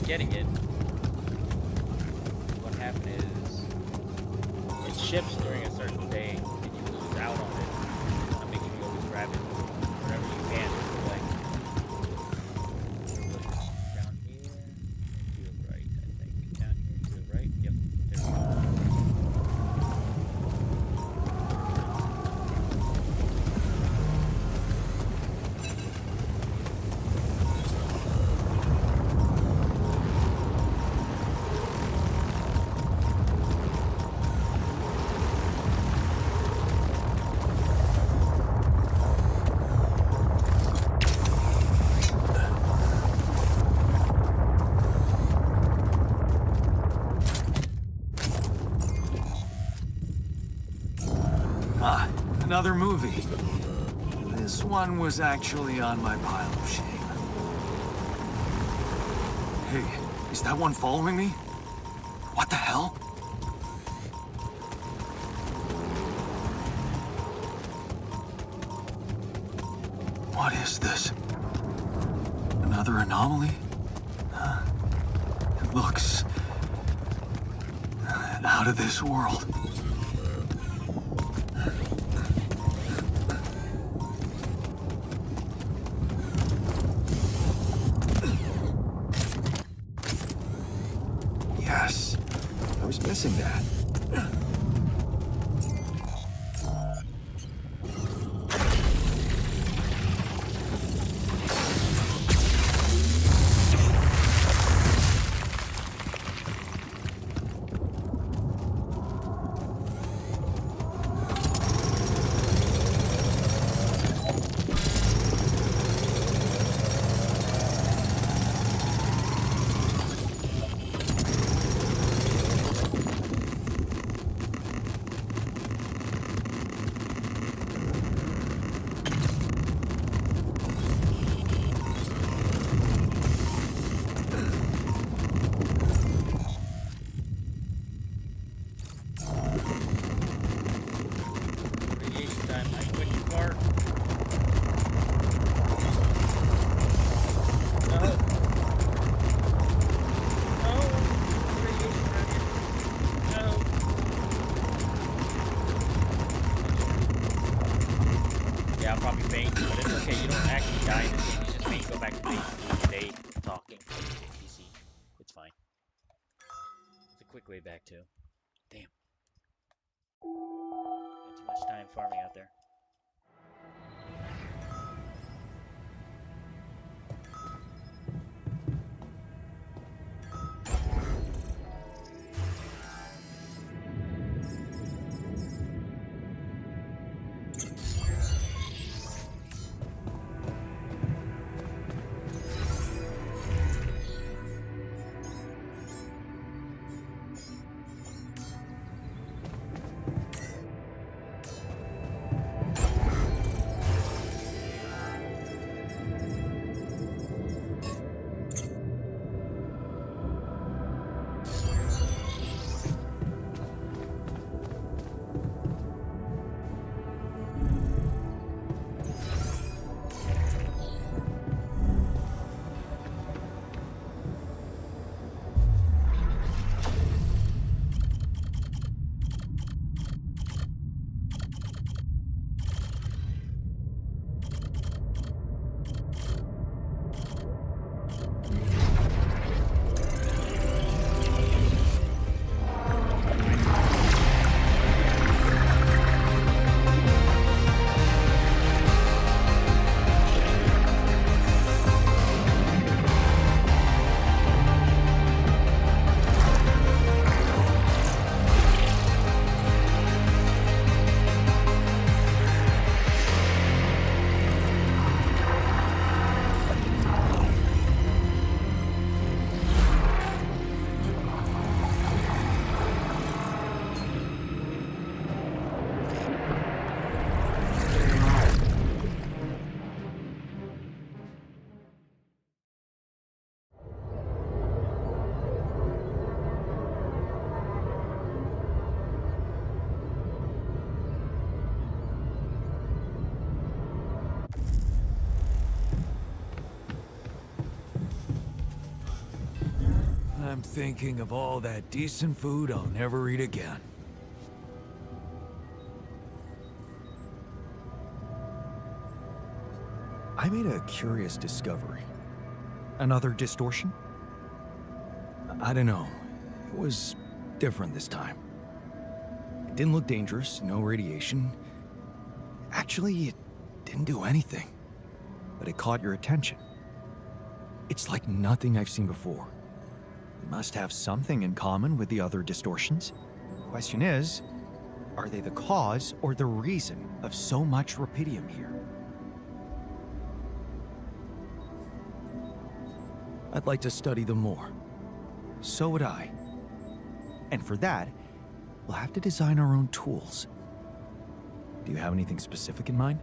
getting it, what happened is it ships during a certain day, and you lose out on it. I'm making you always grab it whenever you can. Like down here to the right, I think. Down here to the right. Yep. There we go. Ah, another movie. This one was actually on my pile of shame. Hey, is that one following me? What the hell? What is this? Another anomaly? It looks out of this world. Yes, I was missing that. Radiation time. I quit your car. No. No. Radiation time. No. Yeah, I'll probably faint, but it's okay. You don't actually die in this game. You just faint, go back to base, stay talking. PC. It's fine. It's a quick way back too. Damn. Spent too much time farming out there. I'm thinking of all that decent food I'll never eat again. I made a curious discovery. Another distortion? I don't know. It was different this time. It didn't look dangerous, no radiation. Actually, it didn't do anything. But it caught your attention. It's like nothing I've seen before. It must have something in common with the other distortions. Question is, are they the cause or the reason of so much rupidium here? I'd like to study them more. So would I. And for that, we'll have to design our own tools. Do you have anything specific in mind?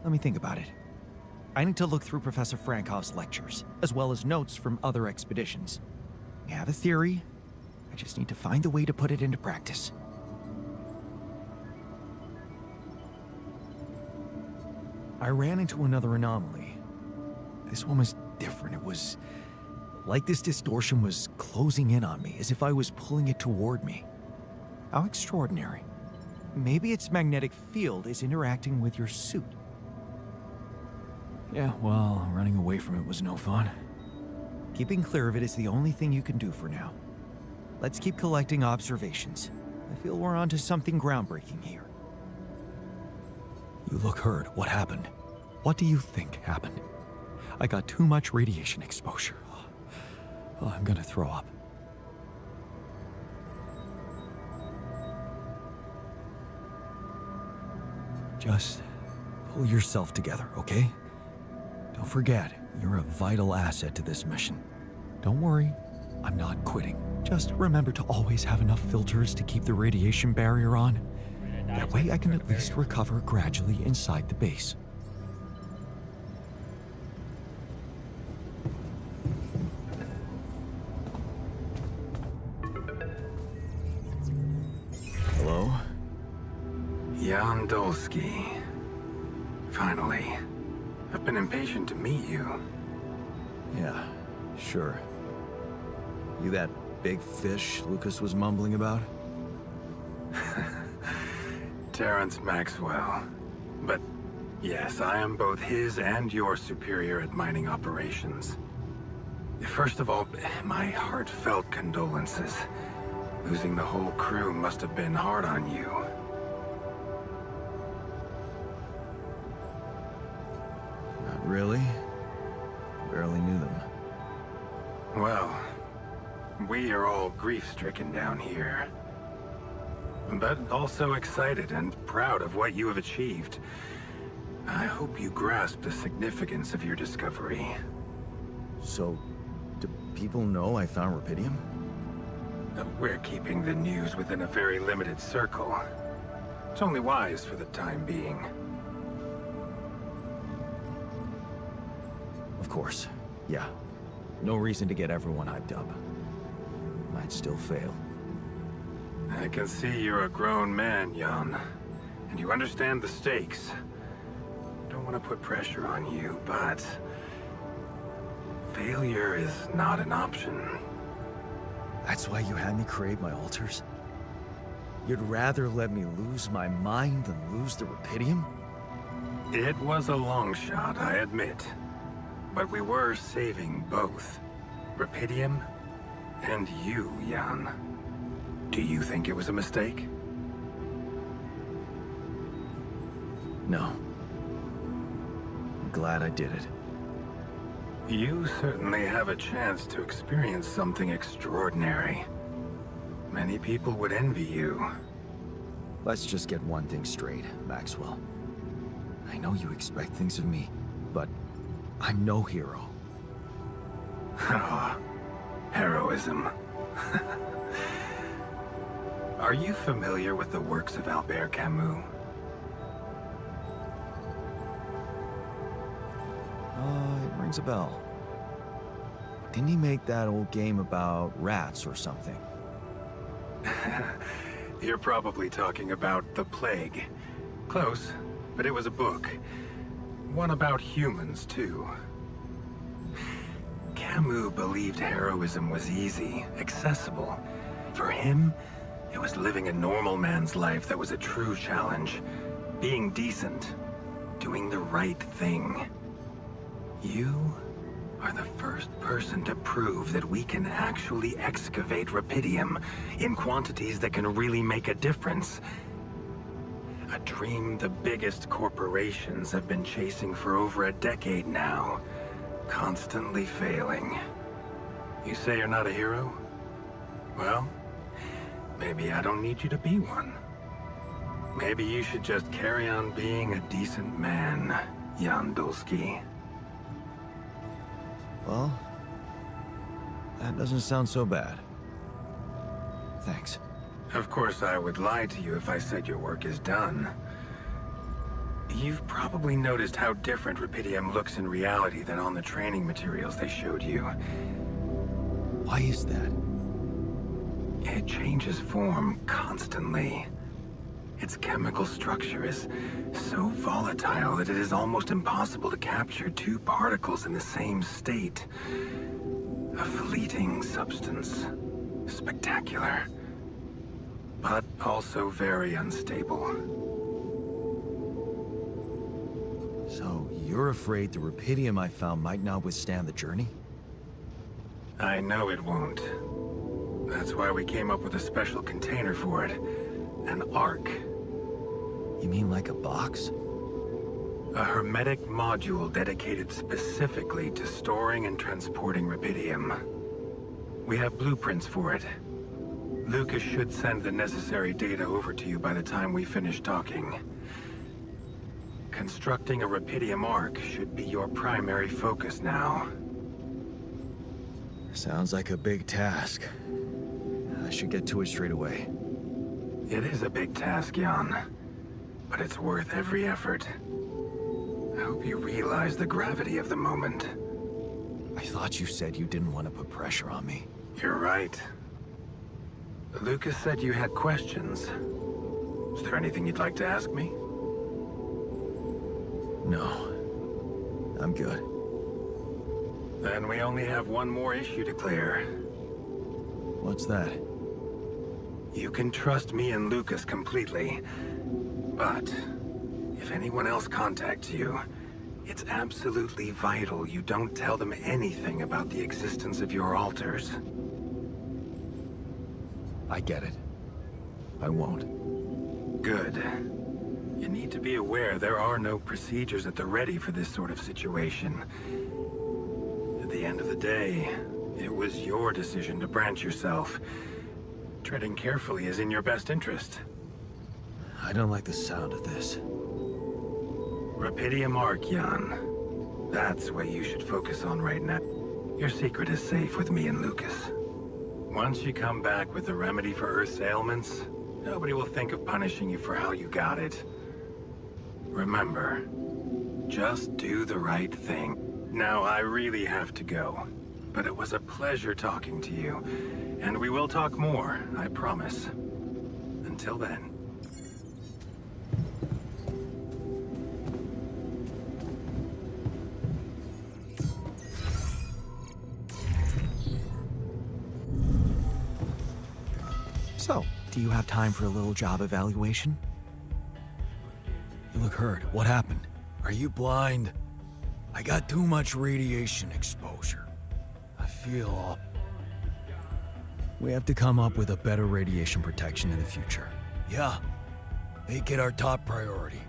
Let me think about it. I need to look through Professor Frankoff's lectures, as well as notes from other expeditions. We have a theory. I just need to find a way to put it into practice. I ran into another anomaly. This one was different. It was like this distortion was closing in on me, as if I was pulling it toward me. How extraordinary. Maybe its magnetic field is interacting with your suit. Yeah, well, running away from it was no fun. Keeping clear of it is the only thing you can do for now. Let's keep collecting observations. I feel we're onto something groundbreaking here. You look hurt. What happened? What do you think happened? I got too much radiation exposure. Oh, I'm gonna throw up. Just pull yourself together, okay? Don't forget, you're a vital asset to this mission. Don't worry, I'm not quitting. Just remember to always have enough filters to keep the radiation barrier on. That way I can at least recover gradually inside the base. Hello? Jan Dolsky. Finally. I've been impatient to meet you. Yeah, sure. You that big fish Lucas was mumbling about? Terrence Maxwell. But yes, I am both his and your superior at mining operations. First of all, my heartfelt condolences. Losing the whole crew must have been hard on you. Not really. Barely knew them. Well, we are all grief-stricken down here. But also excited and proud of what you have achieved. I hope you grasp the significance of your discovery. So, do people know I found rupidium? We're keeping the news within a very limited circle. It's only wise for the time being. Of course. Yeah. No reason to get everyone hyped up. Might still fail. I can see you're a grown man, Jan. And you understand the stakes. Don't want to put pressure on you, but... failure is not an option. That's why you had me create my altars? You'd rather let me lose my mind than lose the rupidium? It was a long shot, I admit. But we were saving both. Rupidium and you, Jan. Do you think it was a mistake? No. I'm glad I did it. You certainly have a chance to experience something extraordinary. Many people would envy you. Let's just get one thing straight, Maxwell. I know you expect things of me, but I'm no hero. Ah, heroism. Are you familiar with the works of Albert Camus? It rings a bell. Didn't he make that old game about rats or something? You're probably talking about The Plague. Close, but it was a book. One about humans, too. Camus believed heroism was easy, accessible. For him, it was living a normal man's life that was a true challenge. Being decent. Doing the right thing. You are the first person to prove that we can actually excavate rupidium in quantities that can really make a difference. A dream the biggest corporations have been chasing for over a decade now. Constantly failing. You say you're not a hero? Well, maybe I don't need you to be one. Maybe you should just carry on being a decent man, Jan Dulski. Well, that doesn't sound so bad. Thanks. Of course, I would lie to you if I said your work is done. You've probably noticed how different rupidium looks in reality than on the training materials they showed you. Why is that? It changes form constantly. Its chemical structure is so volatile that it is almost impossible to capture two particles in the same state. A fleeting substance. Spectacular. But also very unstable. So, you're afraid the rupidium I found might not withstand the journey? I know it won't. That's why we came up with a special container for it. An ark. You mean like a box? A hermetic module dedicated specifically to storing and transporting rupidium. We have blueprints for it. Lucas should send the necessary data over to you by the time we finish talking. Constructing a rupidium ark should be your primary focus now. Sounds like a big task. I should get to it straight away. It is a big task, Jan. But it's worth every effort. I hope you realize the gravity of the moment. I thought you said you didn't want to put pressure on me. You're right. Lucas said you had questions. Is there anything you'd like to ask me? No. I'm good. Then we only have one more issue to clear. What's that? You can trust me and Lucas completely. But if anyone else contacts you, it's absolutely vital you don't tell them anything about the existence of your altars. I get it. I won't. Good. You need to be aware there are no procedures at the ready for this sort of situation. At the end of the day, it was your decision to branch yourself. Treading carefully is in your best interest. I don't like the sound of this. Rupidium Ark, Jan. That's what you should focus on right now. Your secret is safe with me and Lucas. Once you come back with a remedy for Earth's ailments, nobody will think of punishing you for how you got it. Remember, just do the right thing. Now, I really have to go. But it was a pleasure talking to you. And we will talk more, I promise. Until then. So, do you have time for a little job evaluation? You look hurt. What happened? Are you blind? I got too much radiation exposure. I feel all... We have to come up with a better radiation protection in the future. Yeah. Make it our top priority.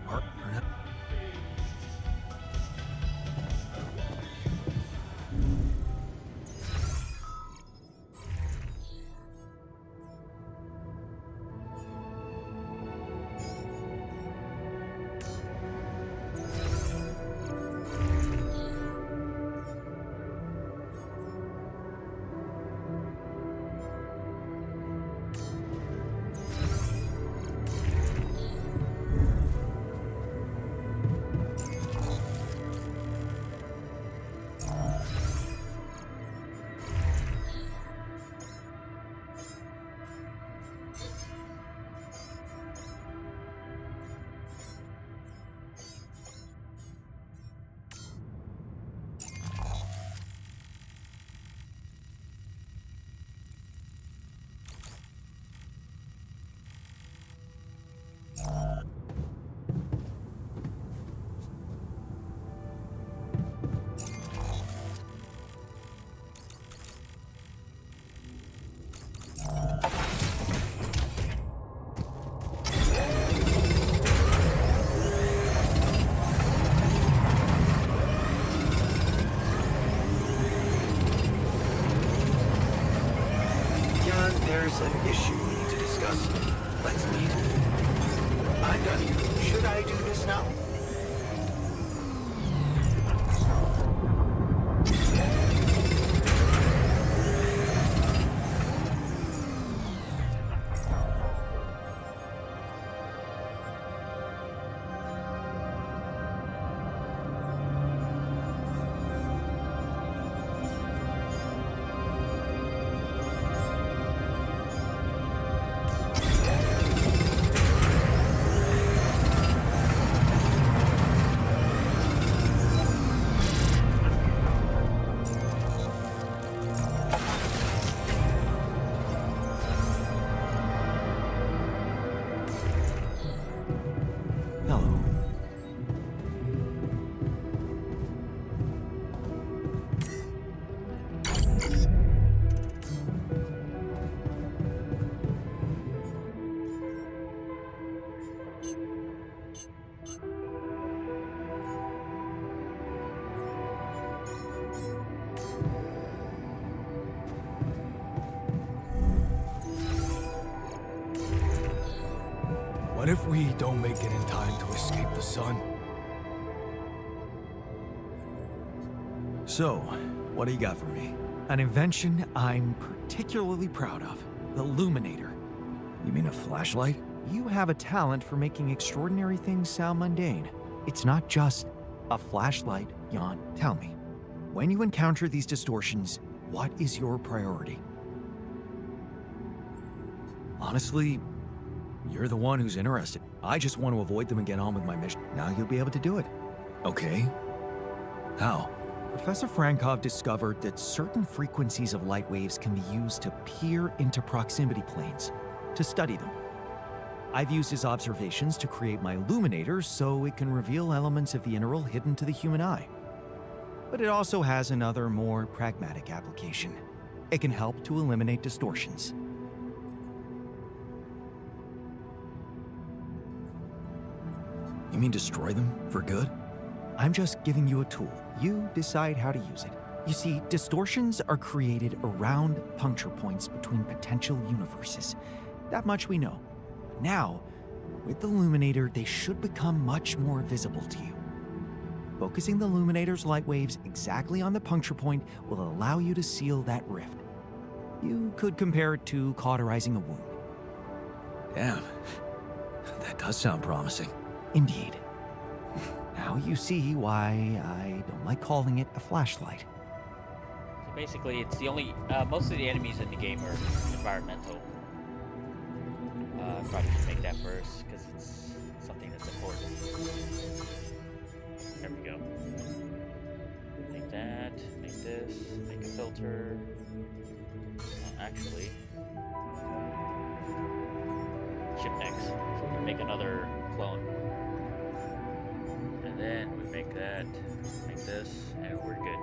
there's an issue we need to discuss, let's meet. I'm done. Should I do this now? Hello. What if we don't make it in time to escape the sun? So, what do you got for me? An invention I'm particularly proud of. The Luminator. You mean a flashlight? You have a talent for making extraordinary things sound mundane. It's not just a flashlight, Jan. Tell me, when you encounter these distortions, what is your priority? Honestly, you're the one who's interested. I just want to avoid them and get on with my mission. Now you'll be able to do it. Okay. How? Professor Frankov discovered that certain frequencies of light waves can be used to peer into proximity planes, to study them. I've used his observations to create my illuminator so it can reveal elements of the integral hidden to the human eye. But it also has another, more pragmatic application. It can help to eliminate distortions. You mean destroy them for good? I'm just giving you a tool. You decide how to use it. You see, distortions are created around puncture points between potential universes. That much we know. But now, with the Illuminator, they should become much more visible to you. Focusing the Illuminator's light waves exactly on the puncture point will allow you to seal that rift. You could compare it to cauterizing a wound. Damn. That does sound promising. Indeed. Now you see why I don't like calling it a flashlight. So basically, it's the only. Most of the enemies in the game are environmental. Probably should make that first because it's something that's important. There we go. Make that. Make this. Make a filter. Actually, ship next. So we make another clone. And then we make that, make this, and we're good.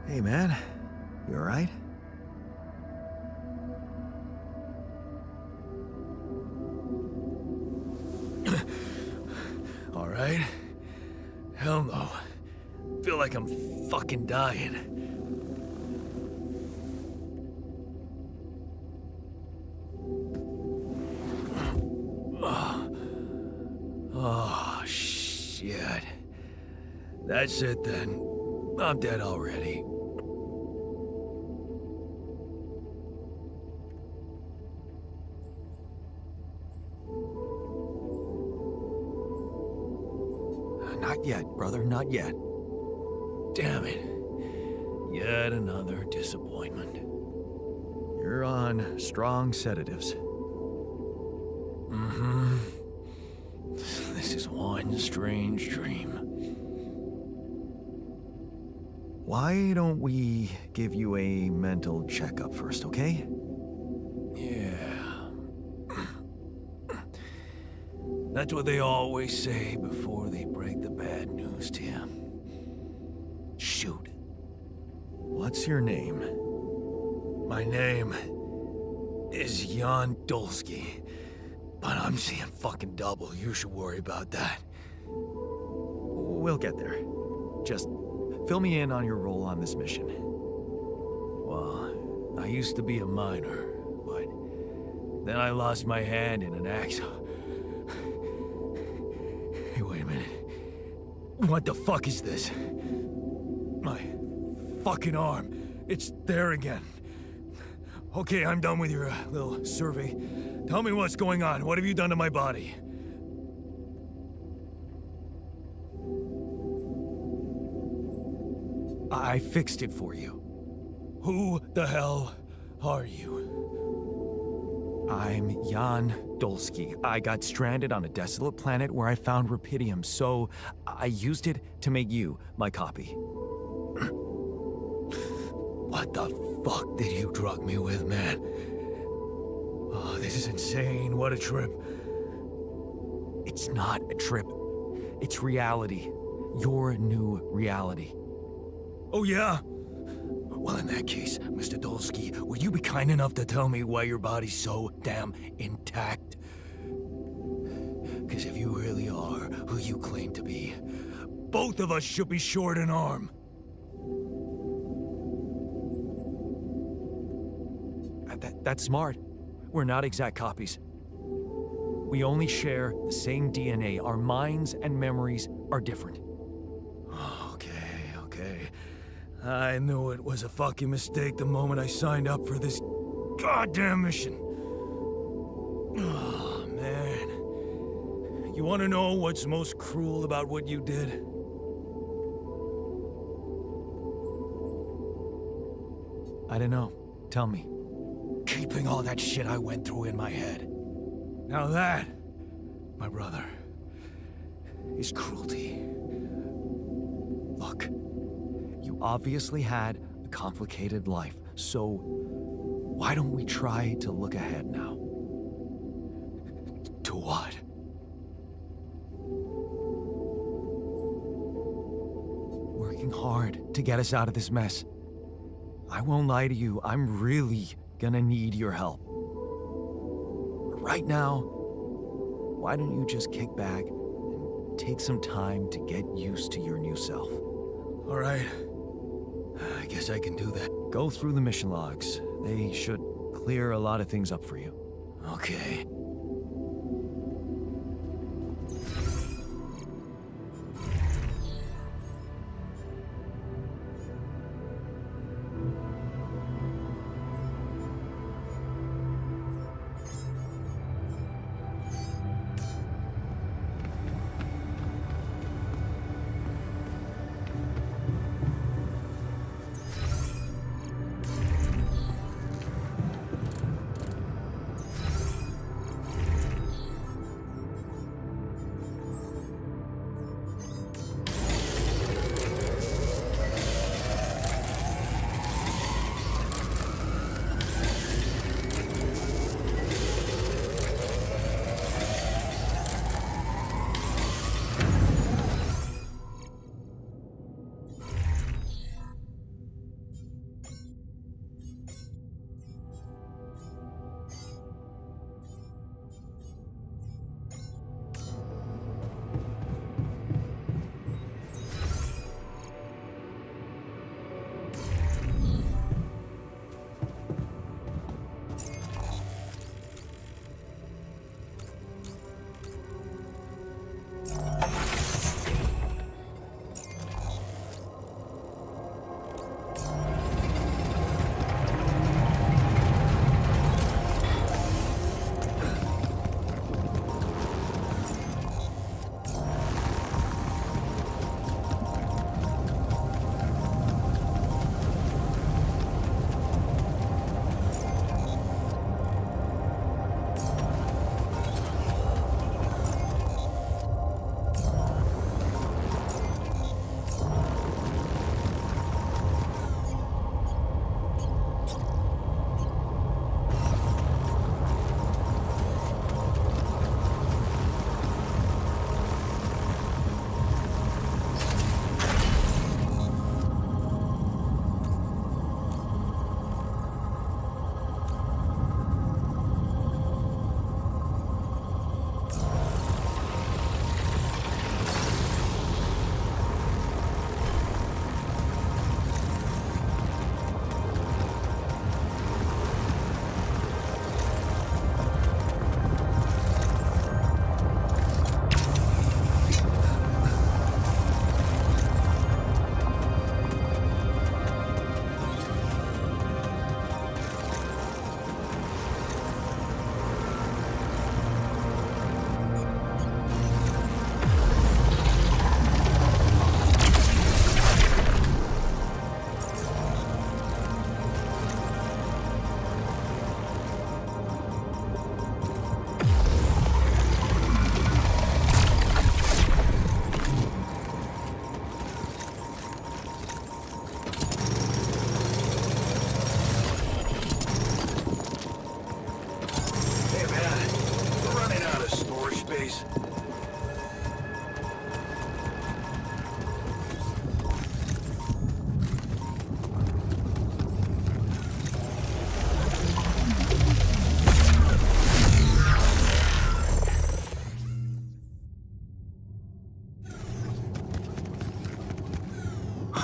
Hey man, you alright? Alright? Hell no. Feel like I'm fucking dying. Shit. That's it then. I'm dead already. Not yet, brother, not yet. Damn it. Yet another disappointment. You're on strong sedatives. Mm-hmm. This is one strange dream. Why don't we give you a mental checkup first, okay? Yeah. That's what they always say before they break the bad news to you. Shoot. What's your name? My name is Jan Dolsky. But I'm seeing fucking double. You should worry about that. We'll get there. Just fill me in on your role on this mission. Well, I used to be a miner, but then I lost my hand in an accident. Hey, wait a minute. What the fuck is this? My fucking arm. It's there again. Okay, I'm done with your little survey. Tell me what's going on. What have you done to my body? I fixed it for you. Who the hell are you? I'm Jan Dolsky. I got stranded on a desolate planet where I found rupidium, so I used it to make you my copy. What the fuck did you drug me with, man? Oh, this is insane. What a trip. It's not a trip. It's reality. Your new reality. Oh, yeah? Well, in that case, Mr. Dolsky, will you be kind enough to tell me why your body's so damn intact? Because if you really are who you claim to be, both of us should be short an arm. That's smart. We're not exact copies. We only share the same DNA. Our minds and memories are different. Okay. I knew it was a fucking mistake the moment I signed up for this goddamn mission. Oh, man. You want to know what's most cruel about what you did? I don't know. Tell me. Keeping all that shit I went through in my head. Now that, my brother, is cruelty. Look, you obviously had a complicated life, so why don't we try to look ahead now? To what? Working hard to get us out of this mess. I won't lie to you, I'm really gonna need your help. Right now, why don't you just kick back and take some time to get used to your new self? All right. I guess I can do that. Go through the mission logs. They should clear a lot of things up for you. Okay.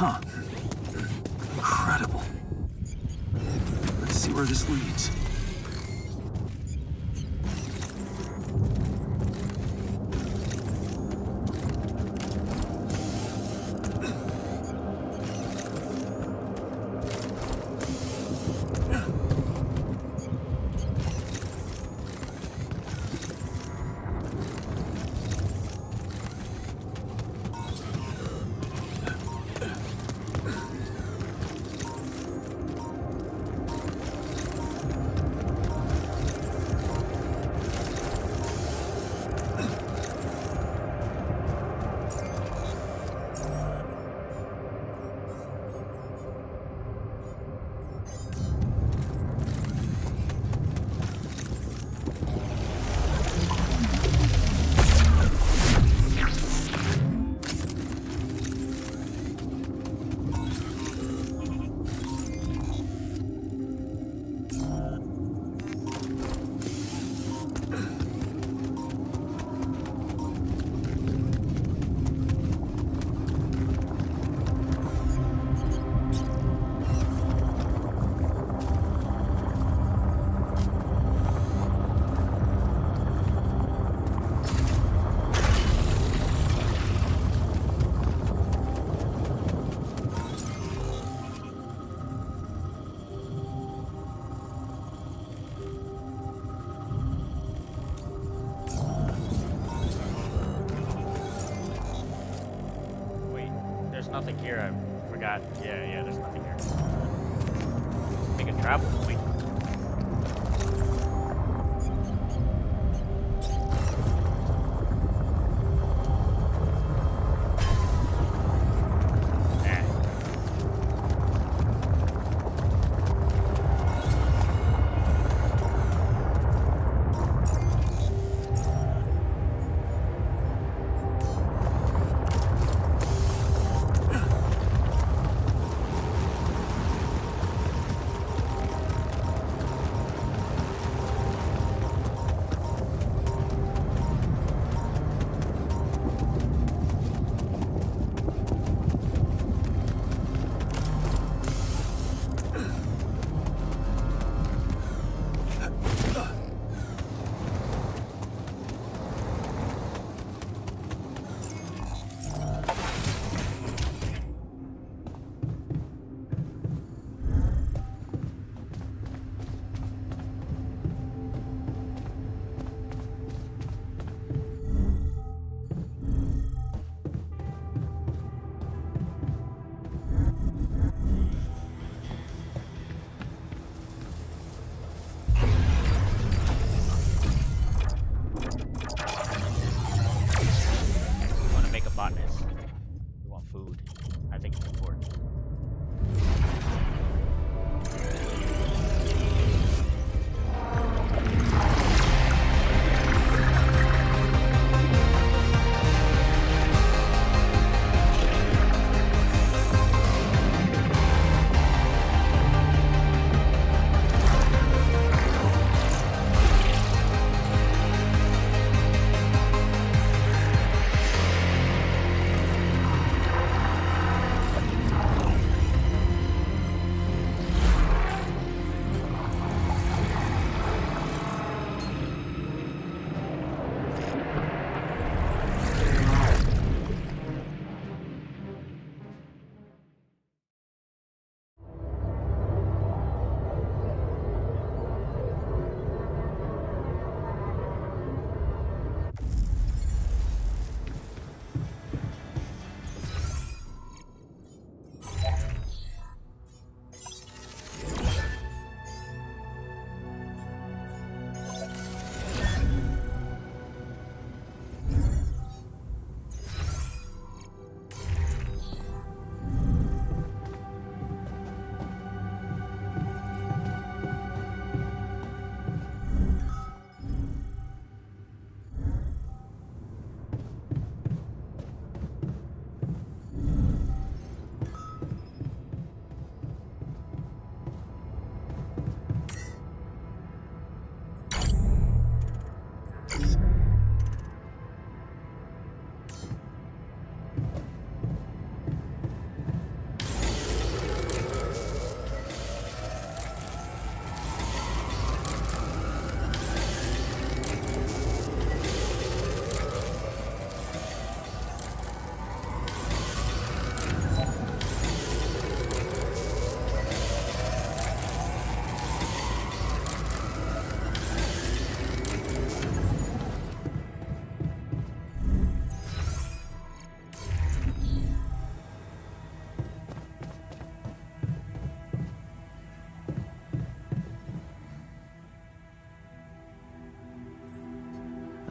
Huh. Incredible. Let's see where this leads. There's nothing here. I forgot. Yeah, there's nothing here. Make a travel point.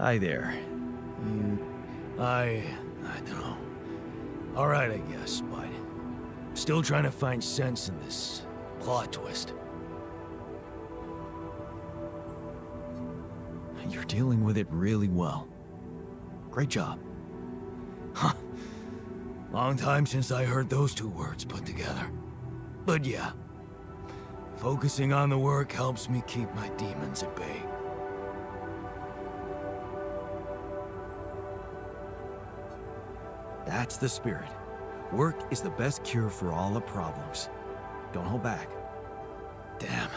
Hi there. I don't know. All right, I guess, but still trying to find sense in this plot twist. You're dealing with it really well. Great job. Huh. Long time since I heard those two words put together. But yeah, focusing on the work helps me keep my demons at bay. That's the spirit. Work is the best cure for all the problems. Don't hold back. Damn,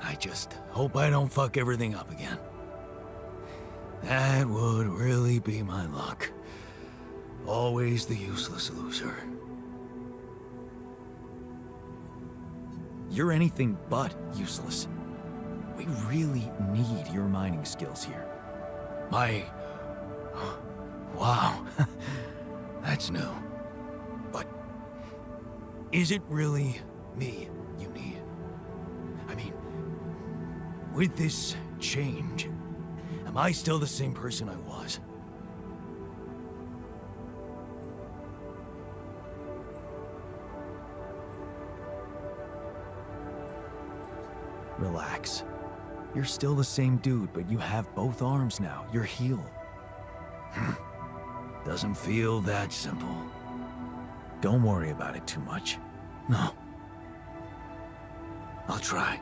I just hope I don't fuck everything up again. That would really be my luck. Always the useless loser. You're anything but useless. We really need your mining skills here. Wow. That's new. But is it really me you need? I mean, with this change, am I still the same person I was? Relax. You're still the same dude, but you have both arms now. You're healed. Doesn't feel that simple. Don't worry about it too much. No. I'll try.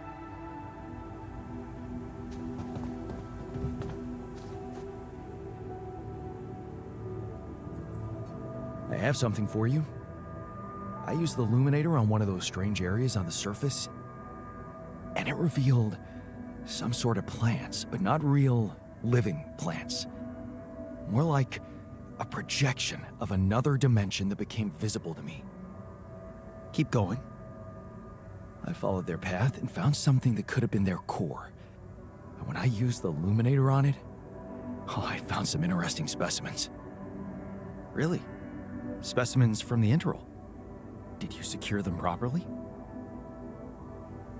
I have something for you. I used the illuminator on one of those strange areas on the surface, and it revealed some sort of plants, but not real living plants. More like a projection of another dimension that became visible to me. Keep going. I followed their path and found something that could have been their core. And when I used the illuminator on it, I found some interesting specimens. Really? Specimens from the interval. Did you secure them properly?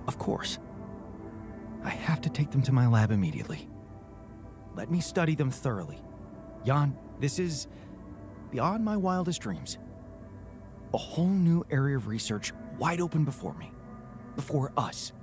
Of course. I have to take them to my lab immediately. Let me study them thoroughly. Jan, this is beyond my wildest dreams. A whole new area of research wide open before me. Before us.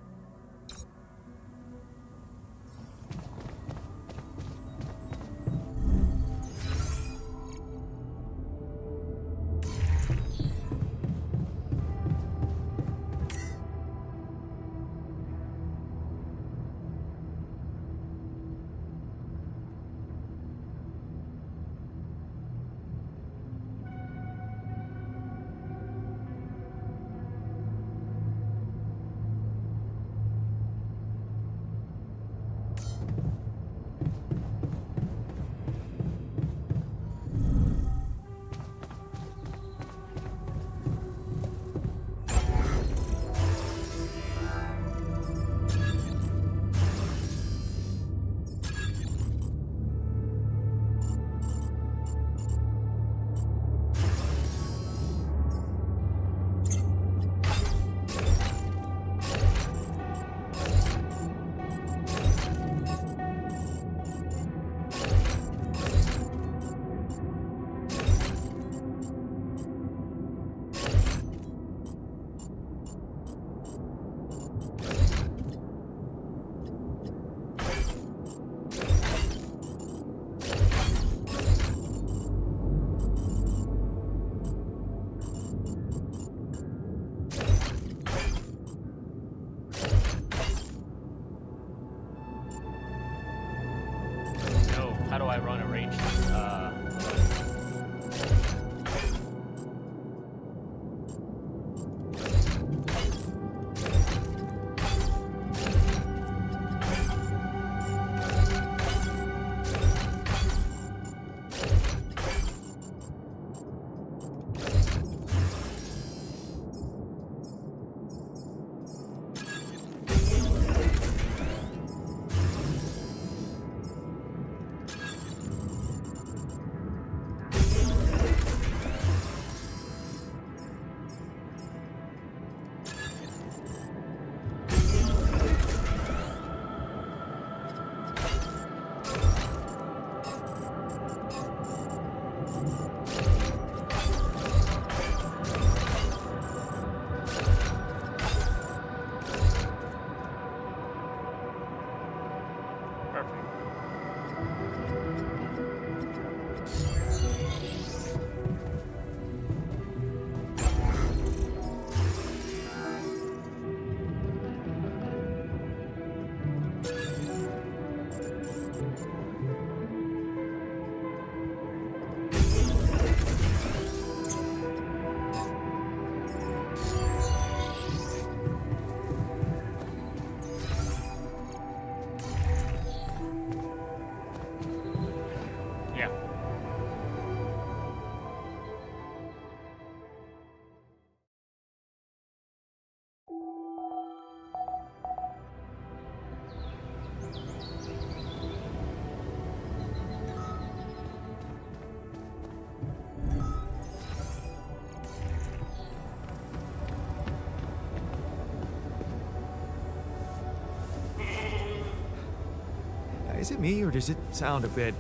Is it me, or does it sound a bit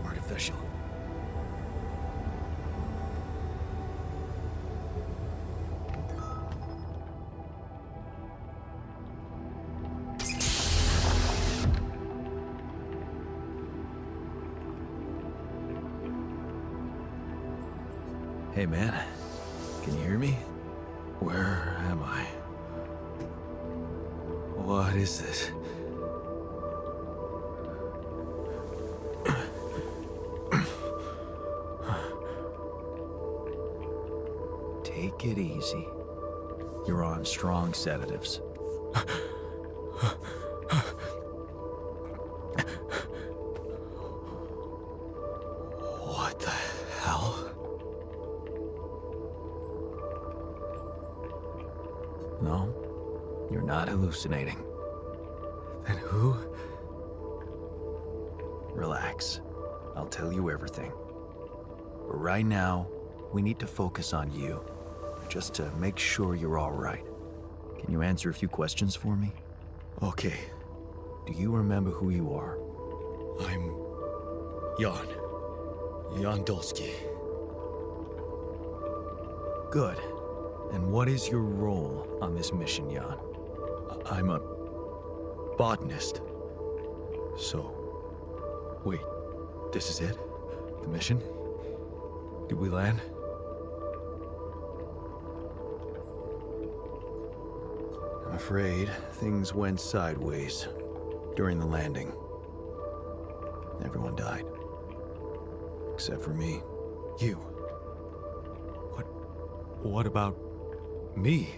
artificial? Hey, man. Can you hear me? Where am I? What is this? Take it easy. You're on strong sedatives. What the hell? No, you're not hallucinating. Then who? Relax. I'll tell you everything. But right now, we need to focus on you, just to make sure you're all right. Can you answer a few questions for me? Okay. Do you remember who you are? I'm Jan. Jan Dolsky. Good. And what is your role on this mission, Jan? I'm a botanist. So, wait, this is it? The mission? Did we land? I'm afraid things went sideways during the landing. Everyone died. Except for me. You. What about me?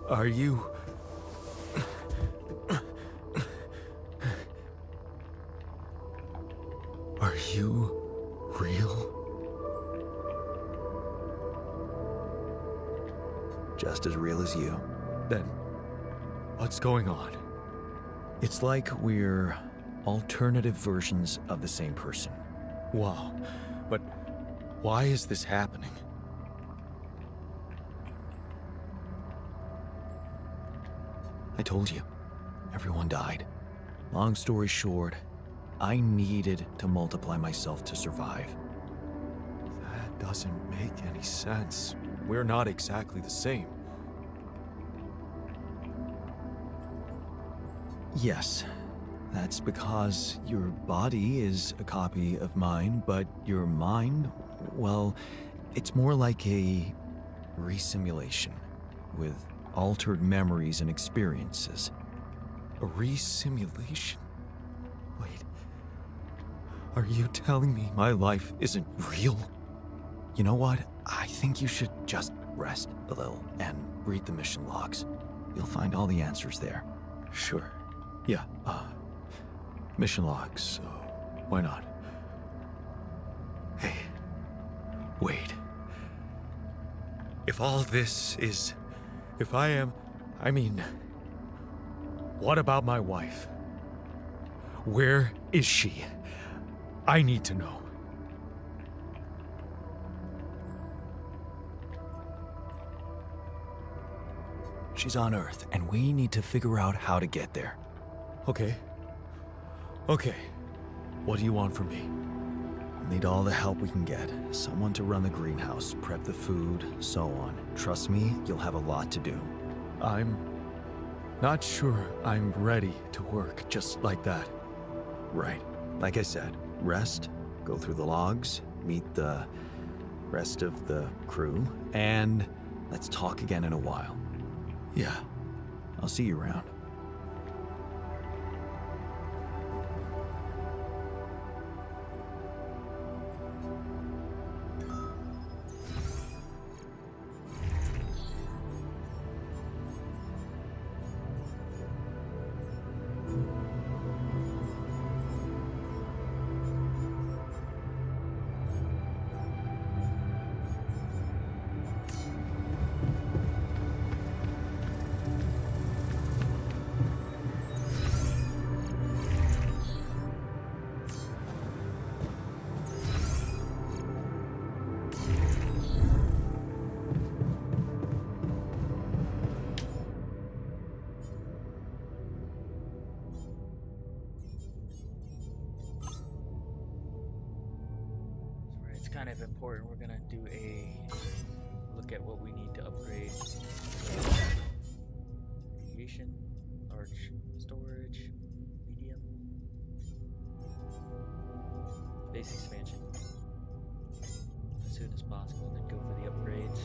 Are you... Are you real? Just as real as you. Then, what's going on? It's like we're alternative versions of the same person. Wow. But why is this happening? I told you, everyone died. Long story short, I needed to multiply myself to survive. That doesn't make any sense. We're not exactly the same. Yes, that's because your body is a copy of mine, but your mind, well, it's more like a resimulation with altered memories and experiences. A resimulation? Wait. Are you telling me my life isn't real? You know what? I think you should just rest a little and read the mission logs. You'll find all the answers there. Sure. Yeah, mission logs, so why not? Hey, wait. If all this is... If I mean... What about my wife? Where is she? I need to know. She's on Earth, and we need to figure out how to get there. Okay. Okay. What do you want from me? We'll need all the help we can get. Someone to run the greenhouse, prep the food, so on. Trust me, you'll have a lot to do. I'm not sure I'm ready to work just like that. Right. Like I said, rest, go through the logs, meet the rest of the crew, and let's talk again in a while. Yeah. I'll see you around. gonna do a look at what we need to upgrade. Radiation, large storage, medium, base expansion as soon as possible, and then go for the upgrades.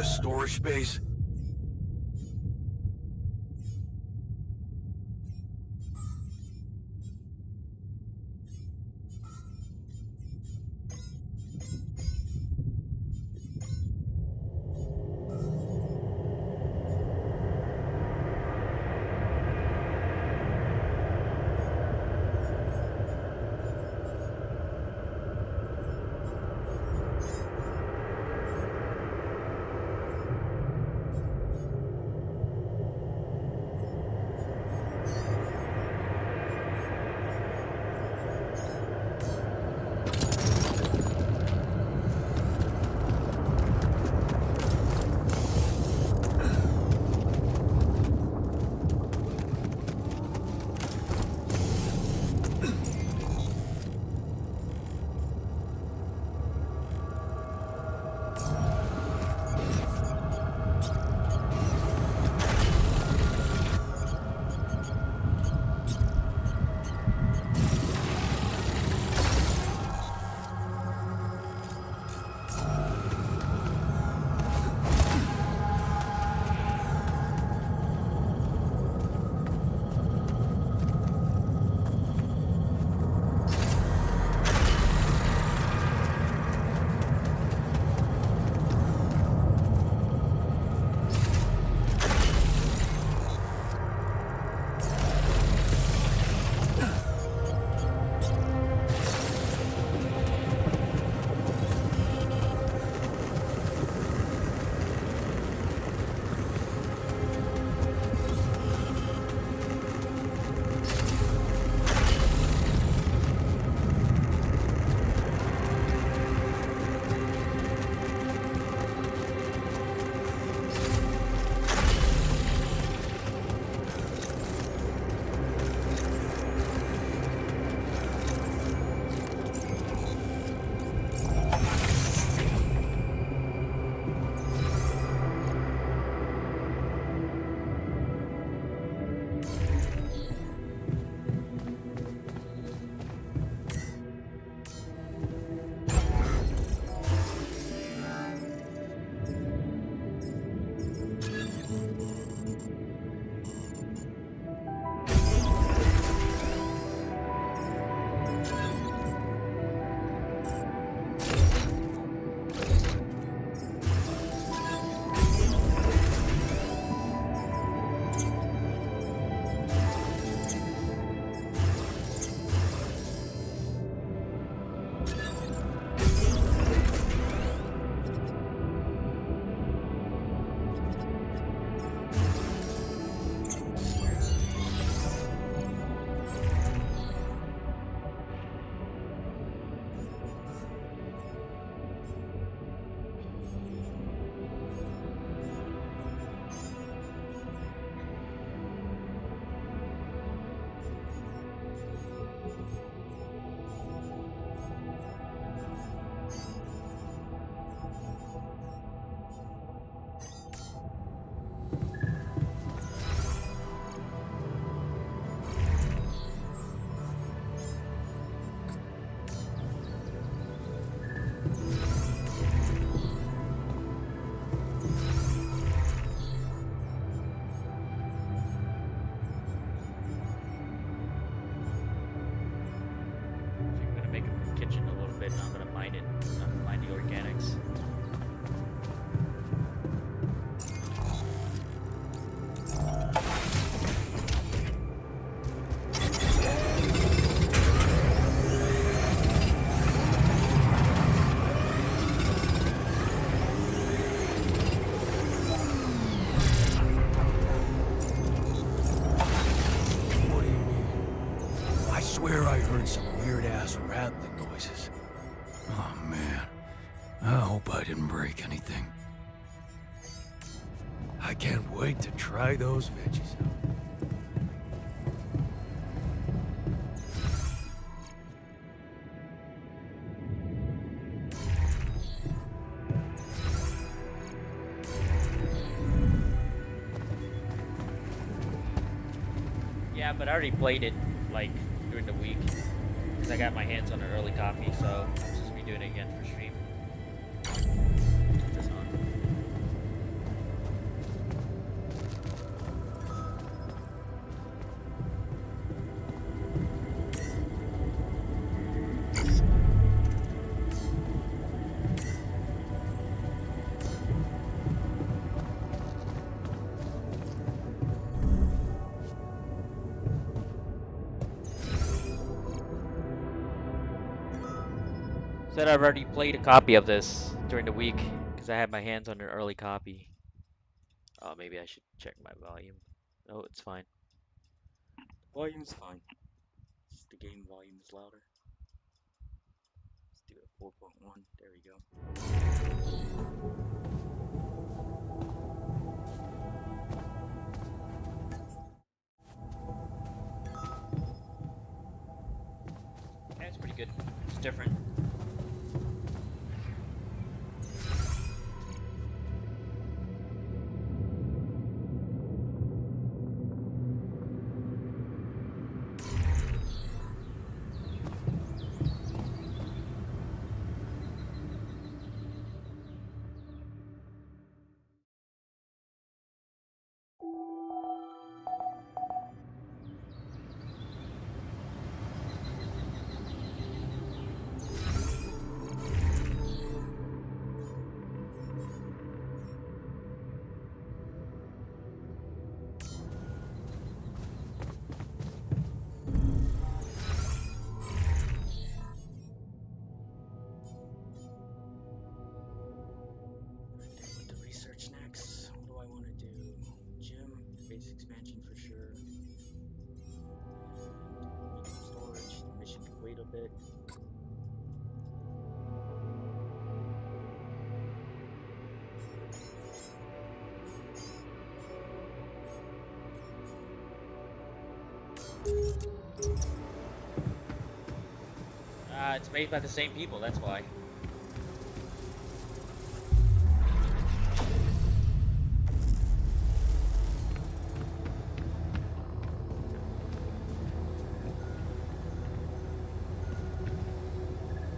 Storage space. I hope I didn't break anything. I can't wait to try those veggies out. Yeah, but I already played it like during the week because I got my hands on an early copy, so I'll just be doing it again for stream. Put this on. Said I've already played a copy of this during the week because I had my hands on an early copy. Oh, maybe I should check my volume. Oh, it's fine. Volume's fine. Just the game volume is louder. Let's do it 4.1. There we go. Yeah, it's pretty good. It's different. With the research next, what do I want to do? Gym, base expansion for sure. And storage, the mission could wait a bit. It's made by the same people, that's why.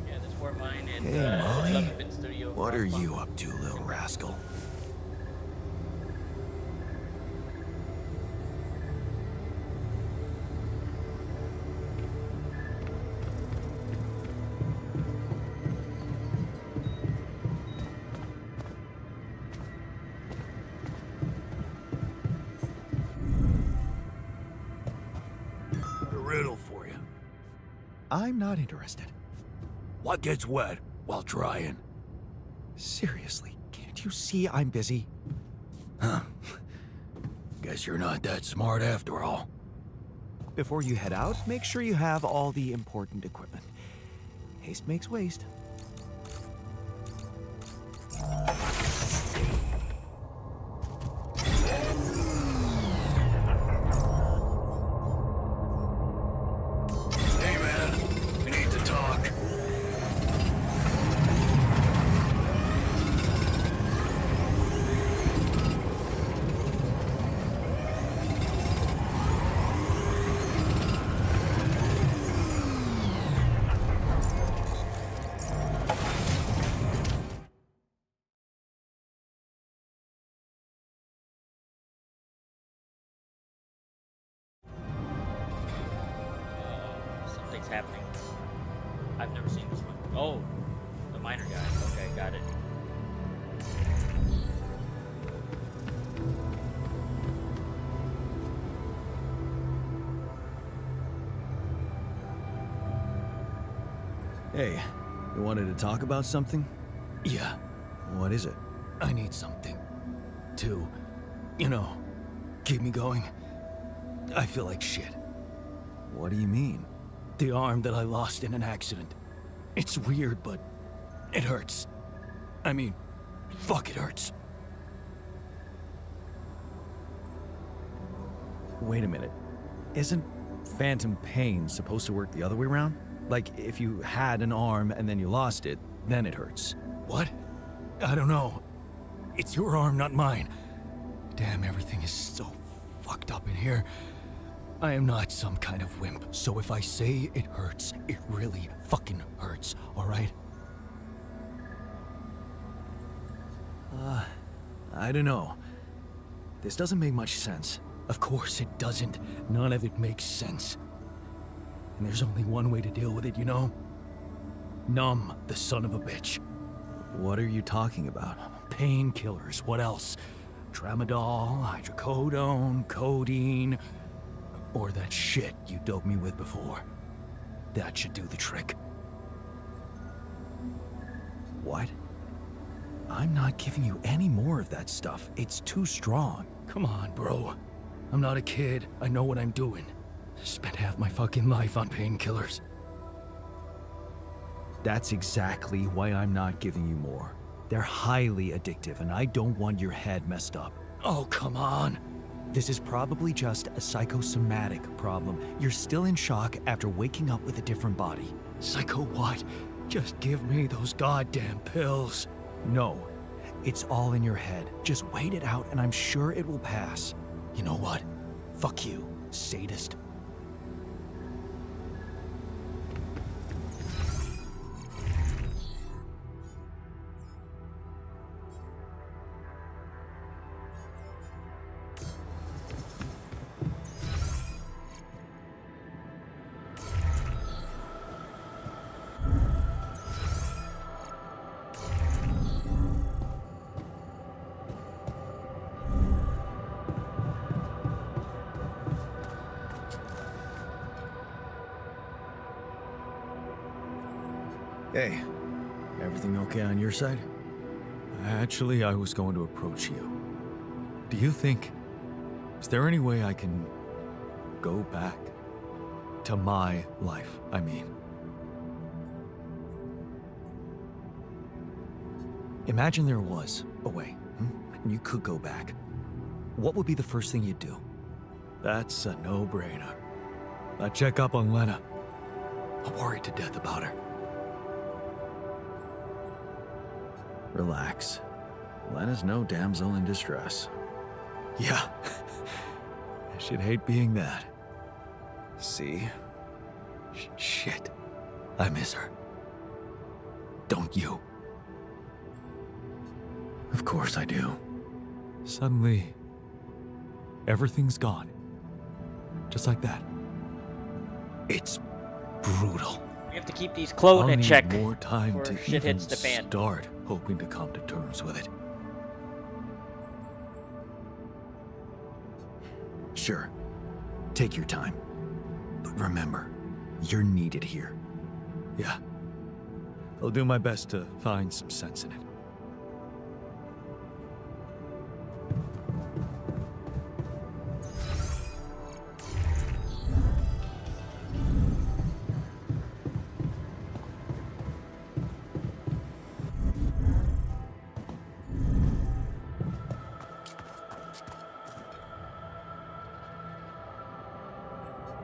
Yeah, this for mine and Hey, Molly. 11-bit studio. What are you up to, little rascal? A riddle for you. I'm not interested. What gets wet while drying? Seriously, can't you see I'm busy? Huh. Guess you're not that smart after all. Before you head out, make sure you have all the important equipment. Haste makes waste. Hey, man. We need to talk. Something's happening. I've never seen this one. Oh, the miner guy. Okay, got it. Hey, you wanted to talk about something? Yeah, What is it? I need something to, you know, keep me going. I feel like shit. What do you mean? The arm that I lost in an accident. It's weird, but it hurts. I mean, fuck, it hurts. Wait a minute. Isn't phantom pain supposed to work the other way around? Like, if you had an arm and then you lost it, then it hurts. What? I don't know. It's your arm, not mine. Damn, everything is so fucked up in here. I am not some kind of wimp, so if I say it hurts, it really fucking hurts, alright? I don't know. This doesn't make much sense. Of course it doesn't. None of it makes sense. And there's only one way to deal with it, you know? Numb the son of a bitch. What are you talking about? Painkillers, what else? Tramadol, hydrocodone, codeine, or that shit you doped me with before. That should do the trick. What? I'm not giving you any more of that stuff. It's too strong. Come on, bro. I'm not a kid. I know what I'm doing. Spent half my fucking life on painkillers. That's exactly why I'm not giving you more. They're highly addictive, and I don't want your head messed up. Oh, come on. This is probably just a psychosomatic problem. You're still in shock after waking up with a different body. Psycho what? Just give me those goddamn pills. No, it's all in your head. Just wait it out, and I'm sure it will pass. You know what? Fuck you, sadist. Hey, everything okay on your side? Actually, I was going to approach you. Do you think... Is there any way I can... go back? To my life, I mean. Imagine there was a way, and you could go back. What would be the first thing you'd do? That's a no-brainer. I'd check up on Lena. I'm worried to death about her. Relax. Lena's no damsel in distress. Yeah. I should hate being that. See? Shit. I miss her. Don't you? Of course I do. Suddenly, everything's gone. Just like that. It's brutal. We have to keep these I'll clone in need check more time before to shit even hits the fan. start hoping to come to terms with it. Sure. Take your time. But remember, you're needed here. Yeah. I'll do my best to find some sense in it.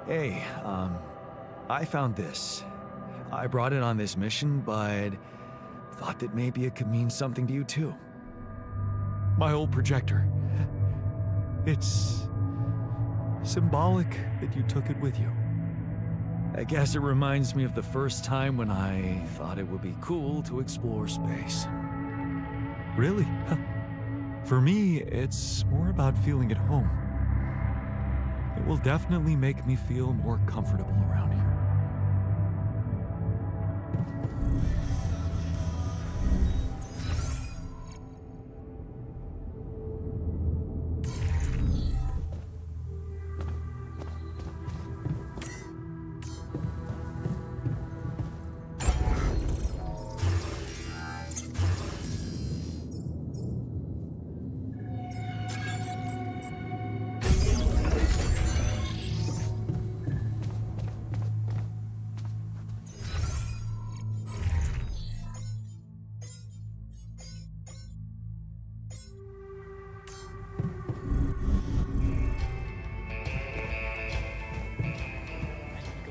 Hey, I found this. I brought it on this mission, but thought that maybe it could mean something to you too. My old projector. It's symbolic that you took it with you. I guess it reminds me of the first time when I thought it would be cool to explore space. Really? For me, it's more about feeling at home. It will definitely make me feel more comfortable around here.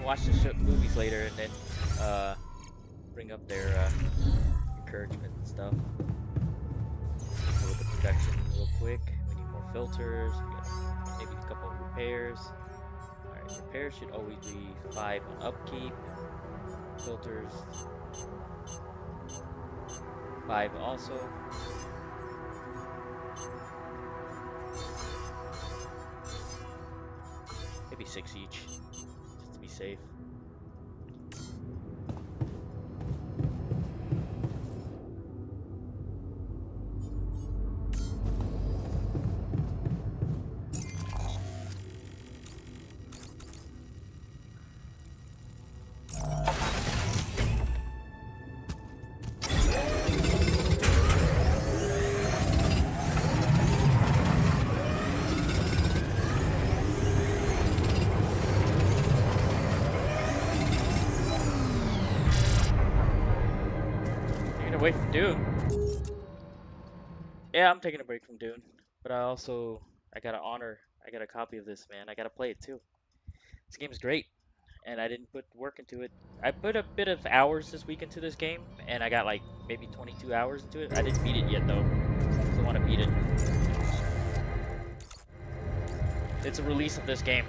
watch the movies later and then bring up their encouragement and stuff. So with the production real quick, we need more filters, we got maybe a couple of repairs. Alright, repairs should always be 5 on upkeep. Filters 5 also. Maybe 6 each, just to be safe. Away from Dune. Yeah, I'm taking a break from Dune, but I gotta I got a copy of this, man. I gotta play it too. This game's great, and I didn't put work into it. I put a bit of hours this week into this game, and I got like maybe 22 hours into it. I didn't beat it yet though. Still want to beat it. It's a release of this game.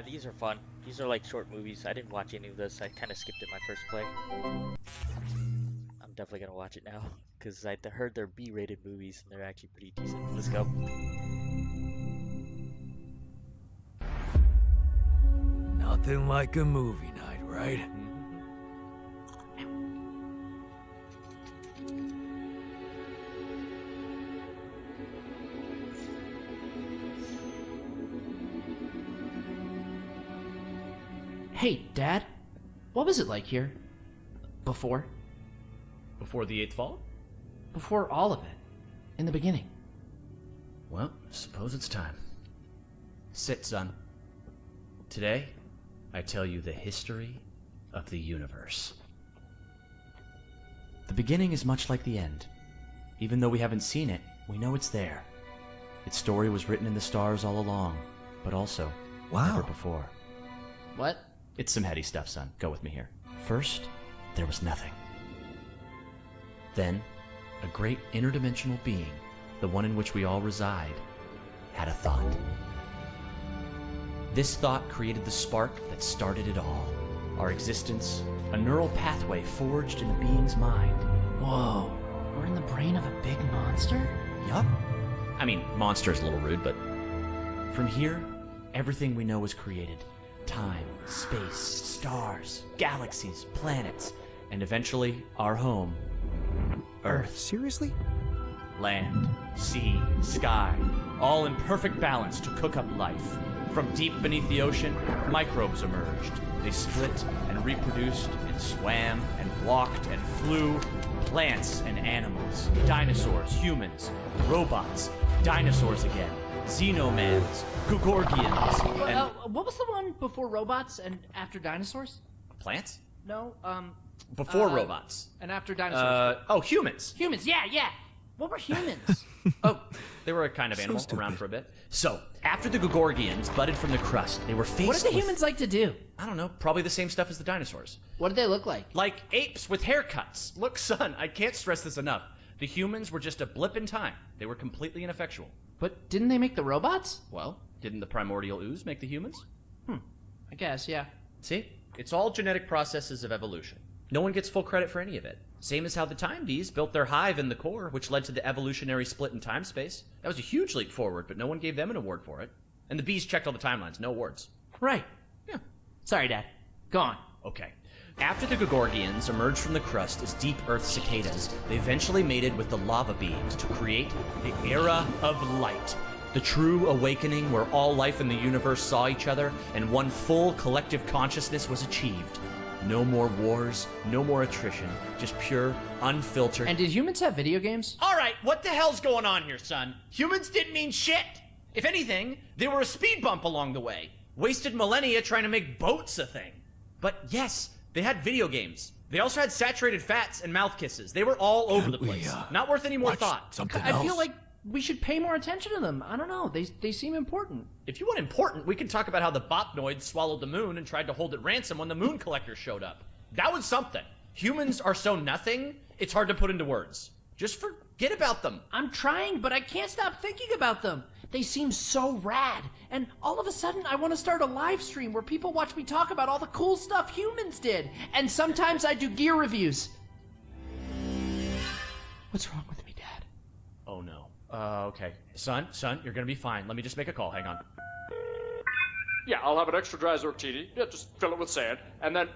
These are fun. These are like short movies. I didn't watch any of this. I kind of skipped it my first play. I'm definitely gonna watch it now because I heard they're B-rated movies and they're actually pretty decent. Let's go. Nothing like a movie night, right? Hey, Dad. What was it like here? Before? Before the 8th Vault? Before all of it. In the beginning. Well, suppose it's time. Sit, son. Today, I tell you the history of the universe. The beginning is much like the end. Even though we haven't seen it, we know it's there. Its story was written in the stars all along, but also never before. What? It's some heady stuff, son. Go with me here. First, there was nothing. Then, a great interdimensional being, the one in which we all reside, had a thought. This thought created the spark that started it all. Our existence, a neural pathway forged in the being's mind. Whoa, we're in the brain of a big monster? Yup. I mean, monster is a little rude, but... From here, everything we know was created. Time, space, stars, galaxies, planets, and eventually, our home, Earth. Seriously? Land, sea, sky, all in perfect balance to cook up life. From deep beneath the ocean, microbes emerged. They split and reproduced and swam and walked and flew. Plants and animals, dinosaurs, humans, robots, dinosaurs again, xenomans, Gugorgians, and... what was the one before robots and after dinosaurs? Plants? No, Before robots. And after dinosaurs. Humans. Humans, yeah. What were humans? Oh, they were a kind of animal around for a bit. So, after the Gugorgians budded from the crust, they were faced What did the humans like to do? I don't know, probably the same stuff as the dinosaurs. What did they look like? Like apes with haircuts. Look, son, I can't stress this enough. The humans were just a blip in time. They were completely ineffectual. But didn't they make the robots? Well, didn't the primordial ooze make the humans? I guess, yeah. See? It's all genetic processes of evolution. No one gets full credit for any of it. Same as how the Time Bees built their hive in the core, which led to the evolutionary split in time-space. That was a huge leap forward, but no one gave them an award for it. And the bees checked all the timelines, no awards. Right. Yeah. Sorry, Dad. Go on. Okay. After the Gugorgians emerged from the crust as deep Earth cicadas, they eventually mated with the lava beings to create the Era of Light. The true awakening where all life in the universe saw each other and one full collective consciousness was achieved. No more wars, no more attrition, just pure, unfiltered. And did humans have video games? All right, what the hell's going on here, son? Humans didn't mean shit. If anything, they were a speed bump along the way. Wasted millennia trying to make boats a thing. But yes, they had video games. They also had saturated fats and mouth kisses. They were all over the place. Not worth any more watch thought. something I else? feel like we should pay more attention to them. I don't know. They seem important. If you want important, we can talk about how the Botnoids swallowed the moon and tried to hold it ransom when the moon collectors showed up. That was something. Humans are so nothing, it's hard to put into words. Just forget about them. I'm trying, but I can't stop thinking about them. They seem so rad. And all of a sudden, I want to start a live stream where people watch me talk about all the cool stuff humans did. And sometimes I do gear reviews. What's wrong with me, Dad? Oh no. Okay. Son, you're gonna be fine. Let me just make a call. Hang on. Yeah, I'll have an extra dry Zortini. Yeah, just fill it with sand. And then,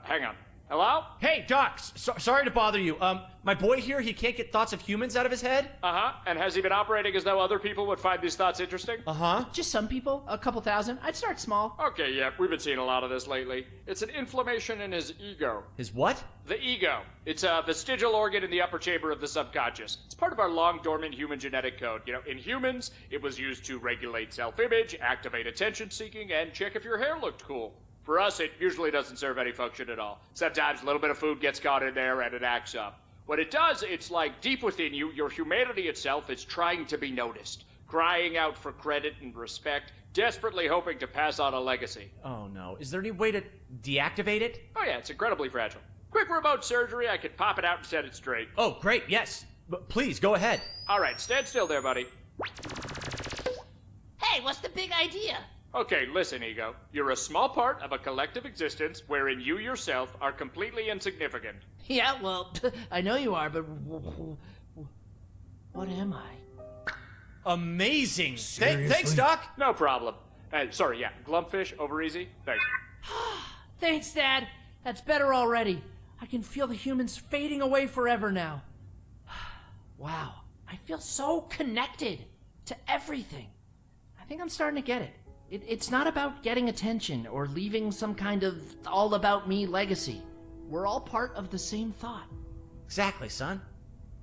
hang on. Hello? Hey, Doc. Sorry to bother you. My boy here, he can't get thoughts of humans out of his head. Uh-huh. And has he been operating as though other people would find these thoughts interesting? Uh-huh. Just some people, a couple thousand. I'd start small. Okay, yeah, we've been seeing a lot of this lately. It's an inflammation in his ego. His what? The ego. It's a vestigial organ in the upper chamber of the subconscious. It's part of our long-dormant human genetic code. You know, in humans, it was used to regulate self-image, activate attention-seeking, and check if your hair looked cool. For us, it usually doesn't serve any function at all. Sometimes a little bit of food gets caught in there and it acts up. What it does, it's like deep within you, your humanity itself is trying to be noticed, crying out for credit and respect, desperately hoping to pass on a legacy. Oh no. Is there any way to deactivate it? Oh yeah, it's incredibly fragile. Quick remote surgery, I could pop it out and set it straight. Oh, great, yes. But please, go ahead. All right, stand still there, buddy. Hey, what's the big idea? Okay, listen, Ego. You're a small part of a collective existence wherein you yourself are completely insignificant. Yeah, well, I know you are, but what am I? Amazing. Seriously? Thanks, Doc. No problem. Sorry, yeah, Glumpfish, over easy. Thanks. Thanks, Dad. That's better already. I can feel the humans fading away forever now. Wow, I feel so connected to everything. I think I'm starting to get it. It's not about getting attention or leaving some kind of all-about-me legacy. We're all part of the same thought. Exactly, son.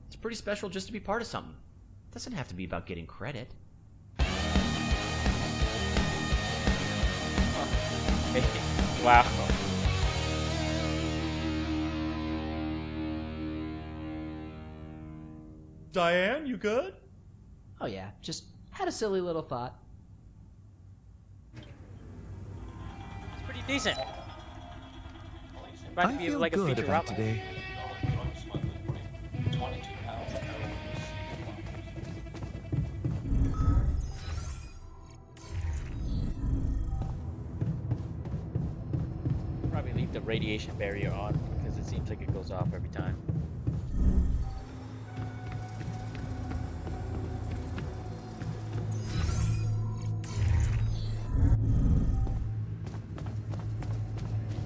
It's pretty special just to be part of something. It doesn't have to be about getting credit. Wow. Diane, you good? Oh yeah, just had a silly little thought. It's pretty decent. Might I be feel like a good about Futurama. today. Probably leave the radiation barrier on because it seems like it goes off every time.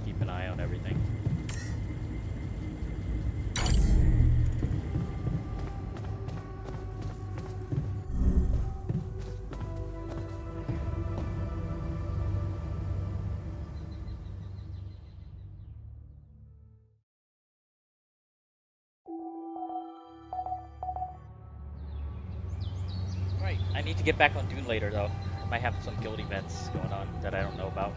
Keep an eye on everything. Right, I need to get back on Dune later though. Might have some guild events going on that I don't know about.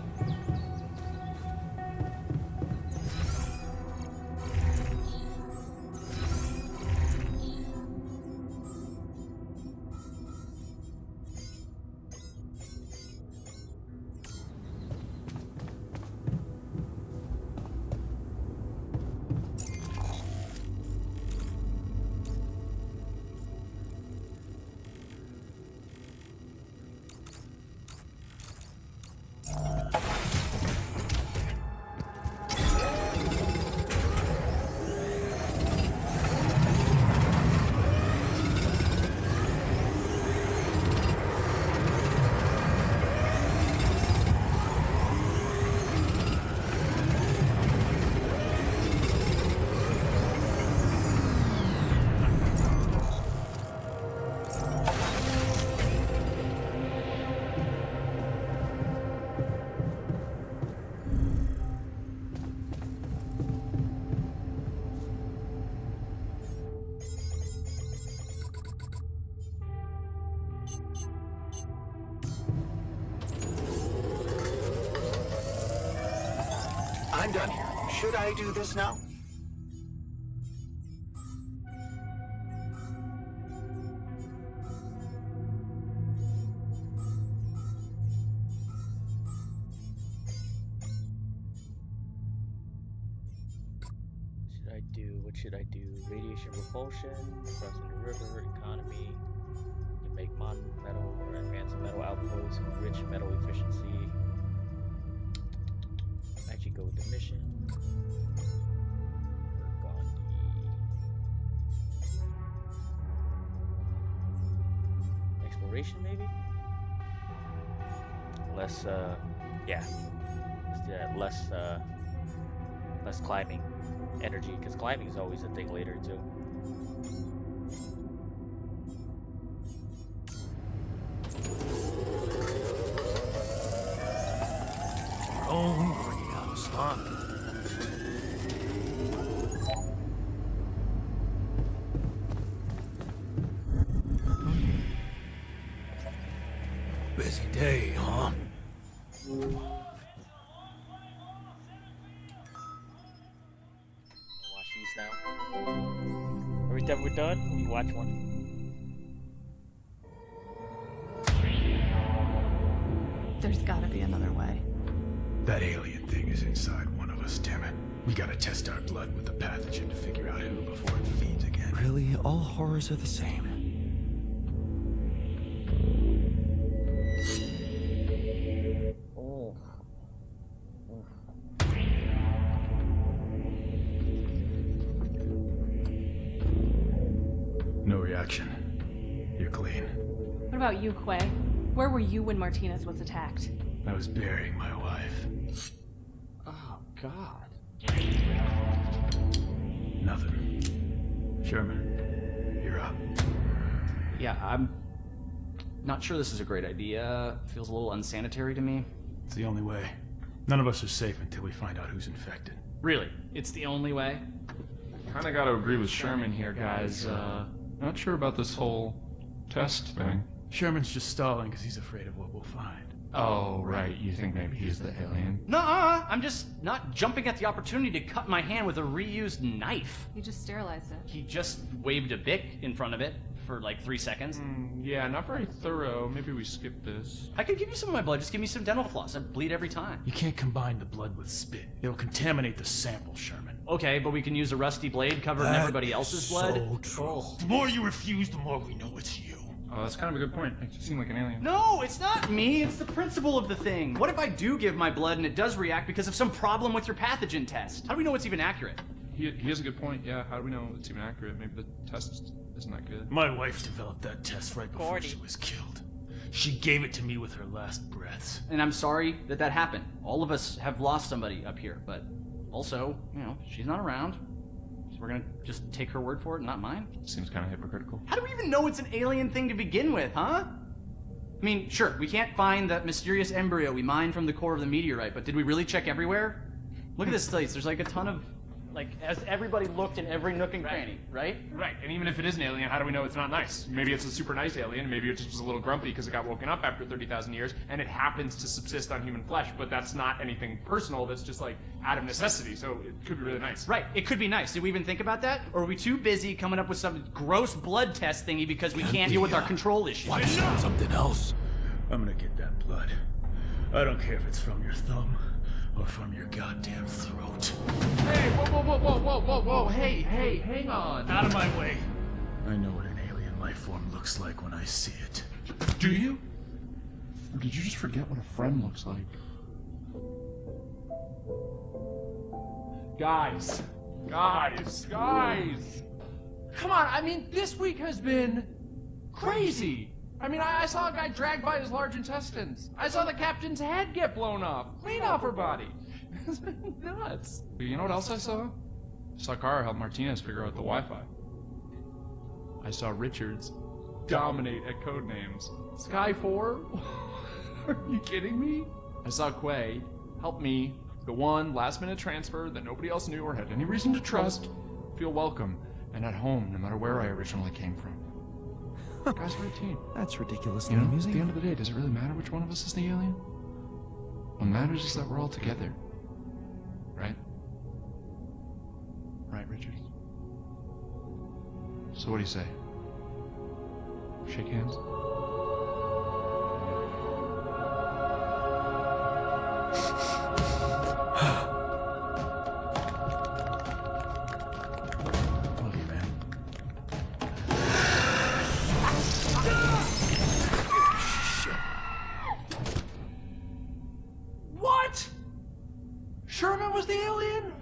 I'm done here. Should I do this now? What should I do? Radiation repulsion, crossing the river, economy. You make metal or advanced metal outposts, rich metal efficiency. Actually go with the mission. Exploration maybe? Less yeah. Let's do that. Less climbing energy, because climbing is always a thing later too. Own greenhouse, huh? Busy day, huh? Every time we're done, we watch one. There's gotta be another way. That alien thing is inside one of us, damn it. We gotta test our blood with the pathogen to figure out who before it feeds again. Really, all horrors are the same. Oh. No reaction. You're clean. What about you, Quay? Where were you when Martinez was attacked? I was burying my wife. Oh, God. Nothing. Sherman, you're up. Yeah, I'm not sure this is a great idea. Feels a little unsanitary to me. It's the only way. None of us are safe until we find out who's infected. Really? It's the only way? Kinda gotta agree with Sherman here, guys. Not sure about this whole test thing. Sherman's just stalling because he's afraid of what we'll find. Oh, right. You think maybe he's the alien? Nuh-uh! I'm just not jumping at the opportunity to cut my hand with a reused knife. You just sterilized it. He just waved a bic in front of it for like 3 seconds. Yeah, not very thorough. Maybe we skip this. I could give you some of my blood. Just give me some dental floss. I bleed every time. You can't combine the blood with spit. It'll contaminate the sample, Sherman. Okay, but we can use a rusty blade covered in everybody else's blood. So true. The more you refuse, the more we know it's you. Oh, that's kind of a good point. Makes you seem like an alien. No, it's not me. It's the principle of the thing. What if I do give my blood and it does react because of some problem with your pathogen test? How do we know it's even accurate? He has a good point. Yeah, how do we know it's even accurate? Maybe the test isn't that good. My wife developed that test right before she was killed. She gave it to me with her last breaths. And I'm sorry that that happened. All of us have lost somebody up here, but also, you know, she's not around. So we're gonna just take her word for it and not mine? Seems kind of hypocritical. How do we even know it's an alien thing to begin with, huh? I mean, sure, we can't find that mysterious embryo we mined from the core of the meteorite, but did we really check everywhere? Look at this place. There's like a ton of, like, has everybody looked in every nook and cranny, right? Right, and even if it is an alien, how do we know it's not nice? Maybe it's a super nice alien, maybe it just was a little grumpy because it got woken up after 30,000 years, and it happens to subsist on human flesh, but that's not anything personal, that's just like out of necessity, so it could be really nice. Right, it could be nice. Did we even think about that? Or are we too busy coming up with some gross blood test thingy because we can't deal with our control issues? Why not something else? I'm gonna get that blood. I don't care if it's from your thumb or from your goddamn throat. Hey, whoa, hey, hang on. Out of my way. I know what an alien life form looks like when I see it. Do you? Or did you just forget what a friend looks like? Guys! Come on, I mean, this week has been crazy. I mean, I saw a guy dragged by his large intestines. I saw the captain's head get blown off, clean off her body. It's been nuts. You know what else I saw? I saw Kara help Martinez figure out the Wi-Fi. I saw Richards dominate at Codenames. Sky 4? Are you kidding me? I saw Quay help me, the one last-minute transfer that nobody else knew or had any reason to trust, feel welcome and at home no matter where I originally came from. Guys, we're a team. That's ridiculously You know, amusing. at the end of the day, does it really matter which one of us is the alien? What matters is that we're all together. right? Right, Richard? So what do you say? Shake hands? Love you, man. What? Sherman was the alien?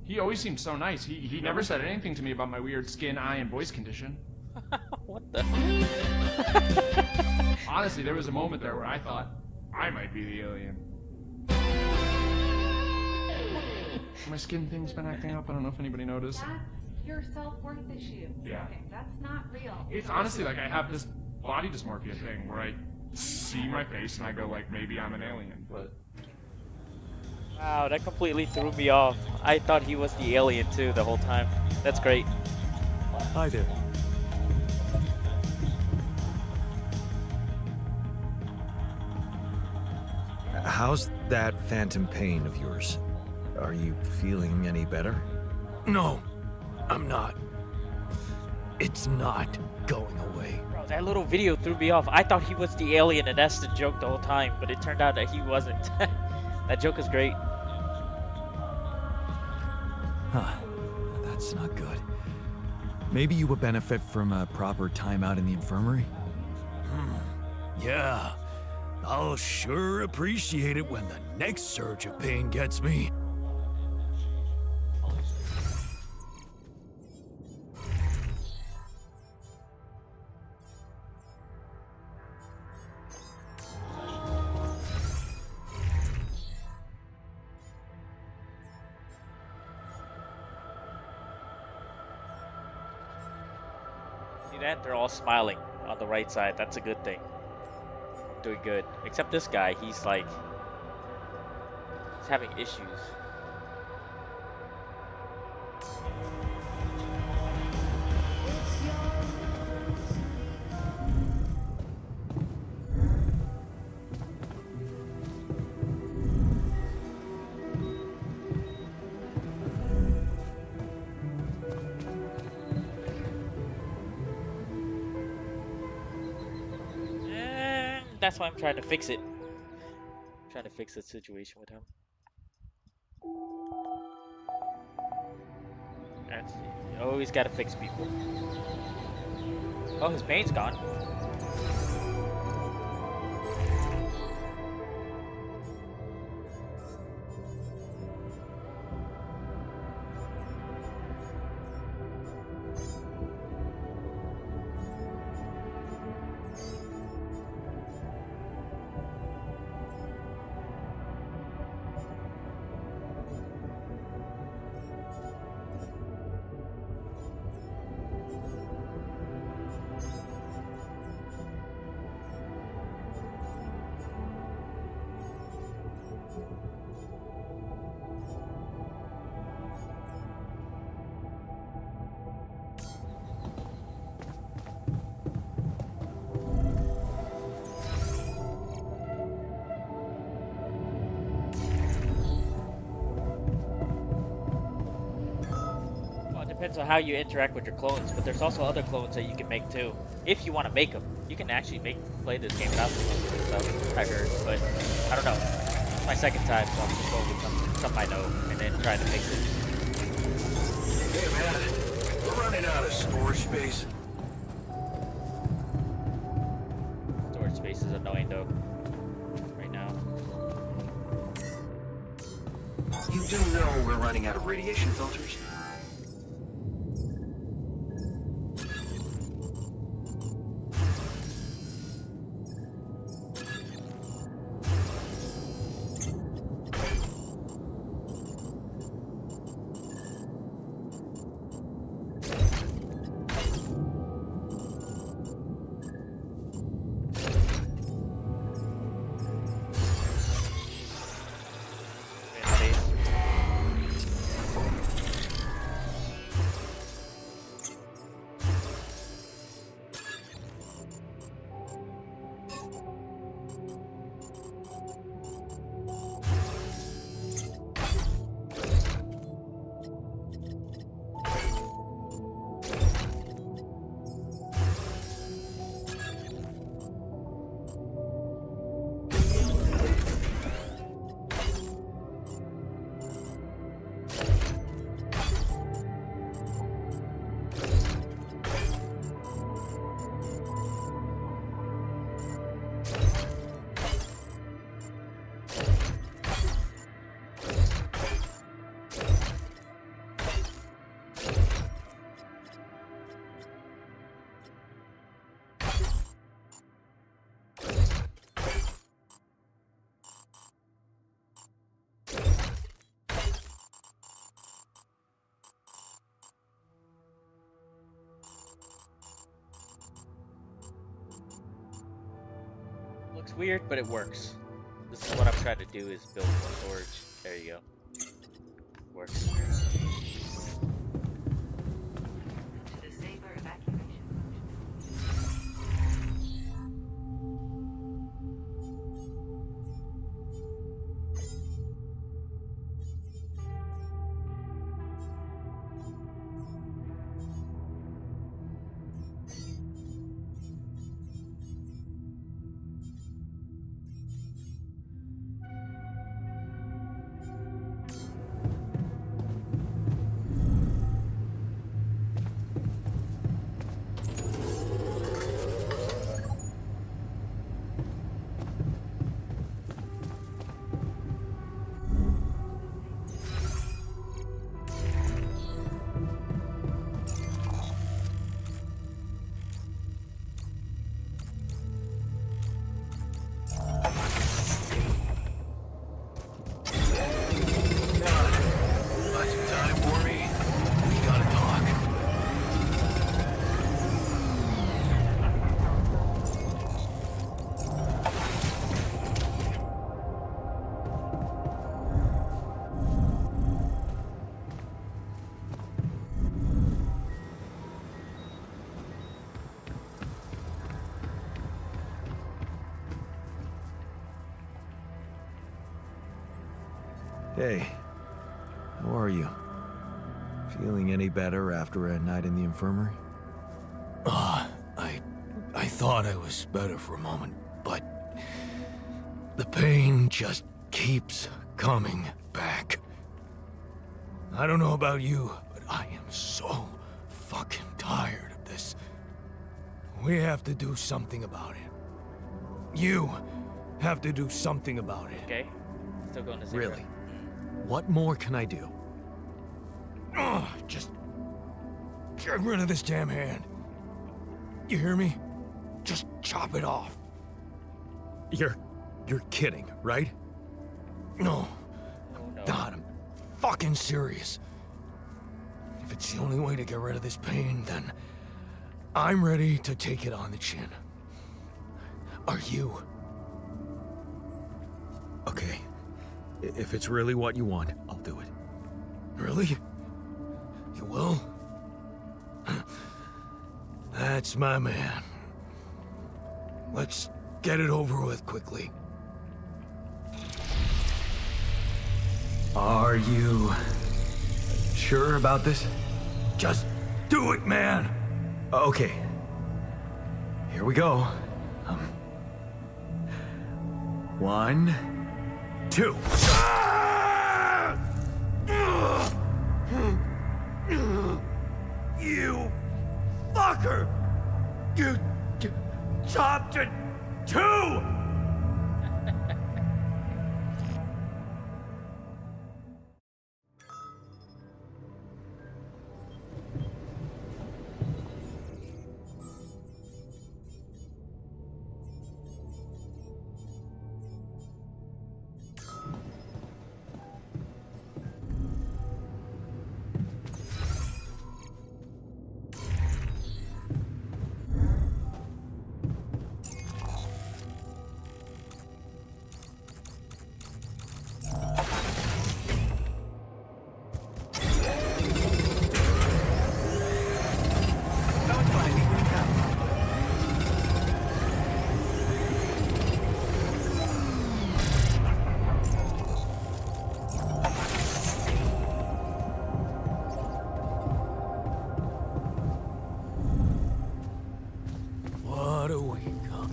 He always seemed so nice. He never said anything to me about my weird skin, eye, and voice condition. What the? Honestly, there was a moment there where I thought I might be the alien. My skin thing's been acting up. I don't know if anybody noticed. That's your self-worth issue. Yeah. Okay, that's not real. It's honestly like I have this body dysmorphia thing where I see my face and I go like, maybe I'm an alien, but... Wow, that completely threw me off. I thought he was the alien too the whole time. That's great. Hi there. How's that phantom pain of yours? Are you feeling any better? No, I'm not. It's not going away. Bro, that little video threw me off. I thought he was the alien and that's the joke the whole time, but it turned out that he wasn't. That joke is great. Huh. That's not good. Maybe you would benefit from a proper timeout in the infirmary? Yeah. I'll sure appreciate it when the next surge of pain gets me. See that? They're all smiling on the right side. That's a good thing. Doing good. Except this guy, he's like... he's having issues. That's why I'm trying to fix it. I'm trying to fix the situation with him. That's, you always gotta fix people. Oh, his pain's gone. Depends on how you interact with your clones, but there's also other clones that you can make too. If you want to make them, you can actually play this game without the clones and stuff, I heard, but I don't know. It's my second time, so I'm just going with something I know, and then trying to fix it. Hey man, we're running out of storage space. Storage space is annoying though, right now. You do know we're running out of radiation filters? Looks weird, but it works. This is what I'm trying to do, is build more storage. There you go. Works. To disable evacuation Got some time for me? We gotta talk. Hey, how are you? Feeling any better after a night in the infirmary? I thought I was better for a moment, but the pain just keeps coming back. I don't know about you, but I am so fucking tired of this. We have to do something about it. You have to do something about it. Okay. Still going to zero. Really? What more can I do? Just get rid of this damn hand. You hear me? Just chop it off. You're kidding, right? No. Oh, no. God, I'm fucking serious. If it's the only way to get rid of this pain, then I'm ready to take it on the chin. Are you? Okay. If it's really what you want, I'll do it. Really? You will? That's my man. Let's get it over with quickly. Are you sure about this? Just do it, man! Okay. Here we go. 1, 2. You fucker! You chopped it too! What a week, huh?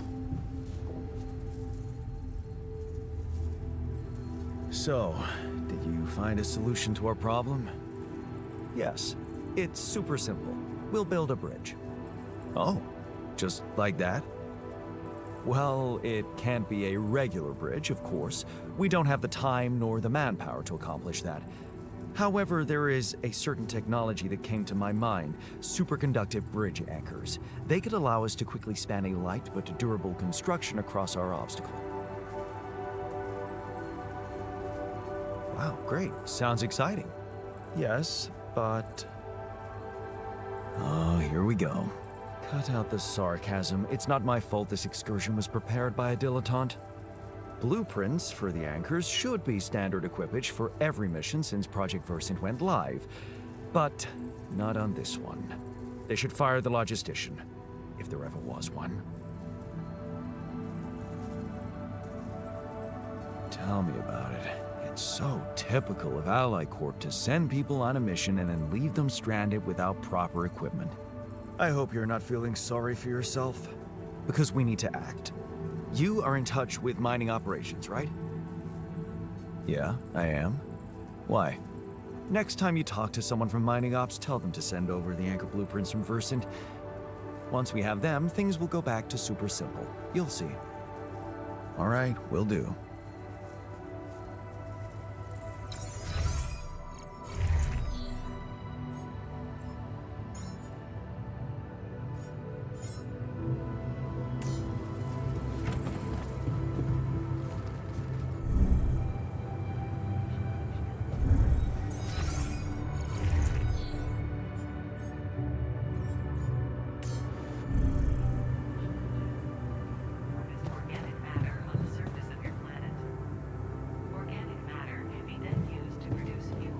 So, did you find a solution to our problem? Yes. It's super simple. We'll build a bridge. Oh, just like that? Well, it can't be a regular bridge, of course. We don't have the time nor the manpower to accomplish that. However, there is a certain technology that came to my mind, superconductive bridge anchors. They could allow us to quickly span a light but durable construction across our obstacle. Wow, great. Sounds exciting. Yes, but... Oh, here we go. Cut out the sarcasm. It's not my fault this excursion was prepared by a dilettante. Blueprints for the anchors should be standard equipage for every mission since Project Versant went live, but not on this one. They should fire the logistician, if there ever was one. Tell me about it. It's so typical of Ally Corp to send people on a mission and then leave them stranded without proper equipment. I hope you're not feeling sorry for yourself, because we need to act. You are in touch with mining operations, right? Yeah, I am. Why? Next time you talk to someone from mining ops, tell them to send over the anchor blueprints from Versant. Once we have them, things will go back to super simple. You'll see. All right, will do. Organic matter on the surface of your planet. Organic matter can be then used to produce fuel.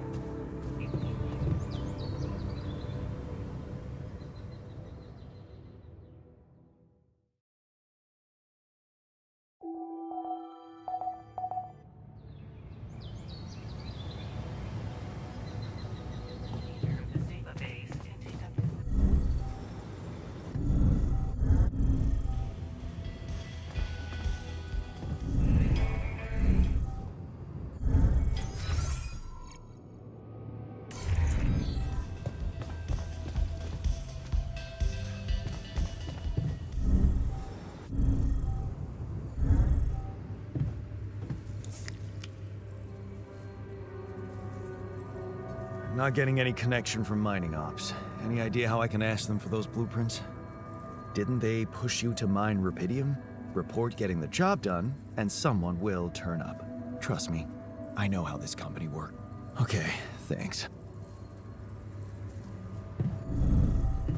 Leader of the Zeba base, NTW. Not getting any connection from mining ops. Any idea how I can ask them for those blueprints? Didn't they push you to mine rubidium? Report getting the job done, and someone will turn up. Trust me, I know how this company works. Okay, thanks.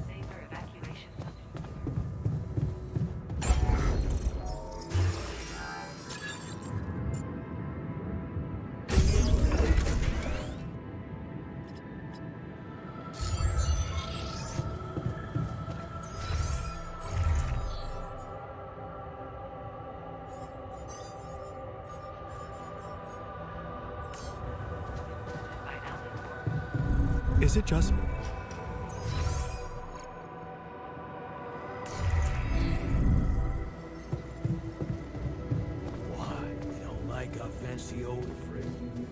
Saber evacuation. Is it just me? Why? You don't like a fancy old friend?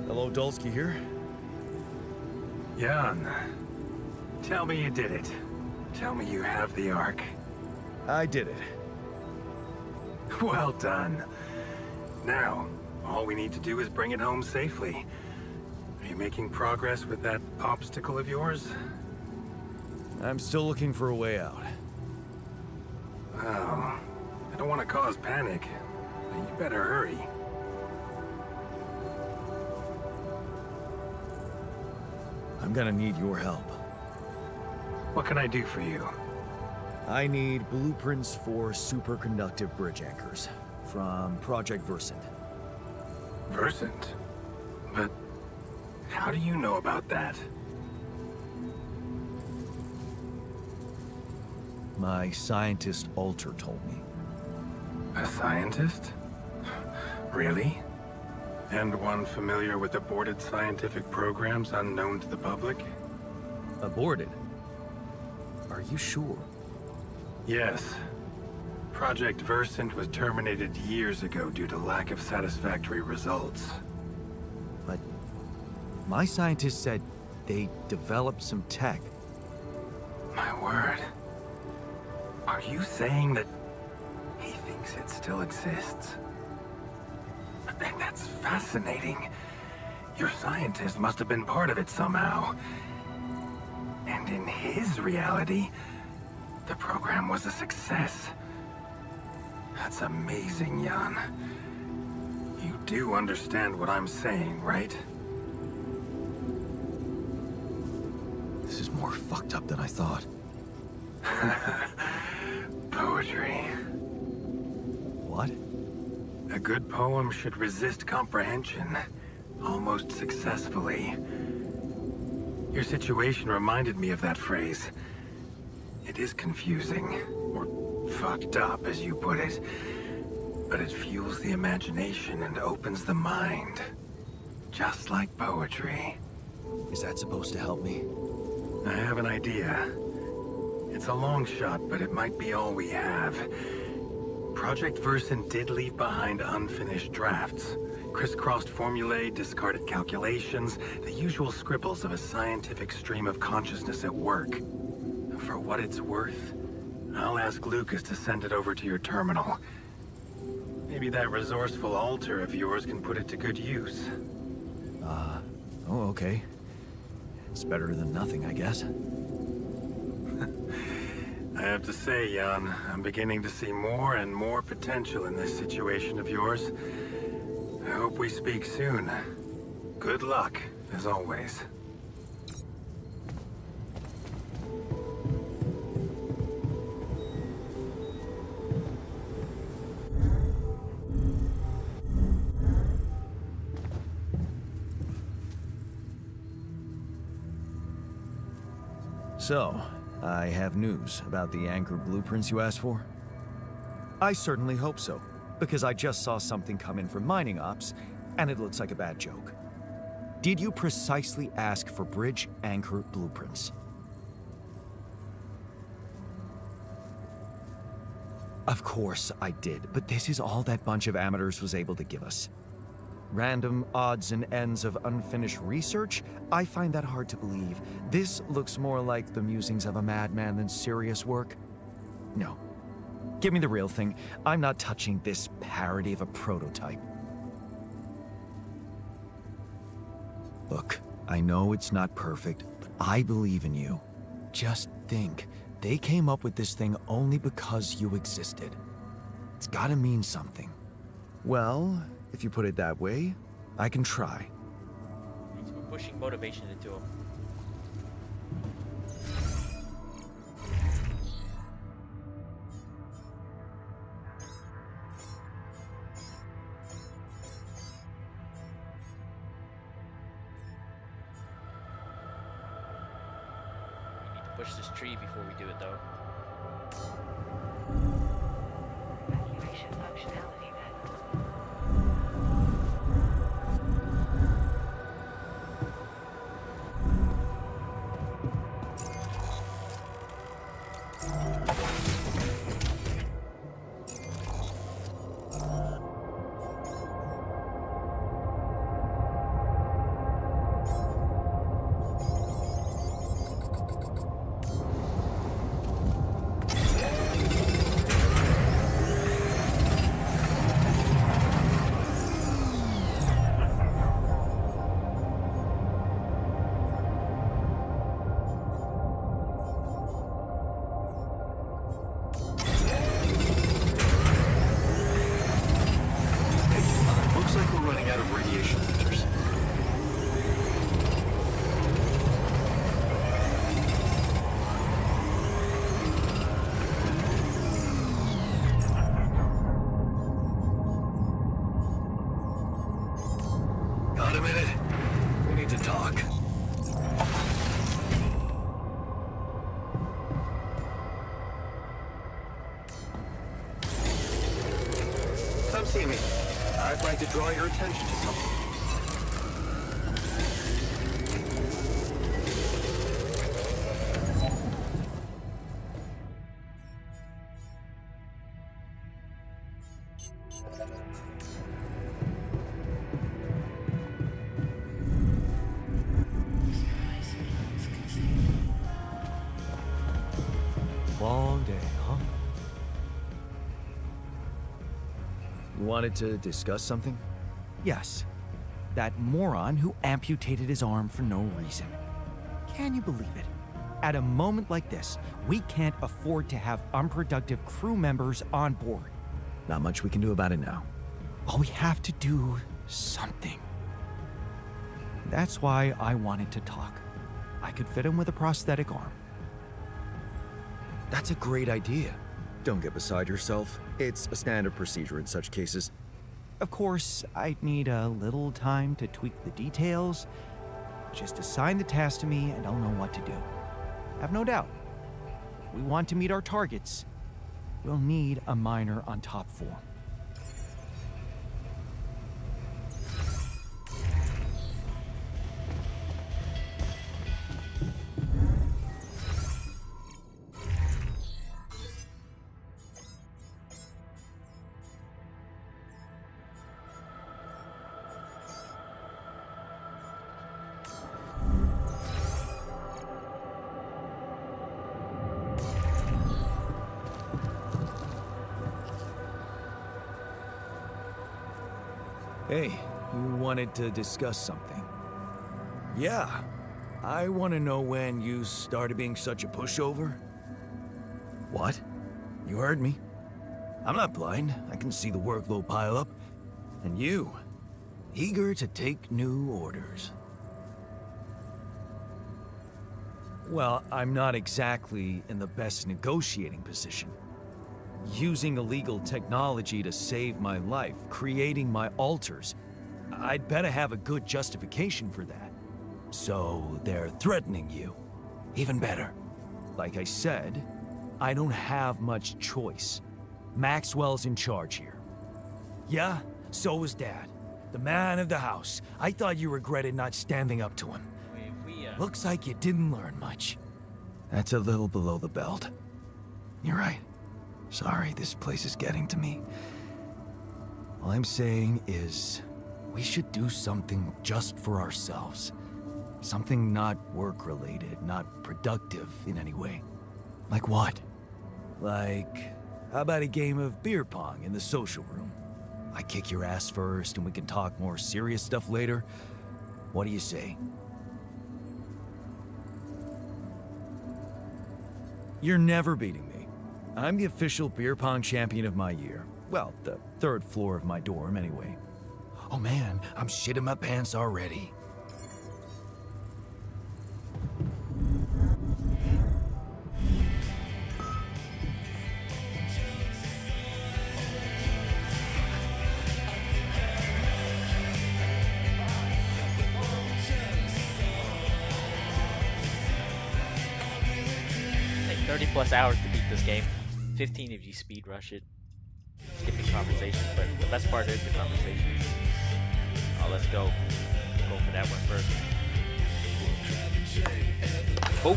Hello, Dulski here. Jan, tell me you did it. Tell me you have the Ark. I did it. Well done. Now, all we need to do is bring it home safely. Are you making progress with that obstacle of yours? I'm still looking for a way out. Oh, I don't want to cause panic. But you better hurry. I'm gonna need your help. What can I do for you? I need blueprints for superconductive bridge anchors from Project Versant. Versant? But how do you know about that? My scientist Alter told me. A scientist? Really? And one familiar with aborted scientific programs unknown to the public? Aborted? Are you sure? Yes. Project Versant was terminated years ago due to lack of satisfactory results. But my scientist said they developed some tech. My word. Are you saying that he thinks it still exists? That's fascinating. Your scientist must have been part of it somehow. And in his reality, the program was a success. That's amazing, Jan. You do understand what I'm saying, right? This is more fucked up than I thought. Poetry. What? A good poem should resist comprehension, almost successfully. Your situation reminded me of that phrase. It is confusing, or fucked up, as you put it, but it fuels the imagination and opens the mind, just like poetry. Is that supposed to help me? I have an idea. It's a long shot, but it might be all we have. Project Versen did leave behind unfinished drafts. Crisscrossed formulae, discarded calculations, the usual scribbles of a scientific stream of consciousness at work. For what it's worth, I'll ask Lucas to send it over to your terminal. Maybe that resourceful alter of yours can put it to good use. Oh, okay. It's better than nothing, I guess. I have to say, Jan, I'm beginning to see more and more potential in this situation of yours. I hope we speak soon. Good luck, as always. So, I have news about the Anchor blueprints you asked for? I certainly hope so, because I just saw something come in from mining ops, and it looks like a bad joke. Did you precisely ask for bridge anchor blueprints? Of course I did, but this is all that bunch of amateurs was able to give us. Random odds and ends of unfinished research? I find that hard to believe. This looks more like the musings of a madman than serious work. No. Give me the real thing. I'm not touching this parody of a prototype. Look, I know it's not perfect, but I believe in you. Just think, they came up with this thing only because you existed. It's gotta mean something. Well, if you put it that way, I can try. We're pushing motivation into him. We need to push this tree before we do it, though. Evacuation functionality met. Looks like we're running out of radiation filters. Got a minute? We need to talk. Come see me. I'd like to draw your attention to something. Long day, huh? You wanted to discuss something? Yes. That moron who amputated his arm for no reason. Can you believe it? At a moment like this, we can't afford to have unproductive crew members on board. Not much we can do about it now. Well, we have to do something. That's why I wanted to talk. I could fit him with a prosthetic arm. That's a great idea. Don't get beside yourself. It's a standard procedure in such cases. Of course, I'd need a little time to tweak the details. Just assign the task to me and I'll know what to do. Have no doubt. If we want to meet our targets, we'll need a miner on top form. Hey, you wanted to discuss something. Yeah. I want to know when you started being such a pushover. What? You heard me. I'm not blind. I can see the workload pile up. And you, eager to take new orders. Well, I'm not exactly in the best negotiating position. Using illegal technology to save my life, creating my altars. I'd better have a good justification for that. So they're threatening you. Even better. Like I said, I don't have much choice. Maxwell's in charge here. Yeah, so was Dad. The man of the house. I thought you regretted not standing up to him. Looks like you didn't learn much. That's a little below the belt. You're right. Sorry, this place is getting to me. All I'm saying is, we should do something just for ourselves. Something not work-related, not productive in any way. Like what? Like, how about a game of beer pong in the social room? I kick your ass first and we can talk more serious stuff later. What do you say? You're never beating me. I'm the official beer pong champion of my year. Well, the third floor of my dorm, anyway. Oh man, I'm shitting my pants already. Take 30 plus hours to beat this game. 15 if you speed rush it. Skipping conversations, but the best part is the conversations. Oh, let's go. Go for that one first. Boom.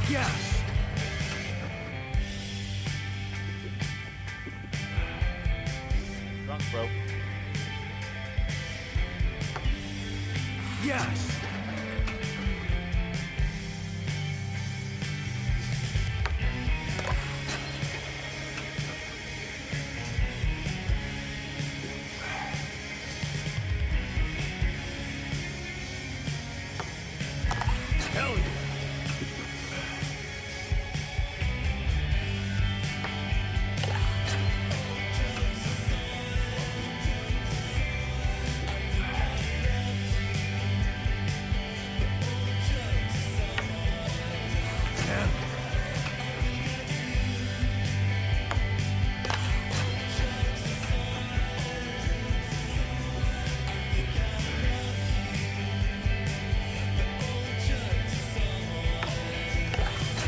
Yes! Drunk, bro. Yes! Hell yeah!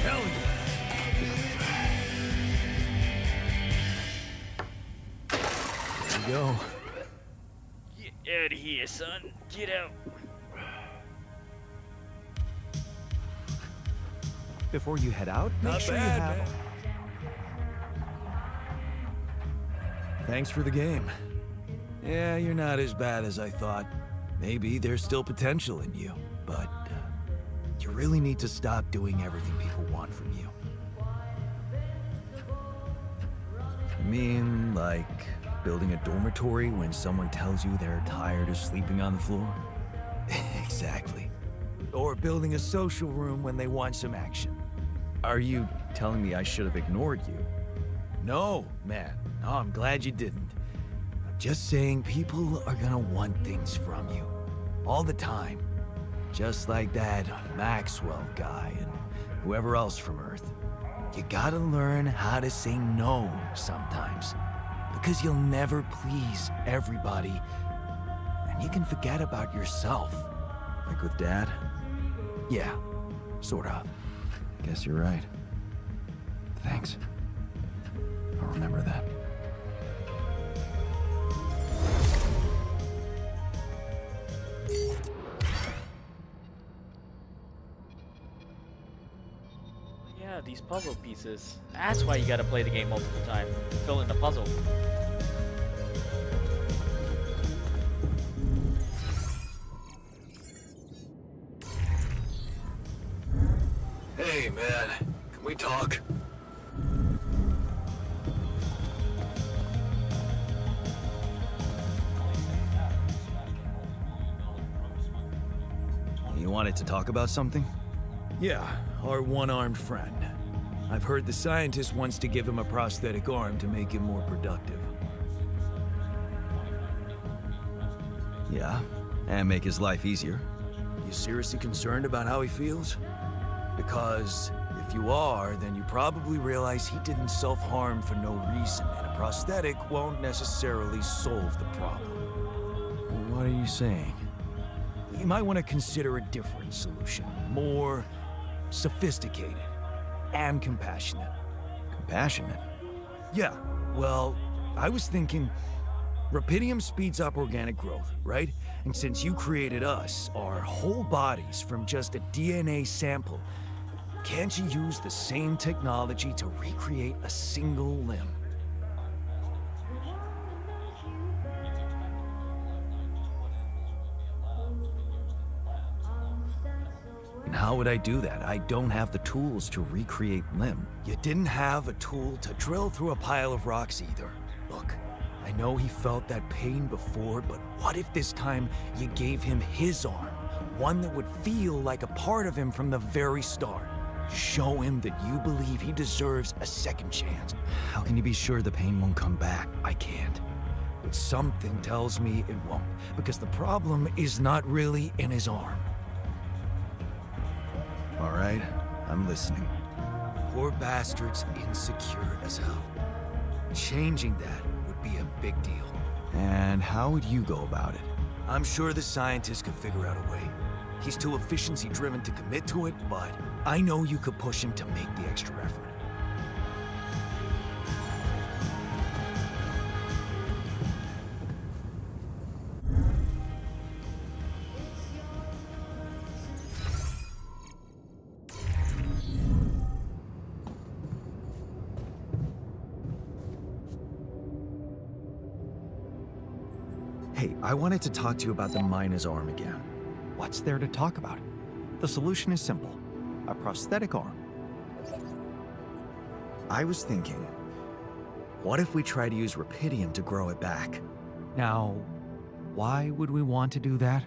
Hell yeah! There we go. Get out of here, son. Get out. Before you head out, make Not sure bad, you have... man. Thanks for the game. Yeah, you're not as bad as I thought. Maybe there's still potential in you, but you really need to stop doing everything people want from you. You mean, like, building a dormitory when someone tells you they're tired of sleeping on the floor? Exactly. Or building a social room when they want some action. Are you telling me I should have ignored you? No, man. No, I'm glad you didn't. I'm just saying people are gonna want things from you. All the time. Just like that Maxwell guy and whoever else from Earth. You gotta learn how to say no sometimes. Because you'll never please everybody. And you can forget about yourself. Like with Dad? Yeah, sort of. Guess you're right. Thanks. I'll remember that. Yeah, these puzzle pieces. That's why you gotta play the game multiple times. Fill in the puzzle. Hey, man. Can we talk? You wanted to talk about something? Yeah, our one-armed friend. I've heard the scientist wants to give him a prosthetic arm to make him more productive. Yeah, and make his life easier. You seriously concerned about how he feels? Because if you are, then you probably realize he didn't self-harm for no reason, and a prosthetic won't necessarily solve the problem. What are you saying? You might want to consider a different solution, more sophisticated and compassionate. Compassionate? Yeah, well, I was thinking Rapidium speeds up organic growth, right? And since you created us, our whole bodies from just a DNA sample, can't you use the same technology to recreate a single limb? And how would I do that? I don't have the tools to recreate limb. You didn't have a tool to drill through a pile of rocks either. Look, I know he felt that pain before, but what if this time you gave him his arm? One that would feel like a part of him from the very start. Show him that you believe he deserves a second chance. How can you be sure the pain won't come back? I can't. But something tells me it won't, because the problem is not really in his arm. All right, I'm listening. Poor bastard's insecure as hell. Changing that would be a big deal. And how would you go about it? I'm sure the scientist could figure out a way. He's too efficiency-driven to commit to it, but I know you could push him to make the extra effort. Hey, I wanted to talk to you about the miner's arm again. What's there to talk about? The solution is simple. A prosthetic arm. I was thinking, what if we try to use Rapidium to grow it back? Now, why would we want to do that?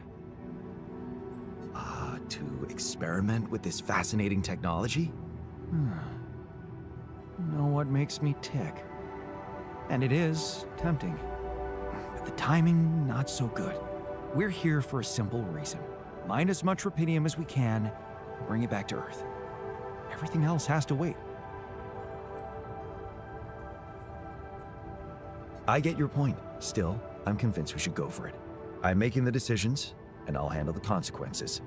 To experiment with this fascinating technology? You know what makes me tick? And it is tempting. But the timing, not so good. We're here for a simple reason. Mine as much Rapidium as we can, bring it back to Earth. Everything else has to wait. I get your point. Still, I'm convinced we should go for it. I'm making the decisions, and I'll handle the consequences.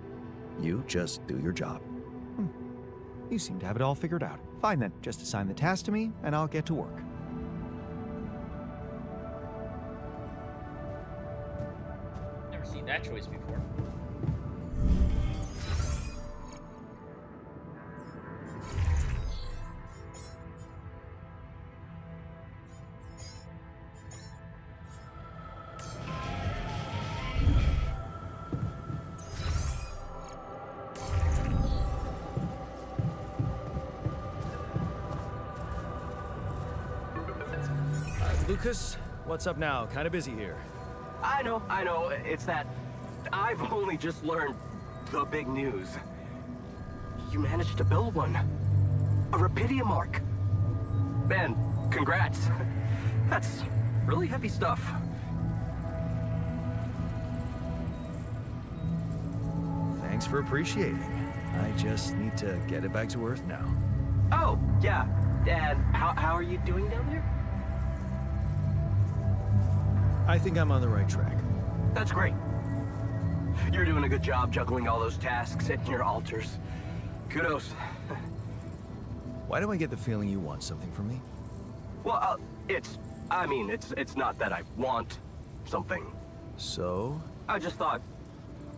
You just do your job. You seem to have it all figured out. Fine then, just assign the task to me, and I'll get to work. Never seen that choice before. Lucas, what's up now? Kinda busy here. I know. It's that I've only just learned the big news. You managed to build one. A Rapidium Arc. Man, congrats. That's really heavy stuff. Thanks for appreciating. I just need to get it back to Earth now. Oh, yeah. And how are you doing down there? I think I'm on the right track. That's great. You're doing a good job juggling all those tasks and your altars. Kudos. Why do I get the feeling you want something from me? Well, it's not that I want something. So? I just thought,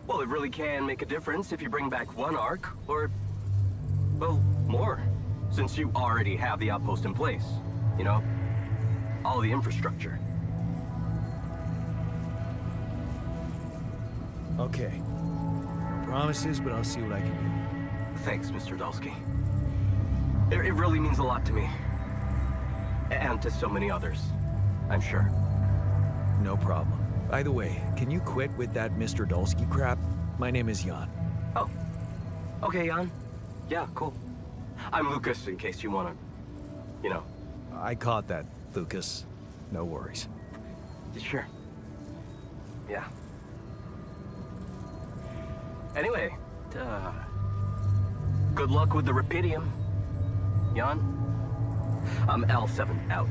well, it really can make a difference if you bring back one arc, or, well, more. Since you already have the outpost in place, you know? All the infrastructure. Okay. No promises, but I'll see what I can do. Thanks, Mr. Dulski. It really means a lot to me. And to so many others, I'm sure. No problem. By the way, can you quit with that Mr. Dulski crap? My name is Jan. Oh. Okay, Jan. Yeah, cool. I'm Lucas, in case you wanna, you know. I caught that, Lucas. No worries. Sure. Yeah. Anyway, good luck with the Rapidium. Jan? I'm L7 out.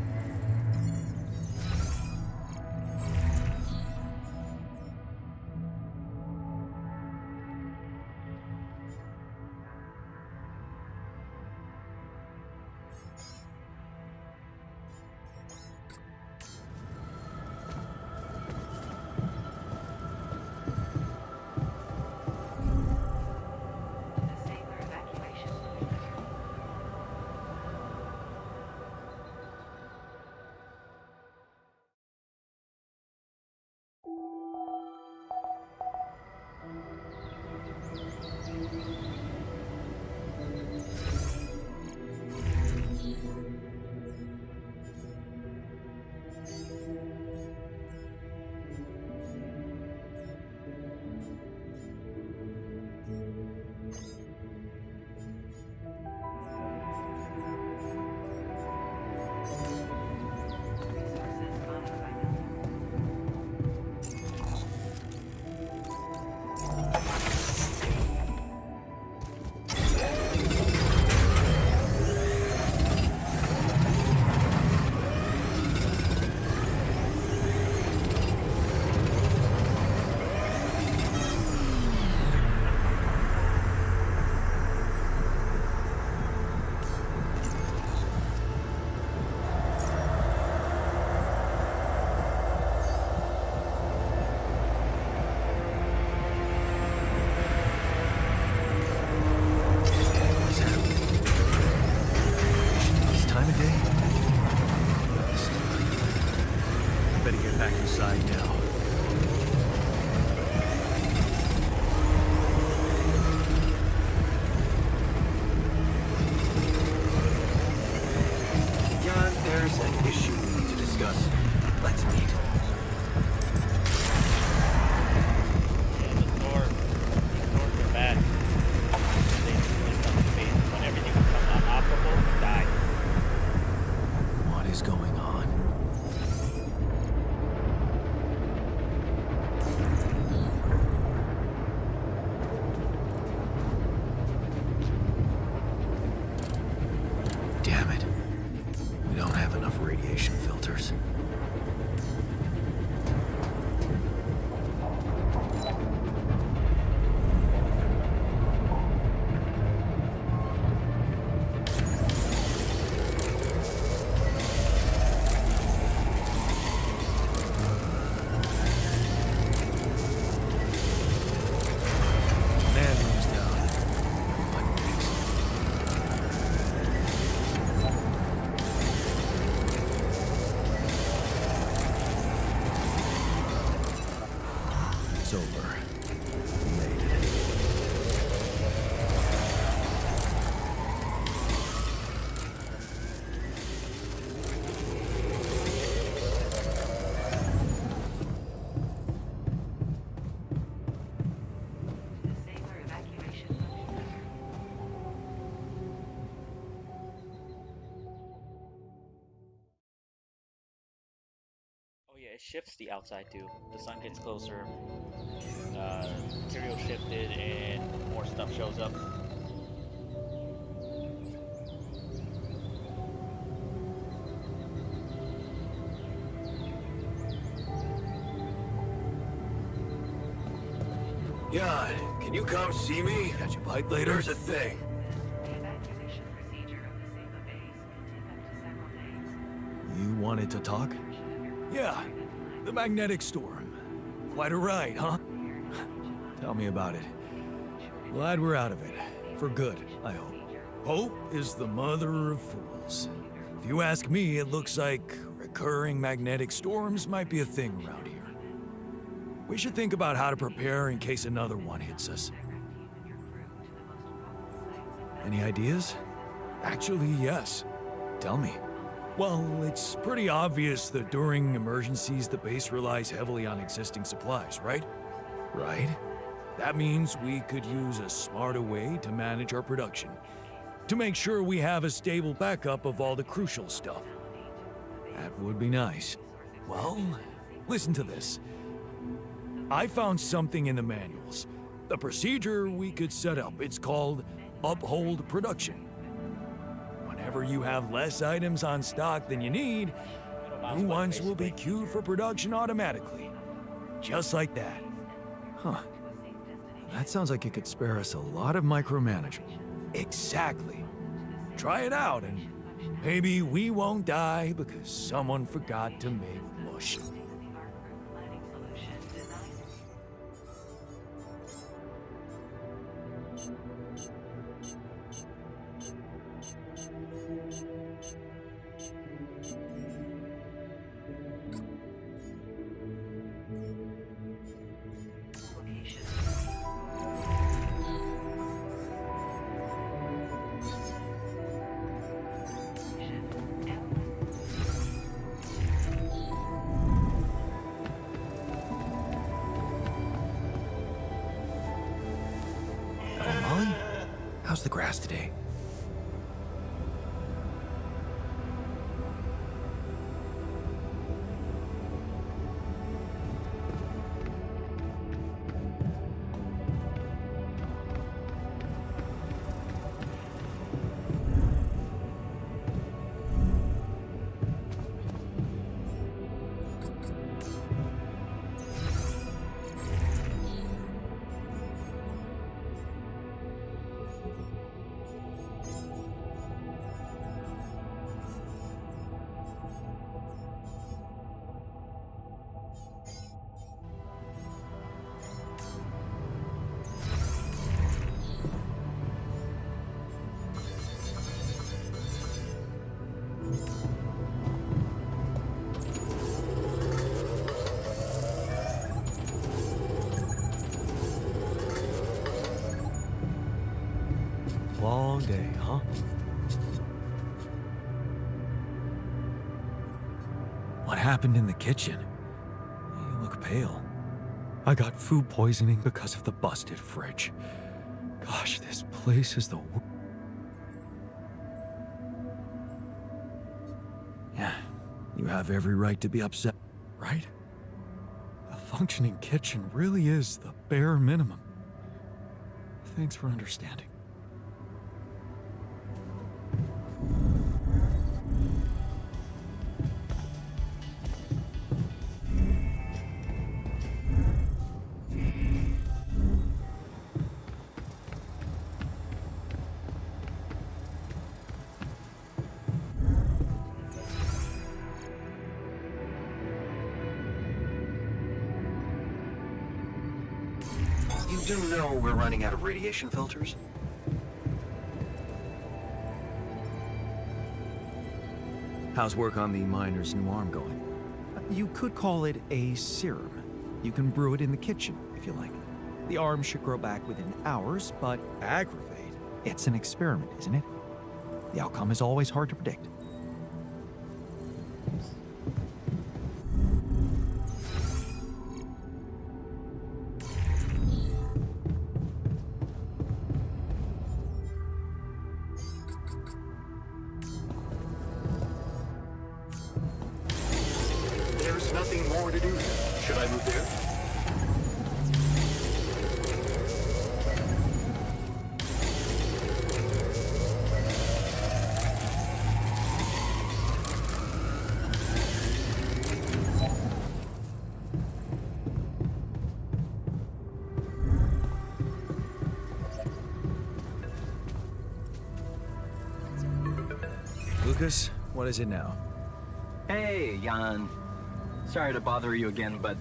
it shifts the outside too. The sun gets closer, material shifted, and more stuff shows up. Jan, can you come see me? Catch a bite later? There's a thing. The evacuation procedure of the Saba base can take up to several days. You wanted to talk? Yeah, the magnetic storm. Quite a ride, huh? Tell me about it. Glad we're out of it. For good, I hope. Hope is the mother of fools. If you ask me, it looks like recurring magnetic storms might be a thing around here. We should think about how to prepare in case another one hits us. Any ideas? Actually, yes. Tell me. Well, it's pretty obvious that during emergencies, the base relies heavily on existing supplies, right? Right. That means we could use a smarter way to manage our production, to make sure we have a stable backup of all the crucial stuff. That would be nice. Well, listen to this. I found something in the manuals. The procedure we could set up. It's called uphold production. Whenever you have less items on stock than you need, new ones will be queued for production automatically. Just like that. Huh. That sounds like it could spare us a lot of micromanagement. Exactly. Try it out and maybe we won't die because someone forgot to make mush. Molly, how's the grass today? Long day, huh? What happened in the kitchen? You look pale. I got food poisoning because of the busted fridge. Gosh, this place is the Yeah, you have every right to be upset, right? A functioning kitchen really is the bare minimum. Thanks for understanding. You do know we're running out of radiation filters? How's work on the miner's new arm going? You could call it a serum. You can brew it in the kitchen, if you like. The arm should grow back within hours, but aggravate. It's an experiment, isn't it? The outcome is always hard to predict. There's nothing more to do here? Should I move there? Lucas, what is it now? Hey, Jan. Sorry to bother you again, but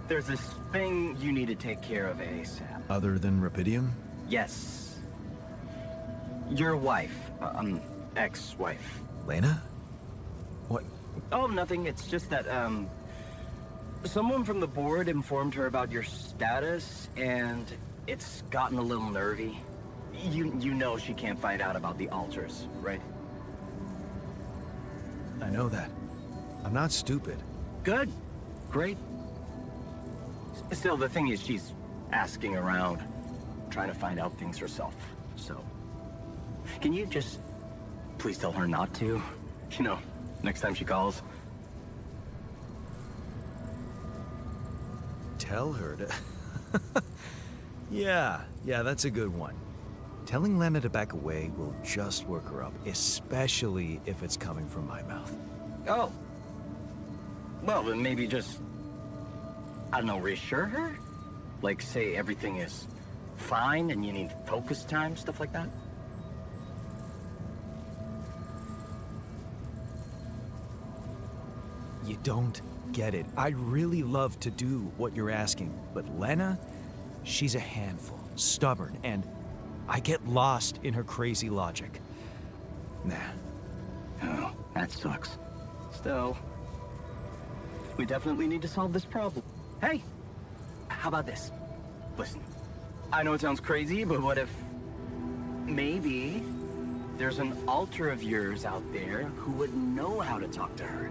there's this thing you need to take care of ASAP. Other than Rapidium? Yes. Your wife, ex-wife. Lena? What? Oh, nothing. It's just that, someone from the board informed her about your status, and it's gotten a little nervy. You know she can't find out about the altars, right? I know that. I'm not stupid. Good. Great. Still, the thing is, she's asking around, trying to find out things herself. So, can you just please tell her not to? You know, next time she calls. Tell her to... Yeah, that's a good one. Telling Lena to back away will just work her up, especially if it's coming from my mouth. Oh. Well, then maybe just, I don't know, reassure her? Like, say everything is fine and you need focus time, stuff like that? You don't get it. I'd really love to do what you're asking, but Lena, she's a handful, stubborn, and I get lost in her crazy logic. Nah. Oh, that sucks. Still, we definitely need to solve this problem. Hey, how about this? Listen, I know it sounds crazy, but what if maybe there's an alter of yours out there who would know how to talk to her?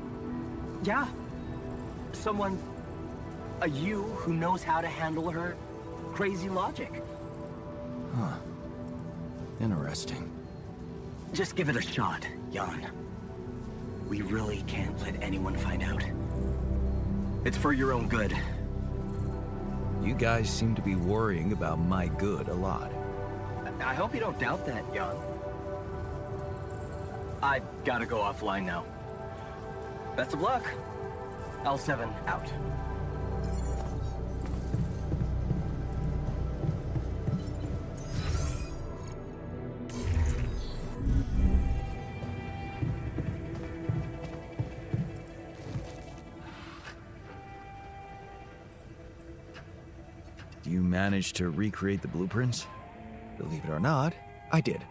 Yeah, someone, a you who knows how to handle her crazy logic. Huh. Interesting. Just give it a shot, Jan. We really can't let anyone find out. It's for your own good. You guys seem to be worrying about my good a lot. I hope you don't doubt that, Jan. I gotta go offline now. Best of luck. L7 out. You managed to recreate the blueprints? Believe it or not, I did.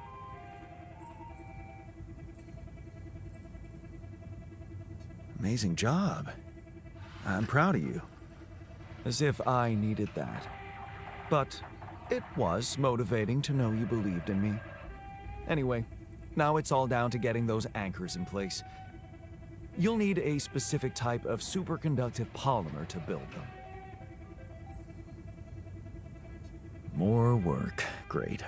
Amazing job. I'm proud of you. As if I needed that. But it was motivating to know you believed in me. Anyway, now it's all down to getting those anchors in place. You'll need a specific type of superconductive polymer to build them. More work. Great.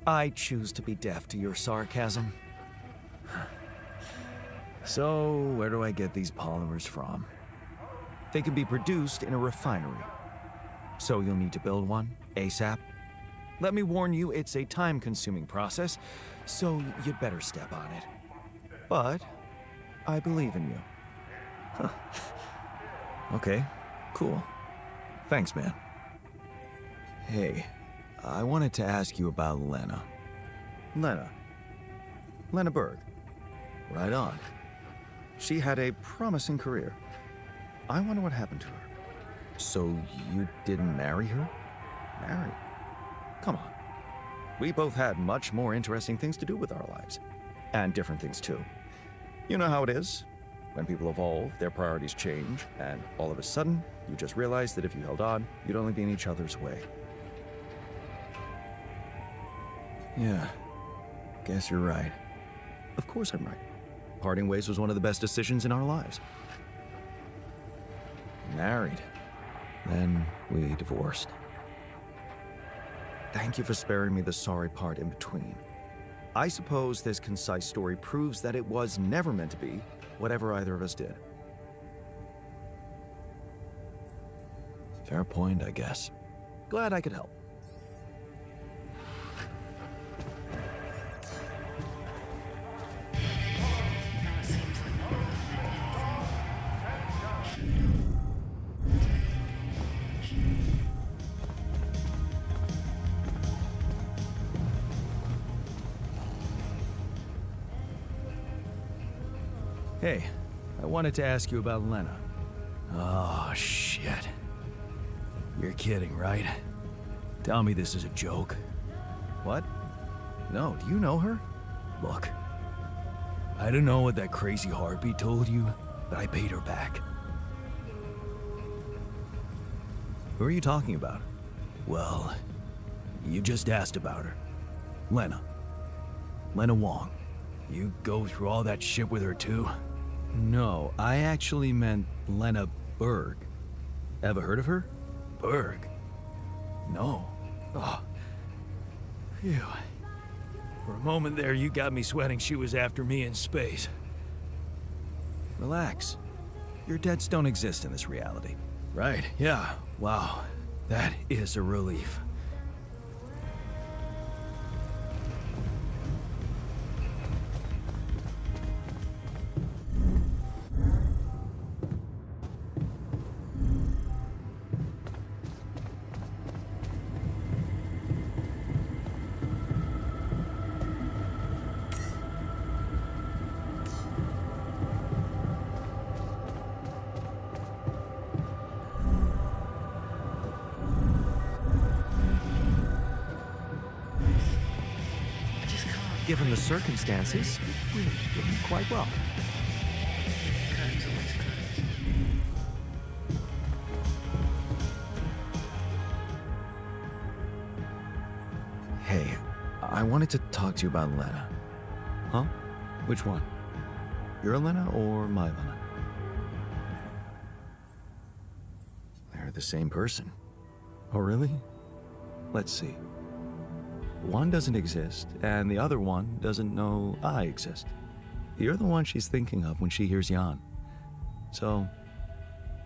I choose to be deaf to your sarcasm. So, where do I get these polymers from? They can be produced in a refinery. So you'll need to build one, ASAP. Let me warn you, it's a time-consuming process, so you'd better step on it. But I believe in you. Huh. Okay, cool. Thanks, man. Hey, I wanted to ask you about Lena. Lena Berg. Right on. She had a promising career. I wonder what happened to her. So you didn't marry her? Marry? Come on. We both had much more interesting things to do with our lives. And different things too. You know how it is. When people evolve, their priorities change, and all of a sudden, you just realize that if you held on, you'd only be in each other's way. Yeah, guess you're right. Of course I'm right. Parting ways was one of the best decisions in our lives. Married. Then we divorced. Thank you for sparing me the sorry part in between. I suppose this concise story proves that it was never meant to be, whatever either of us did. Fair point, I guess. Glad I could help. Hey, I wanted to ask you about Lena. Oh, shit. You're kidding, right? Tell me this is a joke. What? No, do you know her? Look, I don't know what that crazy heartbeat told you, but I paid her back. Who are you talking about? Well, you just asked about her. Lena. Lena Wong. You go through all that shit with her too? No, I actually meant Lena Berg. Ever heard of her? Berg? No. Oh. Phew. For a moment there, you got me sweating she was after me in space. Relax. Your debts don't exist in this reality. Right, yeah. Wow. That is a relief. Given the circumstances, we're doing quite well. Hey, I wanted to talk to you about Lena. Huh? Which one? Your Lena or my Lena? They're the same person. Oh, really? Let's see. One doesn't exist, and the other one doesn't know I exist. You're the one she's thinking of when she hears Jan. So,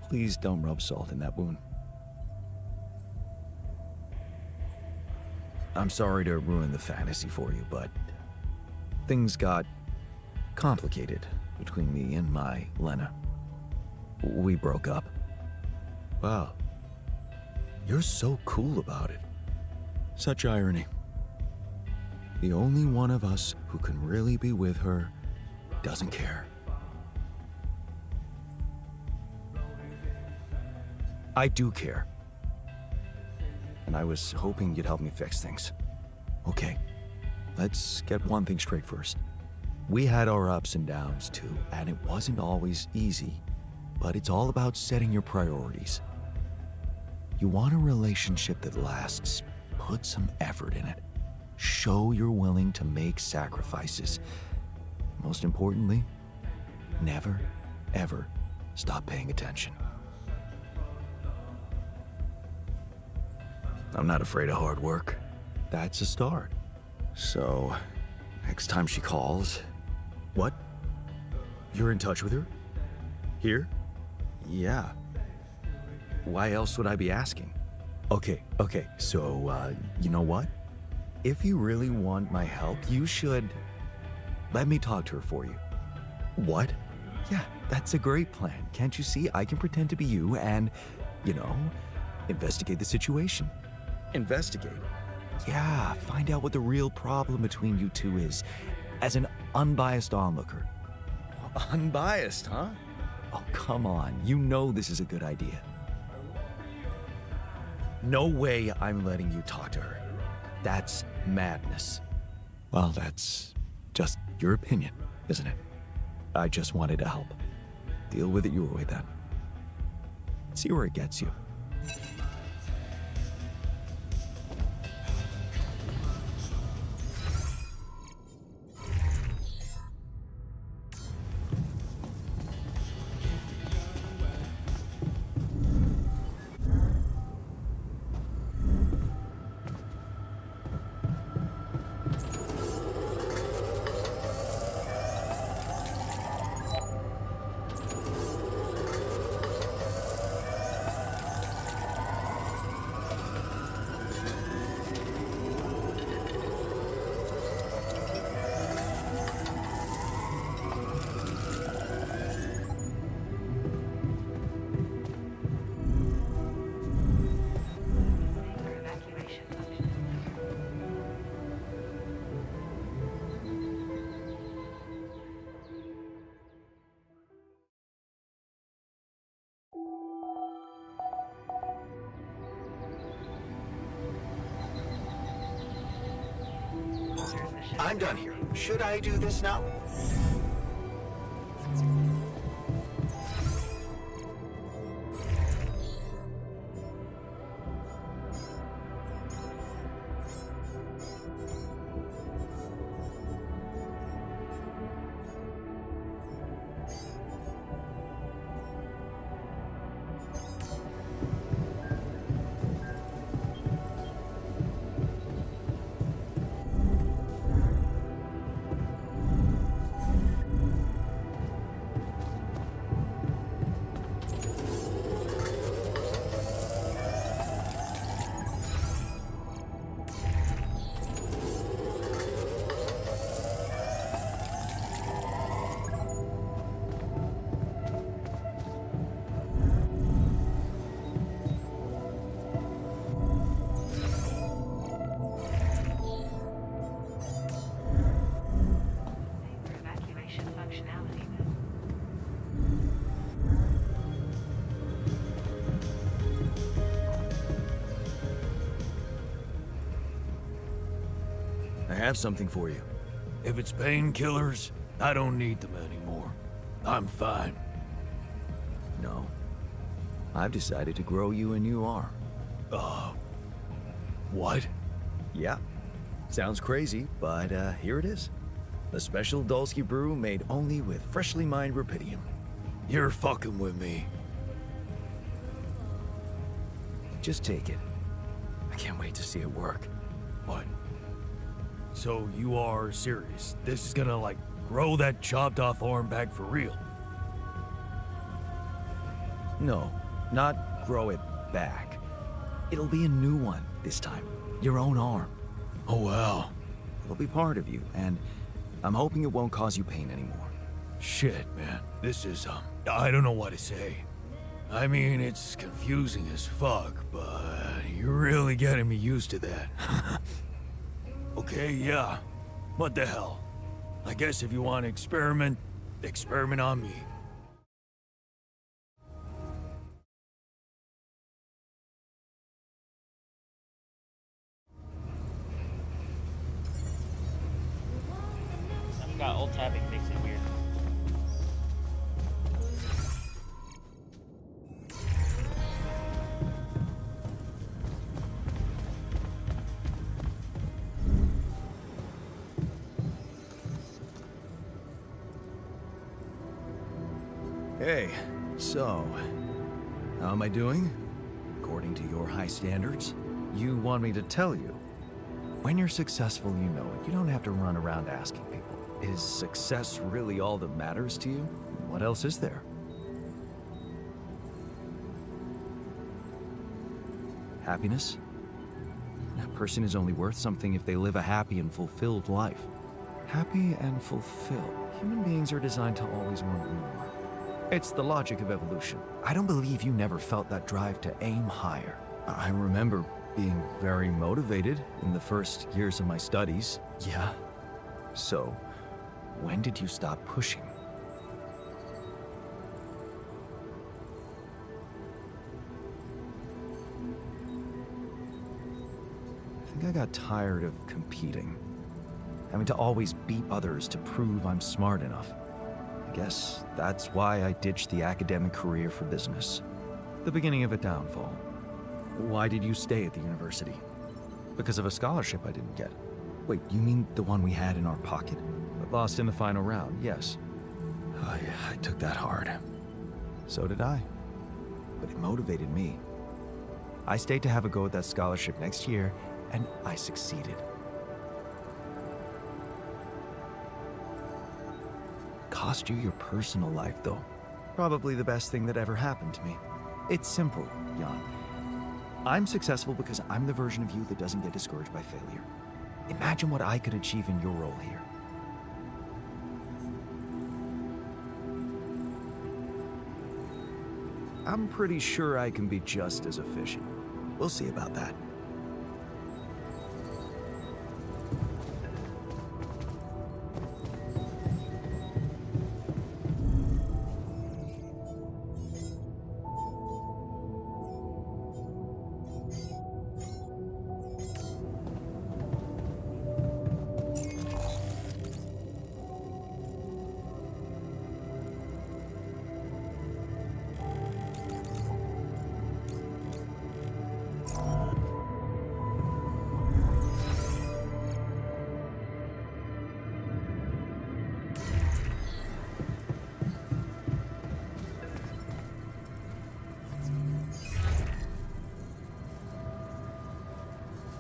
please don't rub salt in that wound. I'm sorry to ruin the fantasy for you, but things got complicated between me and my Lena. We broke up. Wow. You're so cool about it. Such irony. The only one of us who can really be with her doesn't care. I do care. And I was hoping you'd help me fix things. Okay, let's get one thing straight first. We had our ups and downs too, and it wasn't always easy, but it's all about setting your priorities. You want a relationship that lasts, put some effort in it. Show you're willing to make sacrifices. Most importantly, never, ever stop paying attention. I'm not afraid of hard work. That's a start. So, next time she calls... What? You're in touch with her? Here? Yeah. Why else would I be asking? Okay, so, you know what? If you really want my help, you should let me talk to her for you. What? Yeah, that's a great plan. Can't you see? I can pretend to be you and, investigate the situation. Investigate? Yeah, find out what the real problem between you two is, as an unbiased onlooker. Unbiased, huh? Oh, come on. You know this is a good idea. No way I'm letting you talk to her. That's madness. Well, that's just your opinion, isn't it? I just wanted to help. Deal with it your way then. See where it gets you. I'm done here. Should I do this now? For evacuation functionality. I have something for you. If it's painkillers, I don't need them anymore. I'm fine. No. I've decided to grow you a new arm. What? Yeah. Sounds crazy, but here it is. A special Dulski brew made only with freshly mined rubidium. You're fucking with me. Just take it. I can't wait to see it work. What? So you are serious? This is gonna, like, grow that chopped off arm back for real? No, not grow it back. It'll be a new one this time. Your own arm. Oh, wow. It'll be part of you, and I'm hoping it won't cause you pain anymore. Shit, man. This is, I don't know what to say. I mean, it's confusing as fuck, but you're really getting me used to that. Okay, yeah. What the hell? I guess if you want to experiment on me. I forgot alt tabbing makes it weird. Hey, so, how am I doing? According to your high standards? You want me to tell you? When you're successful, you know it. You don't have to run around asking people. Is success really all that matters to you? What else is there? Happiness? A person is only worth something if they live a happy and fulfilled life. Happy and fulfilled. Human beings are designed to always want more. It's the logic of evolution. I don't believe you never felt that drive to aim higher. I remember being very motivated in the first years of my studies. Yeah. So, when did you stop pushing? I think I got tired of competing. Having to always beat others to prove I'm smart enough. I guess that's why I ditched the academic career for business. The beginning of a downfall. Why did you stay at the university? Because of a scholarship I didn't get. Wait, you mean the one we had in our pocket? But lost in the final round, yes. Oh yeah, I took that hard. So did I. But it motivated me. I stayed to have a go at that scholarship next year, and I succeeded. Cost you your personal life, though. Probably the best thing that ever happened to me. It's simple, Jan. I'm successful because I'm the version of you that doesn't get discouraged by failure. Imagine what I could achieve in your role here. I'm pretty sure I can be just as efficient. We'll see about that.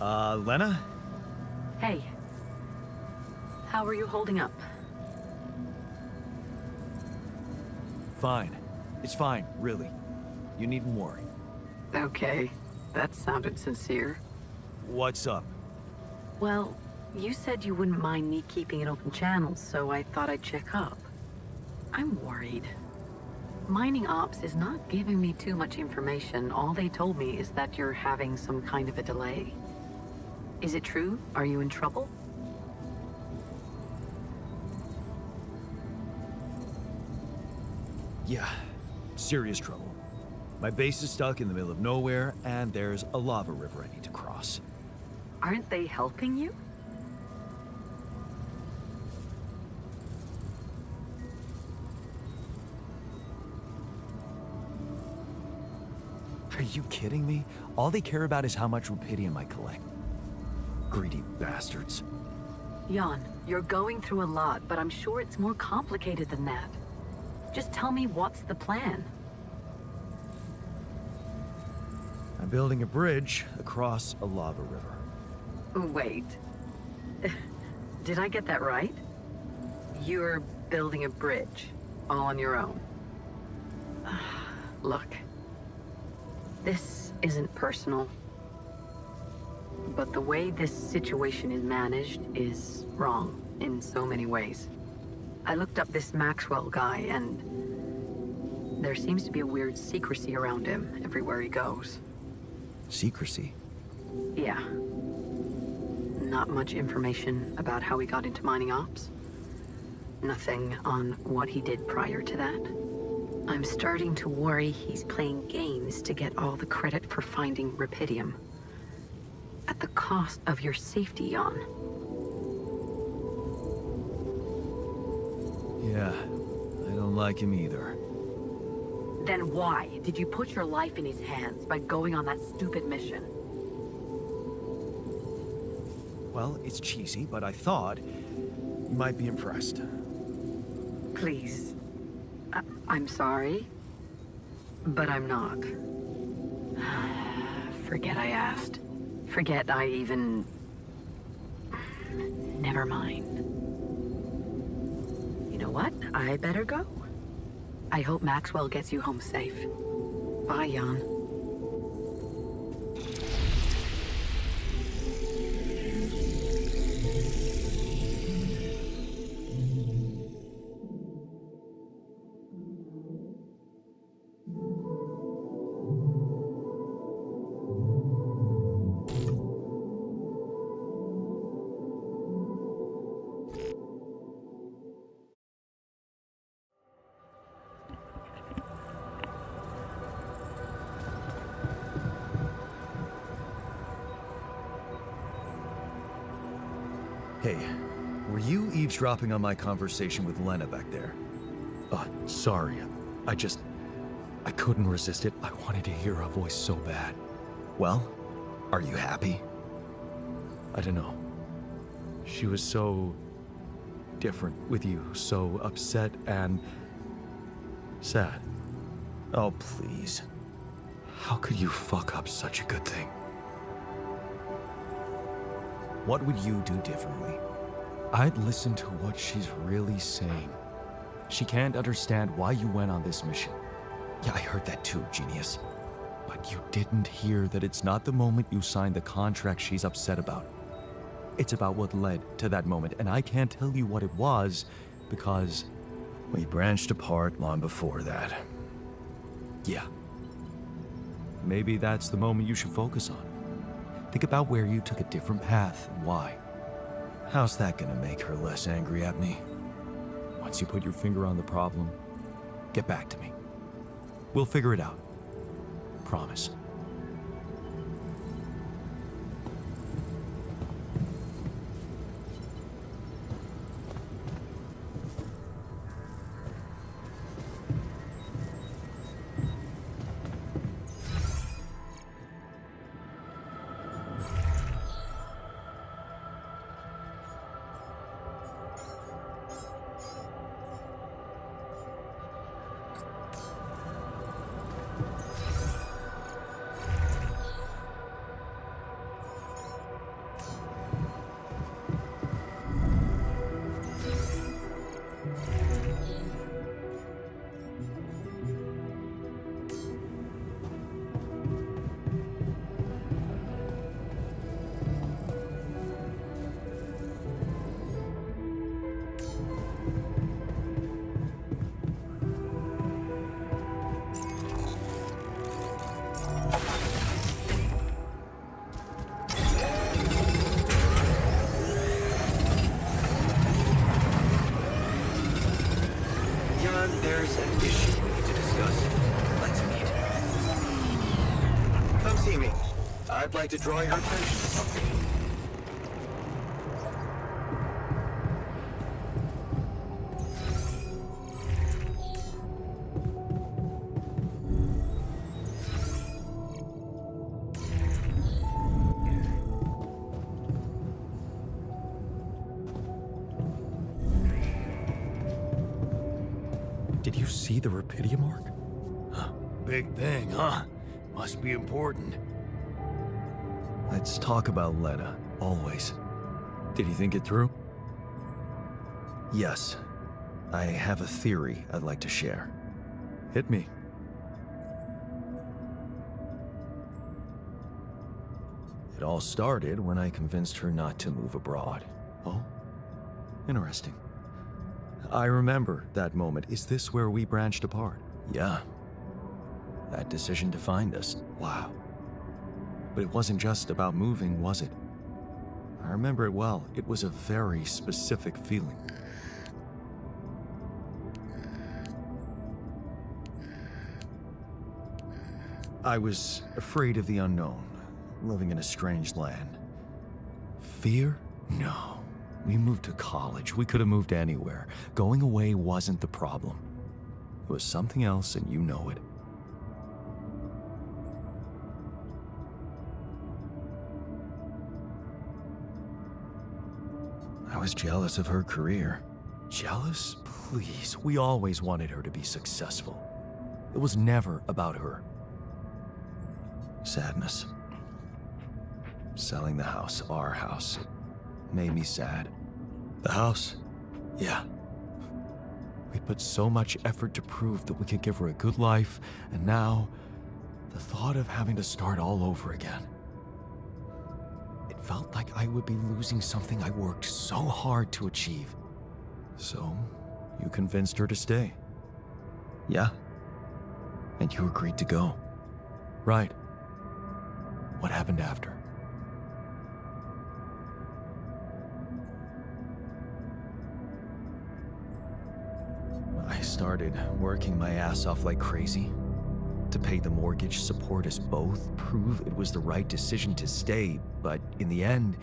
Lena? Hey. How are you holding up? Fine. It's fine, really. You needn't worry. Okay. That sounded sincere. What's up? Well, you said you wouldn't mind me keeping an open channel, so I thought I'd check up. I'm worried. Mining Ops is not giving me too much information. All they told me is that you're having some kind of a delay. Is it true? Are you in trouble? Yeah, serious trouble. My base is stuck in the middle of nowhere, and there's a lava river I need to cross. Aren't they helping you? Are you kidding me? All they care about is how much rupidium I collect. Greedy bastards. Jan, you're going through a lot, but I'm sure it's more complicated than that. Just tell me what's the plan. I'm building a bridge across a lava river. Wait. Did I get that right? You're building a bridge, all on your own. Look. This isn't personal. But the way this situation is managed is wrong in so many ways. I looked up this Maxwell guy, and there seems to be a weird secrecy around him everywhere he goes. Secrecy? Yeah. Not much information about how he got into mining ops. Nothing on what he did prior to that. I'm starting to worry he's playing games to get all the credit for finding rupidium. At the cost of your safety, Jan. Yeah, I don't like him either. Then why did you put your life in his hands by going on that stupid mission? Well, it's cheesy, but I thought you might be impressed. Please. I'm sorry, but I'm not. Forget I asked. Forget I even... Never mind. You know what? I better go. I hope Maxwell gets you home safe. Bye, Jan. Hey, were you eavesdropping on my conversation with Lena back there? Sorry. I couldn't resist it. I wanted to hear her voice so bad. Well, are you happy? I don't know. She was so different with you, so upset and sad. Oh, please. How could you fuck up such a good thing? What would you do differently? I'd listen to what she's really saying. She can't understand why you went on this mission. Yeah, I heard that too, genius. But you didn't hear that it's not the moment you signed the contract she's upset about. It's about what led to that moment, and I can't tell you what it was because... we branched apart long before that. Yeah. Maybe that's the moment you should focus on. Think about where you took a different path and why. How's that gonna make her less angry at me? Once you put your finger on the problem, get back to me. We'll figure it out. Promise. son, there's an issue we need to discuss. Let's meet. Come see me. I'd like to draw your attention to something. Did you see the Rapidia mark? Big thing, huh? Must be important. Let's talk about Lena, always. Did you think it through? Yes. I have a theory I'd like to share. Hit me. It all started when I convinced her not to move abroad. Oh? Interesting. I remember that moment. Is this where we branched apart? Yeah. That decision defined us. Wow. But it wasn't just about moving, was it? I remember it well. It was a very specific feeling. I was afraid of the unknown, living in a strange land. Fear? No. We moved to college. We could have moved anywhere. Going away wasn't the problem. It was something else, and you know it. I was jealous of her career. Jealous? Please. We always wanted her to be successful. It was never about her. Sadness. Selling the house, our house, it made me sad. The house? Yeah. We put so much effort to prove that we could give her a good life, and now, the thought of having to start all over again. It felt like I would be losing something I worked so hard to achieve. So, you convinced her to stay. Yeah. And you agreed to go. Right. What happened after? I started working my ass off like crazy to pay the mortgage, support us both, prove it was the right decision to stay, but in the end,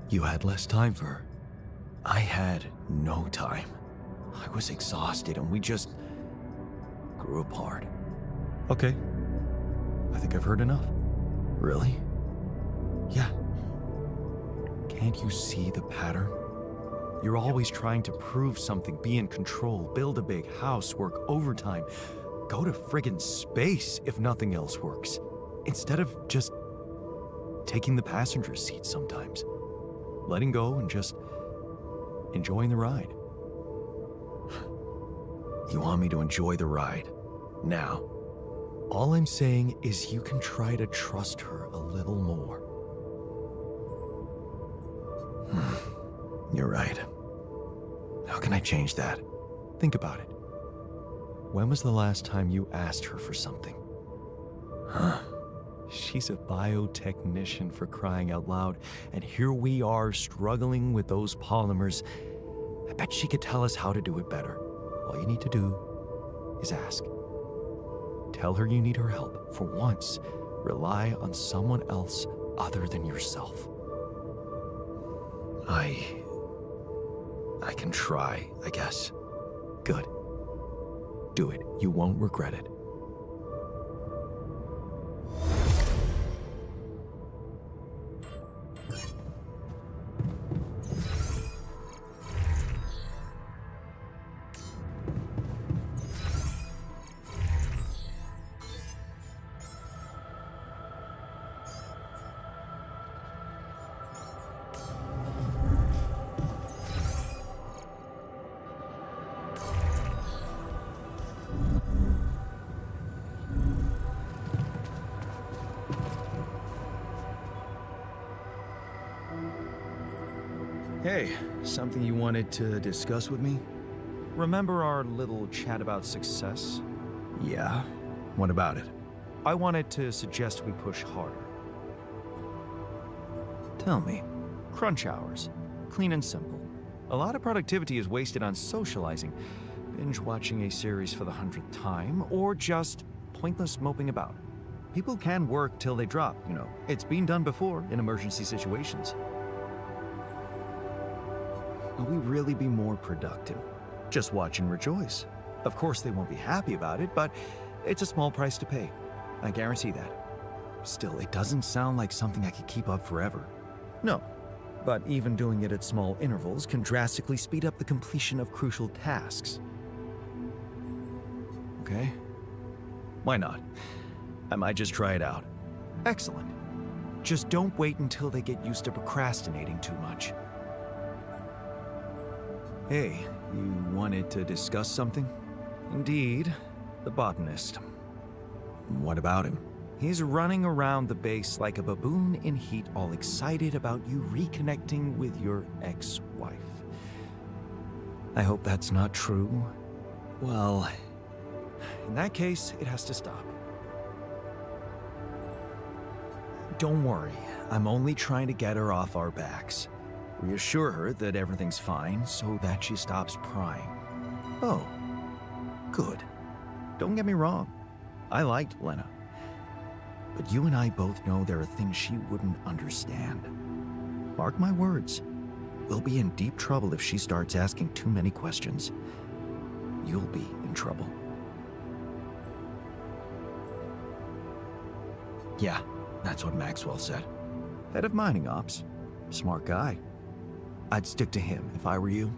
you had less time for her. I had no time. I was exhausted and we just grew apart. Okay. I think I've heard enough. Really? Yeah. Can't you see the pattern? You're always trying to prove something, be in control, build a big house, work overtime, go to friggin' space if nothing else works, instead of just taking the passenger seat sometimes, letting go and just enjoying the ride. You want me to enjoy the ride? Now? All I'm saying is you can try to trust her a little more. You're right. How can I change that? Think about it. When was the last time you asked her for something? Huh? She's a biotechnician, for crying out loud, and here we are struggling with those polymers. I bet she could tell us how to do it better. All you need to do is ask. Tell her you need her help. For once, rely on someone else other than yourself. I can try, I guess. Good. Do it. You won't regret it. Hey, something you wanted to discuss with me? Remember our little chat about success? Yeah? What about it? I wanted to suggest we push harder. Tell me. Crunch hours. Clean and simple. A lot of productivity is wasted on socializing, binge watching a series for the 100th time, or just pointless moping about. People can work till they drop, you know. It's been done before in emergency situations. Will we really be more productive? Just watch and rejoice. Of course they won't be happy about it, but it's a small price to pay. I guarantee that. Still, it doesn't sound like something I could keep up forever. No, but even doing it at small intervals can drastically speed up the completion of crucial tasks. Okay? Why not? I might just try it out. Excellent. Just don't wait until they get used to procrastinating too much. Hey, you wanted to discuss something? Indeed, the botanist. What about him? He's running around the base like a baboon in heat, all excited about you reconnecting with your ex-wife. I hope that's not true. Well, in that case, it has to stop. Don't worry, I'm only trying to get her off our backs. Reassure her that everything's fine so that she stops prying. Oh, good. Don't get me wrong, I liked Lena. But you and I both know there are things she wouldn't understand. Mark my words, we'll be in deep trouble if she starts asking too many questions. You'll be in trouble. Yeah, that's what Maxwell said. Head of mining ops. Smart guy. I'd stick to him if I were you.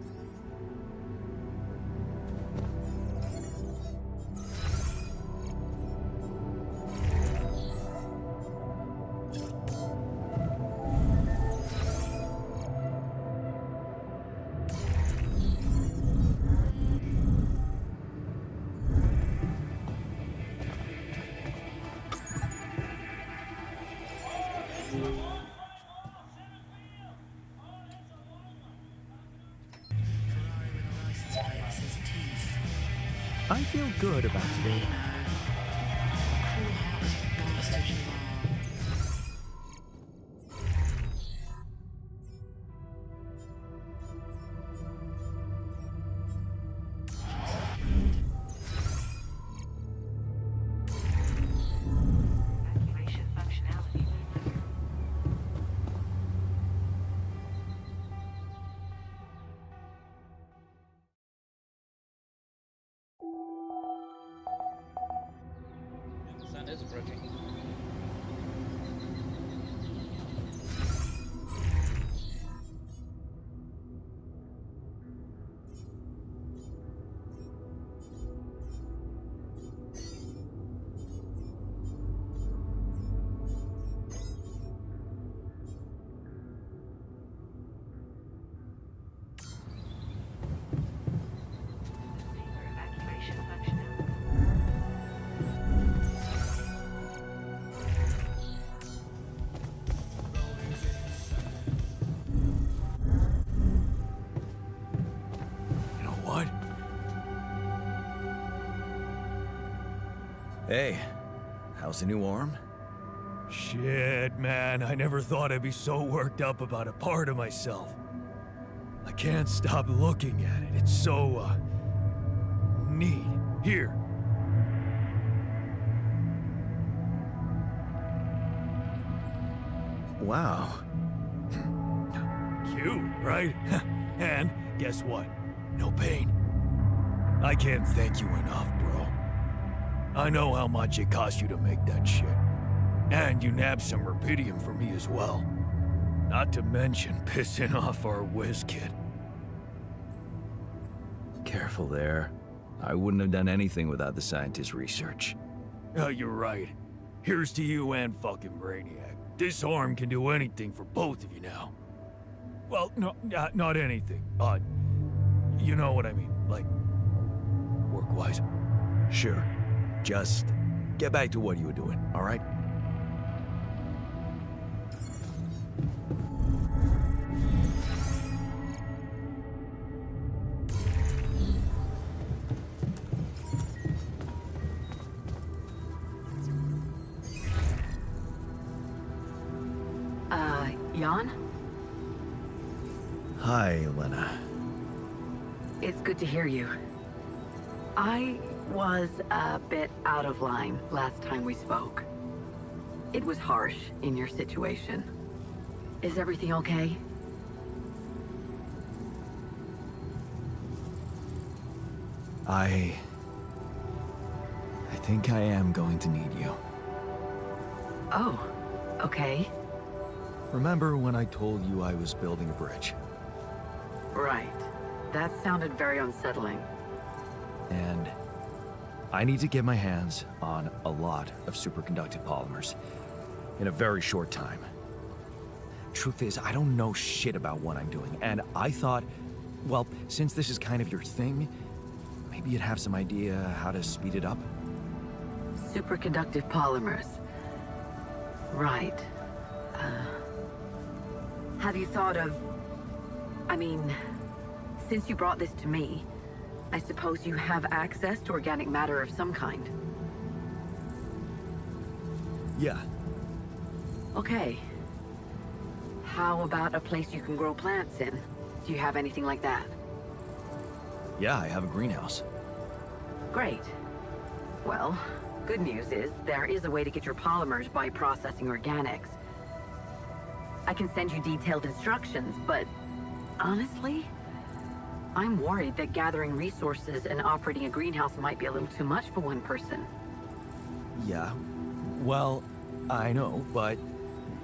I feel good about today. Evacuation functionality. The sun is approaching. Evacuation functionality. You know what? Hey, how's the new arm? Shit, man, I never thought I'd be so worked up about a part of myself. I can't stop looking at it. It's so, neat. Here. Wow. Cute, right? And guess what? No pain. I can't thank you enough, bro. I know how much it cost you to make that shit. And you nabbed some rubidium for me as well. Not to mention pissing off our whiz kid. Careful there. I wouldn't have done anything without the scientist's research. Oh, you're right. Here's to you and fucking Brainiac. This arm can do anything for both of you now. Well, no, not anything. You know what I mean. Like, work-wise. Sure. Just get back to what you were doing, all right? Jan? Hi, Lena. It's good to hear you. I was a bit out of line last time we spoke. It was harsh in your situation. Is everything okay? I think I am going to need you. Oh, okay. Remember when I told you I was building a bridge? Right. That sounded very unsettling. And I need to get my hands on a lot of superconductive polymers in a very short time. Truth is, I don't know shit about what I'm doing, and I thought, well, since this is kind of your thing, maybe you'd have some idea how to speed it up? Superconductive polymers. Right. Have you thought of... I mean, since you brought this to me, I suppose you have access to organic matter of some kind. Yeah. Okay. How about a place you can grow plants in? Do you have anything like that? Yeah, I have a greenhouse. Great. Well, good news is there is a way to get your polymers by processing organics. I can send you detailed instructions, but honestly, I'm worried that gathering resources and operating a greenhouse might be a little too much for one person. Yeah. Well, I know, but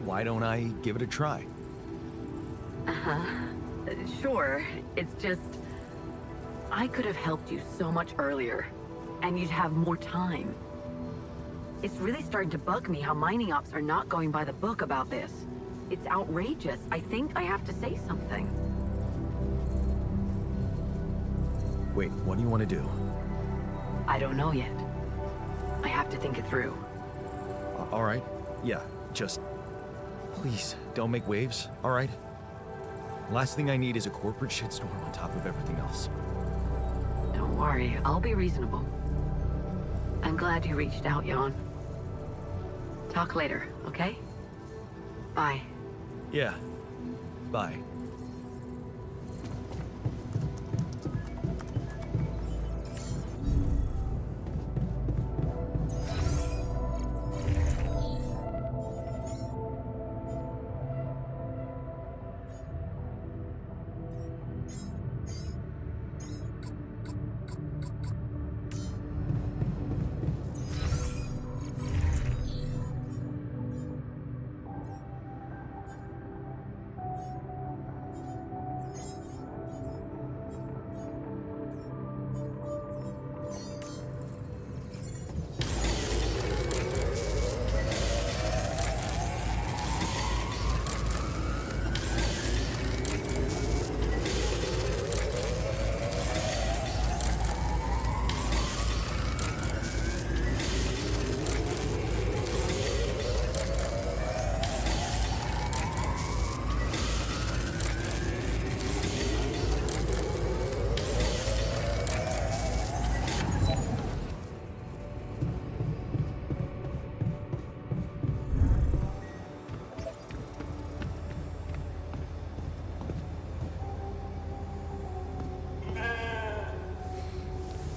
why don't I give it a try? Uh-huh. Sure. It's just... I could have helped you so much earlier, and you'd have more time. It's really starting to bug me how mining ops are not going by the book about this. It's outrageous. I think I have to say something. Wait, what do you want to do? I don't know yet. I have to think it through. All right. Yeah, just... Please, don't make waves, all right? Last thing I need is a corporate shitstorm on top of everything else. Don't worry, I'll be reasonable. I'm glad you reached out, Jan. Talk later, okay? Bye. Yeah. Bye.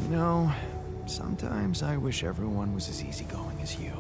You know, sometimes I wish everyone was as easygoing as you.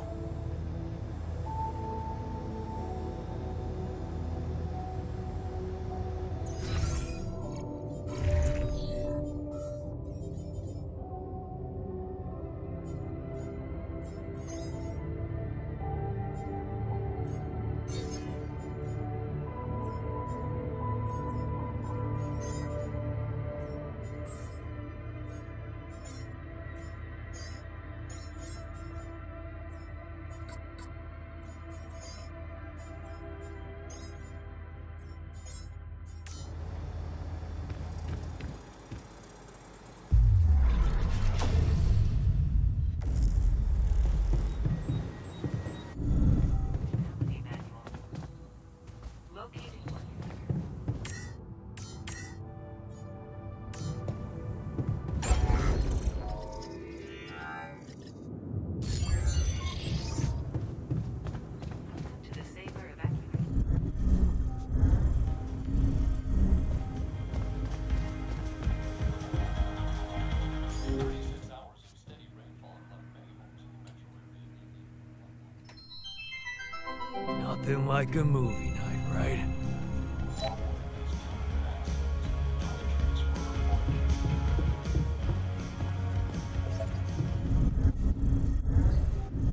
Nothing like a movie night, right?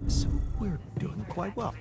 So we're doing quite well.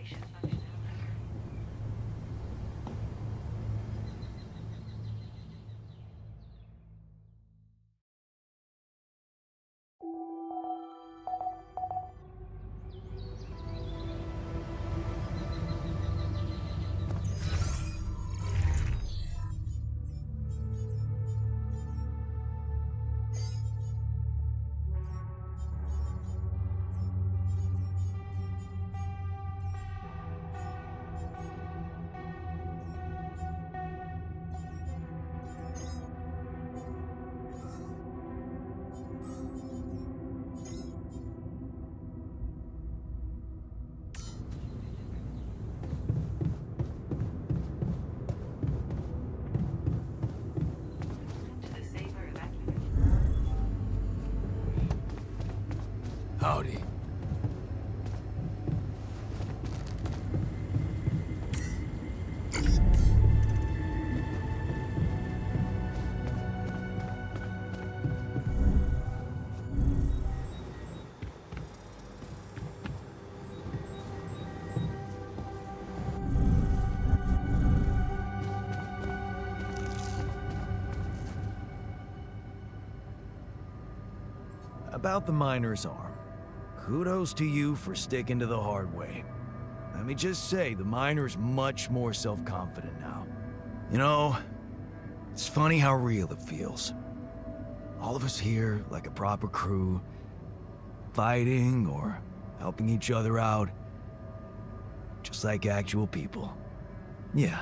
Howdy. About the miner's arm. Kudos to you for sticking to the hard way. Let me just say, the miner's much more self-confident now. You know, it's funny how real it feels. All of us here, like a proper crew, fighting or helping each other out, just like actual people. Yeah.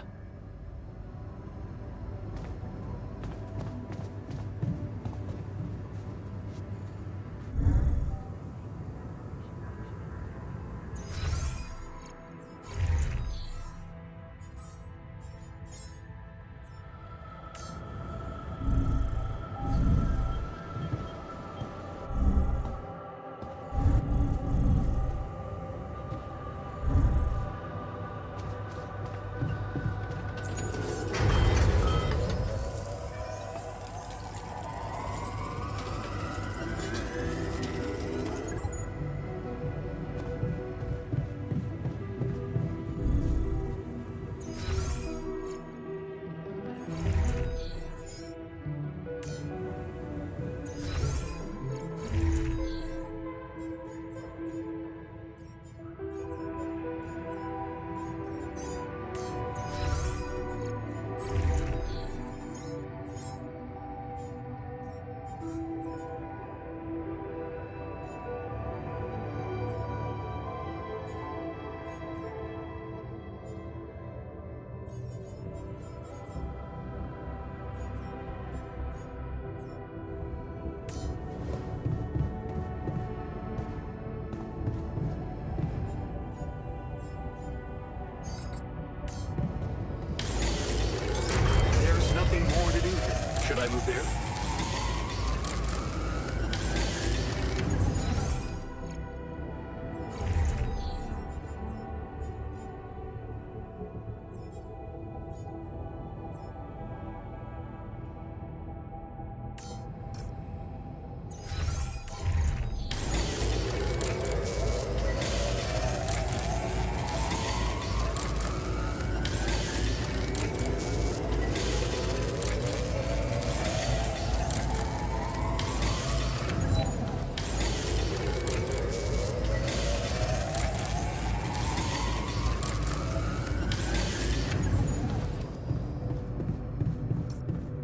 There's nothing more to do here. Should I move there?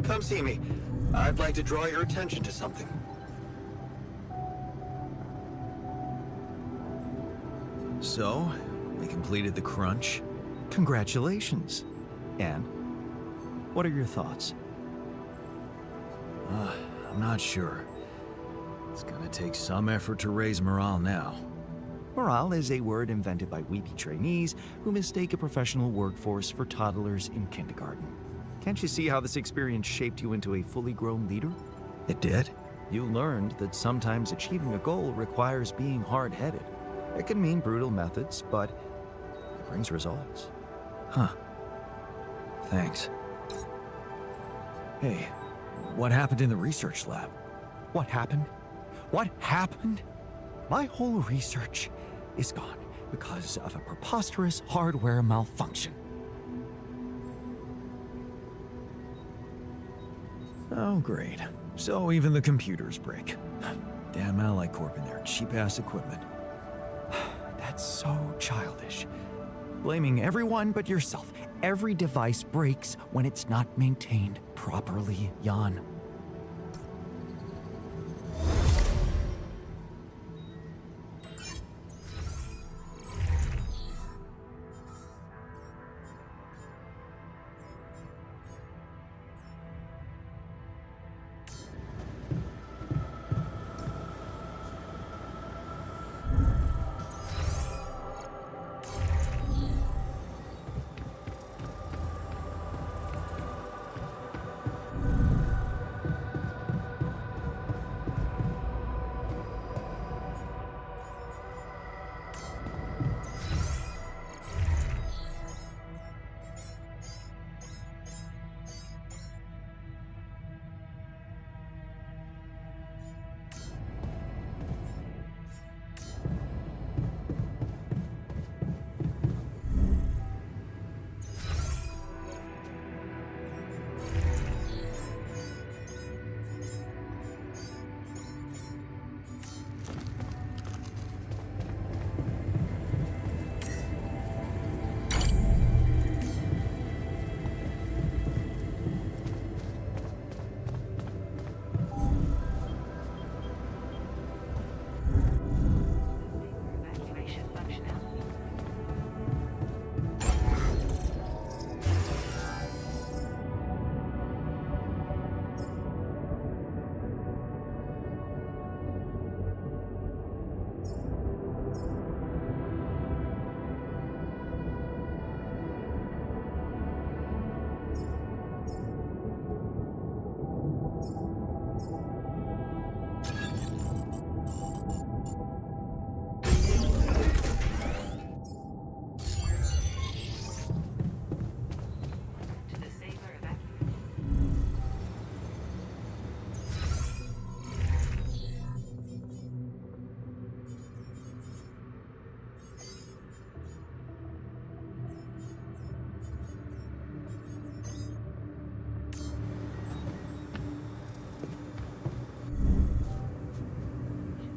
Come see me. I'd like to draw your attention to something. So, we completed the crunch. Congratulations. And what are your thoughts? I'm not sure. It's gonna take some effort to raise morale now. Morale is a word invented by weepy trainees who mistake a professional workforce for toddlers in kindergarten. Can't you see how this experience shaped you into a fully grown leader? It did? You learned that sometimes achieving a goal requires being hard-headed. It can mean brutal methods, but it brings results. Huh. Thanks. Hey, what happened in the research lab? What happened? What happened? My whole research is gone because of a preposterous hardware malfunction. Oh, great. So even the computers break. Damn Ally Corp and their cheap-ass equipment. That's so childish. Blaming everyone but yourself. Every device breaks when it's not maintained properly, Jan. Evacuation functionality. To the safer evacuation.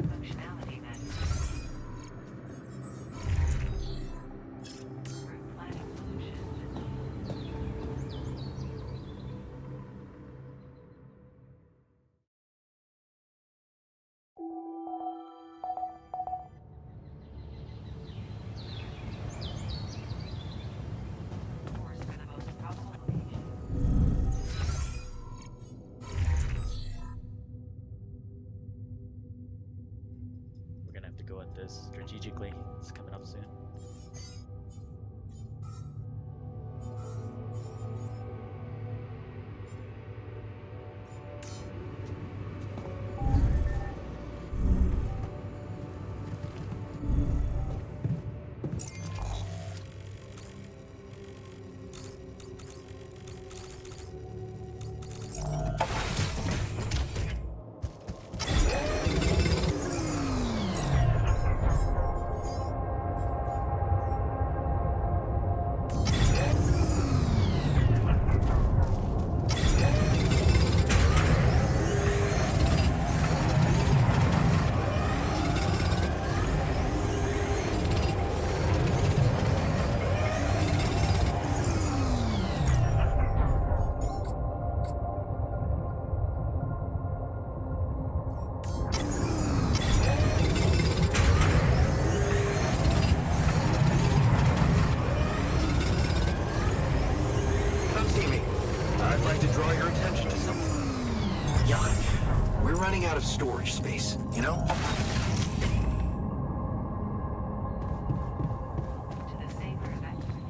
Functionality menu. Route planning solution. Course for the most probable location. We're gonna have to go at this strategically. It's coming up soon. Come see me. I'd like to draw your attention to something. Jan, we're running out of storage space, you know? To the safer evacuation.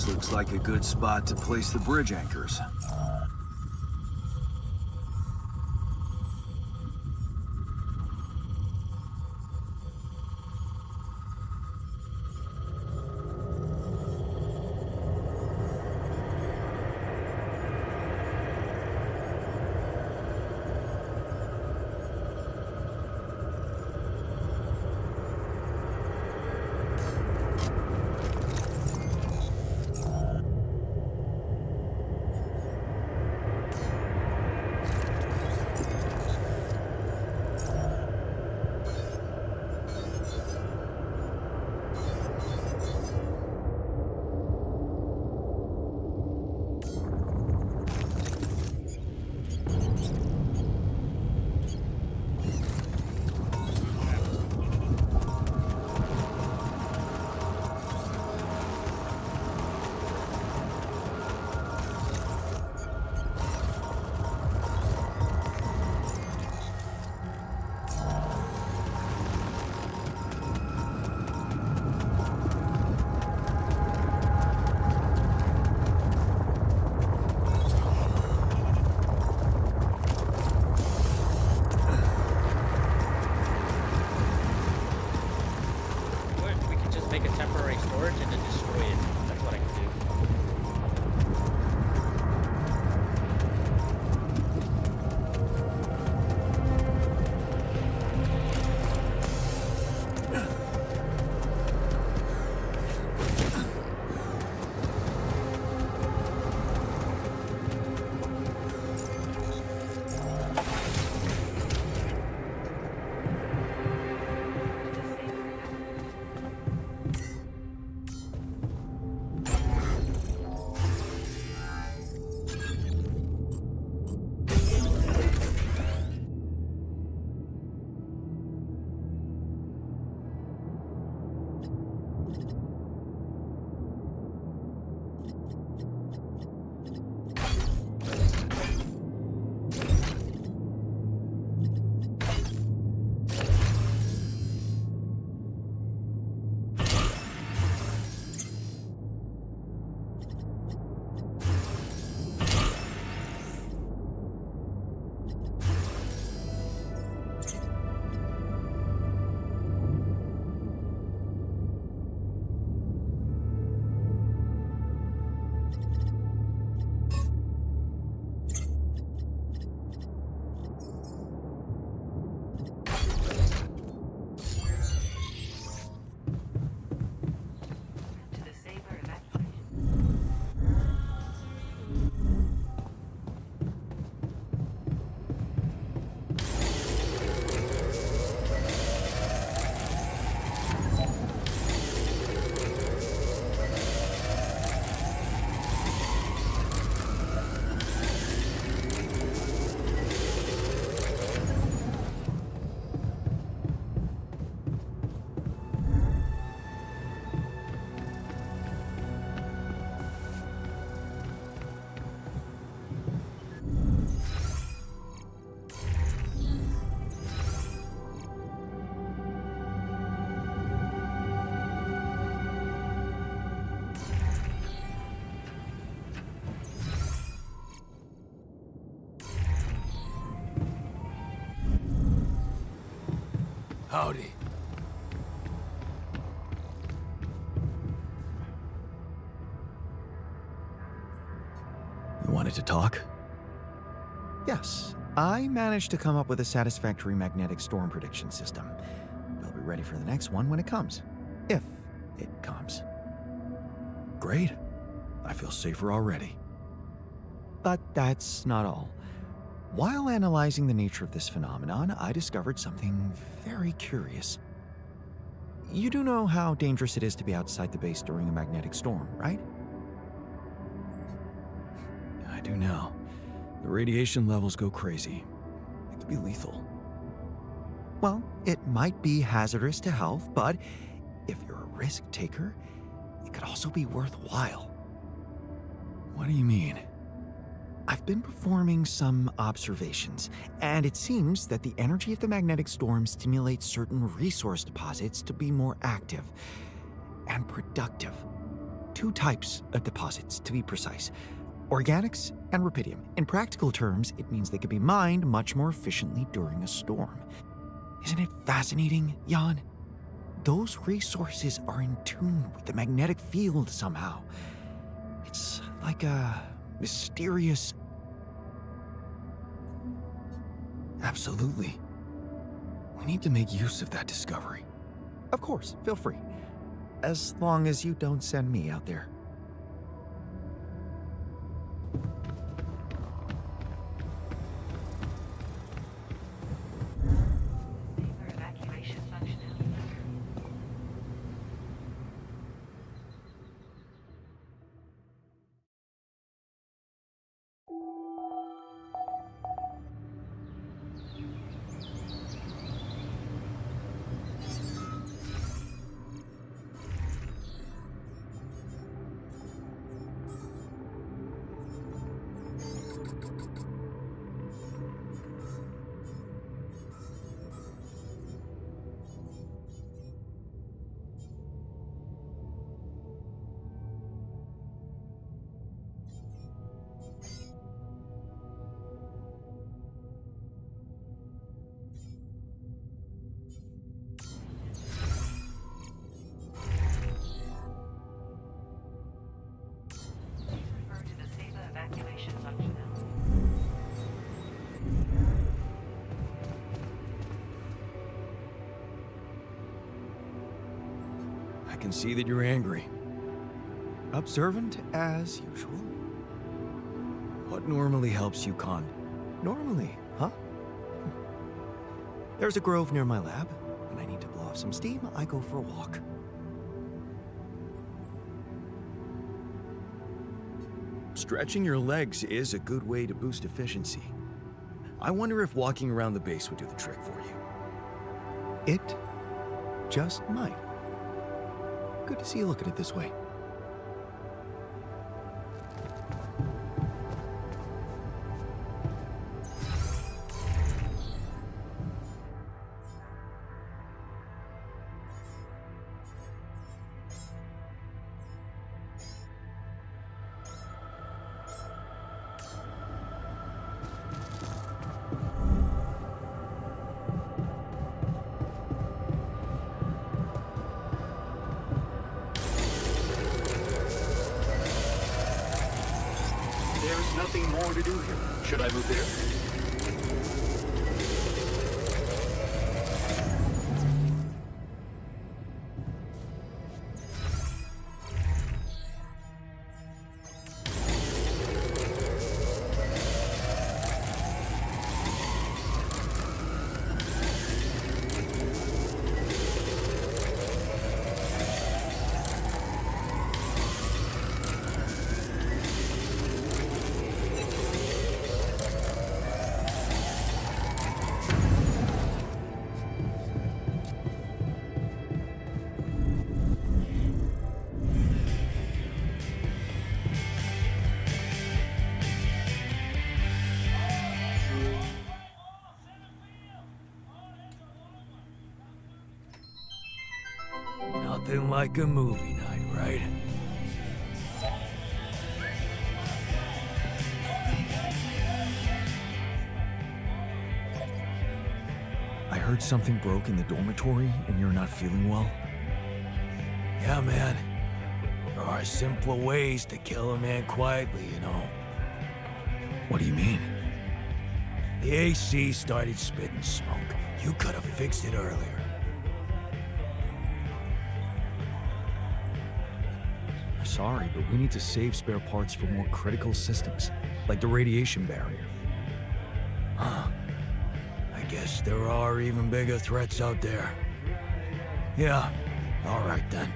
This looks like a good spot to place the bridge anchors. We could just make a temporary storage and then destroy it. That's what I could do. Howdy. You wanted to talk? Yes, I managed to come up with a satisfactory magnetic storm prediction system. We'll be ready for the next one when it comes. If it comes. Great. I feel safer already. But that's not all. While analyzing the nature of this phenomenon, I discovered something very curious. You do know how dangerous it is to be outside the base during a magnetic storm, right? I do now. The radiation levels go crazy. It could be lethal. Well, it might be hazardous to health, but if you're a risk taker, it could also be worthwhile. What do you mean? I've been performing some observations, and it seems that the energy of the magnetic storm stimulates certain resource deposits to be more active and productive. To two types of deposits, to be precise. Organics and rupidium. In practical terms, it means they can be mined much more efficiently during a storm. Isn't it fascinating, Jan? Those resources are in tune with the magnetic field somehow. It's like a mysterious... Absolutely. We need to make use of that discovery. Of course, feel free. As long as you don't send me out there. Saber evacuation functionality. Please refer to the Saber evacuation functionality. I can see that you're angry. Observant as usual. What normally helps you, Con? Normally, huh? There's a grove near my lab. When I need to blow off some steam, I go for a walk. Stretching your legs is a good way to boost efficiency. I wonder if walking around the base would do the trick for you. It just might. Good to see you look at it this way. There's nothing more to do here. Should I move there? Nothing like a movie night, right? I heard something broke in the dormitory and you're not feeling well. Yeah, man. There are simpler ways to kill a man quietly, you know. What do you mean? The AC started spitting smoke. You could have fixed it earlier. I'm sorry, but we need to save spare parts for more critical systems, like the radiation barrier. Huh. I guess there are even bigger threats out there. Yeah, all right then.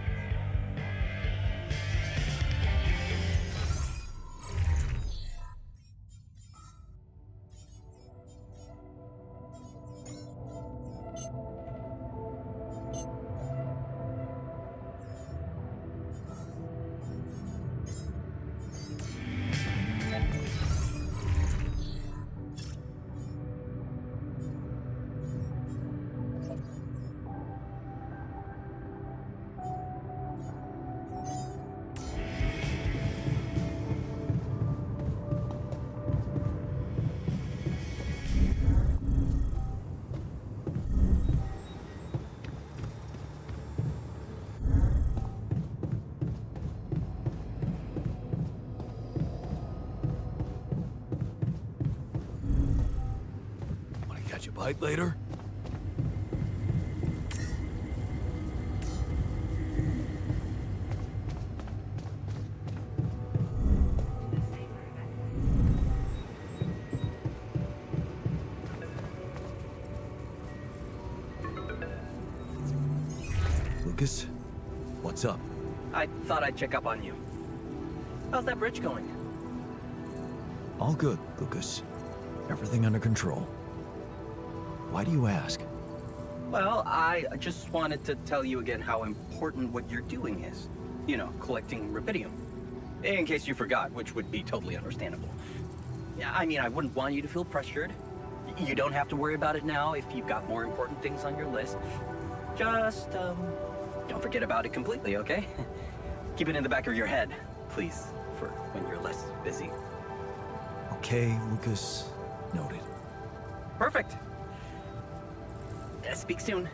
Catch a bite later? Lucas, what's up? I thought I'd check up on you. How's that bridge going? All good, Lucas. Everything under control. Why do you ask? Well, I just wanted to tell you again how important what you're doing is. You know, collecting rubidium. In case you forgot, which would be totally understandable. Yeah, I mean, I wouldn't want you to feel pressured. You don't have to worry about it now if you've got more important things on your list. Just, don't forget about it completely, okay? Keep it in the back of your head, please, for when you're less busy. Okay, Lucas. Noted. Perfect. Speak soon.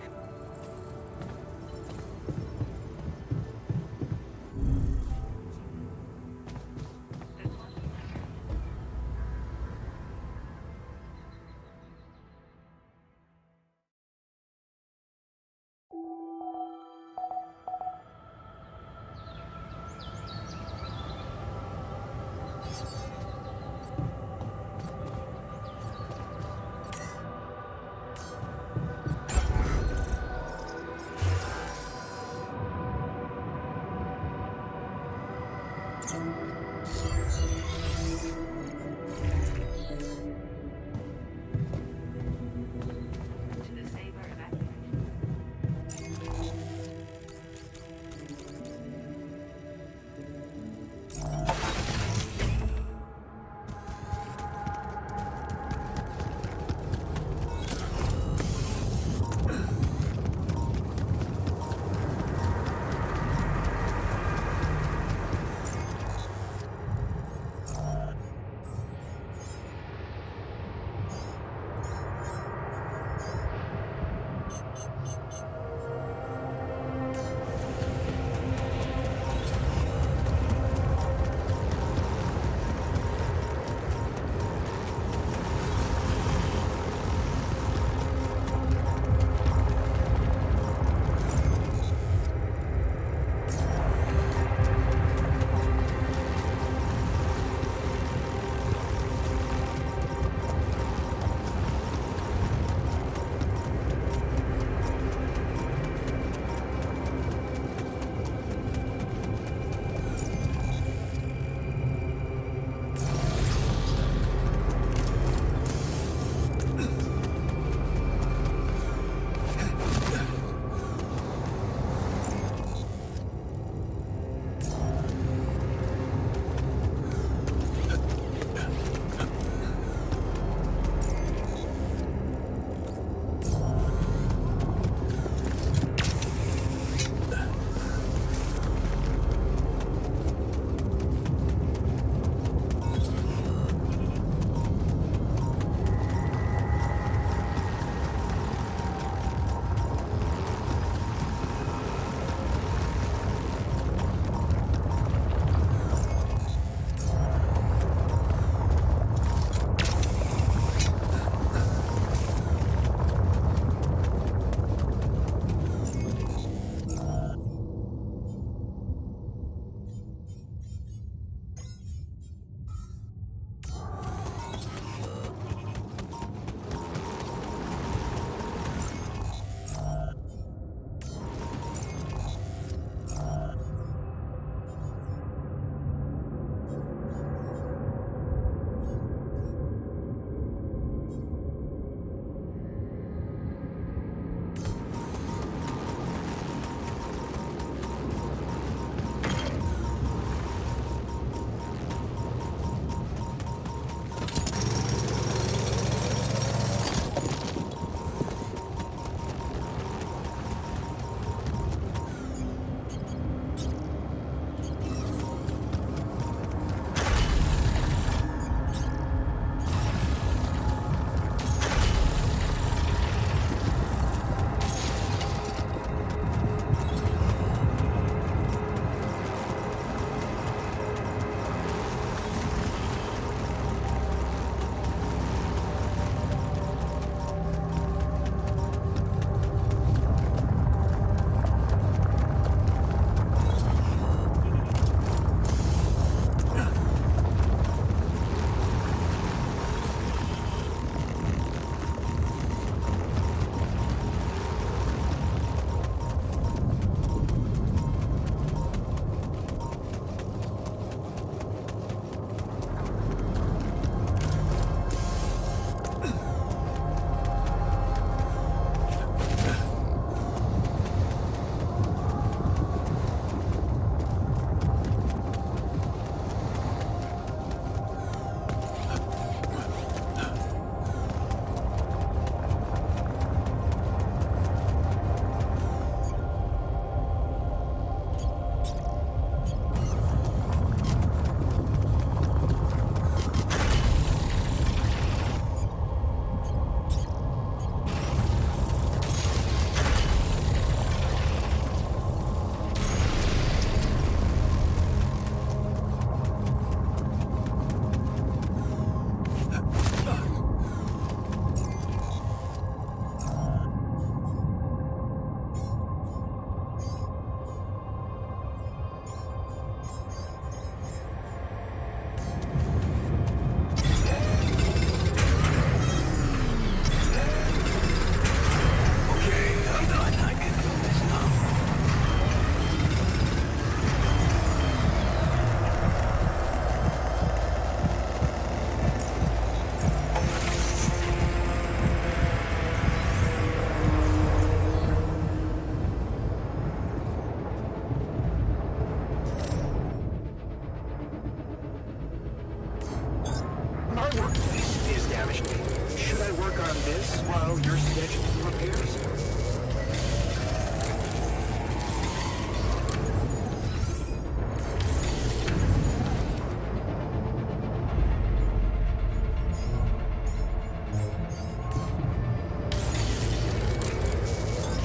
on this while your schedule prepares?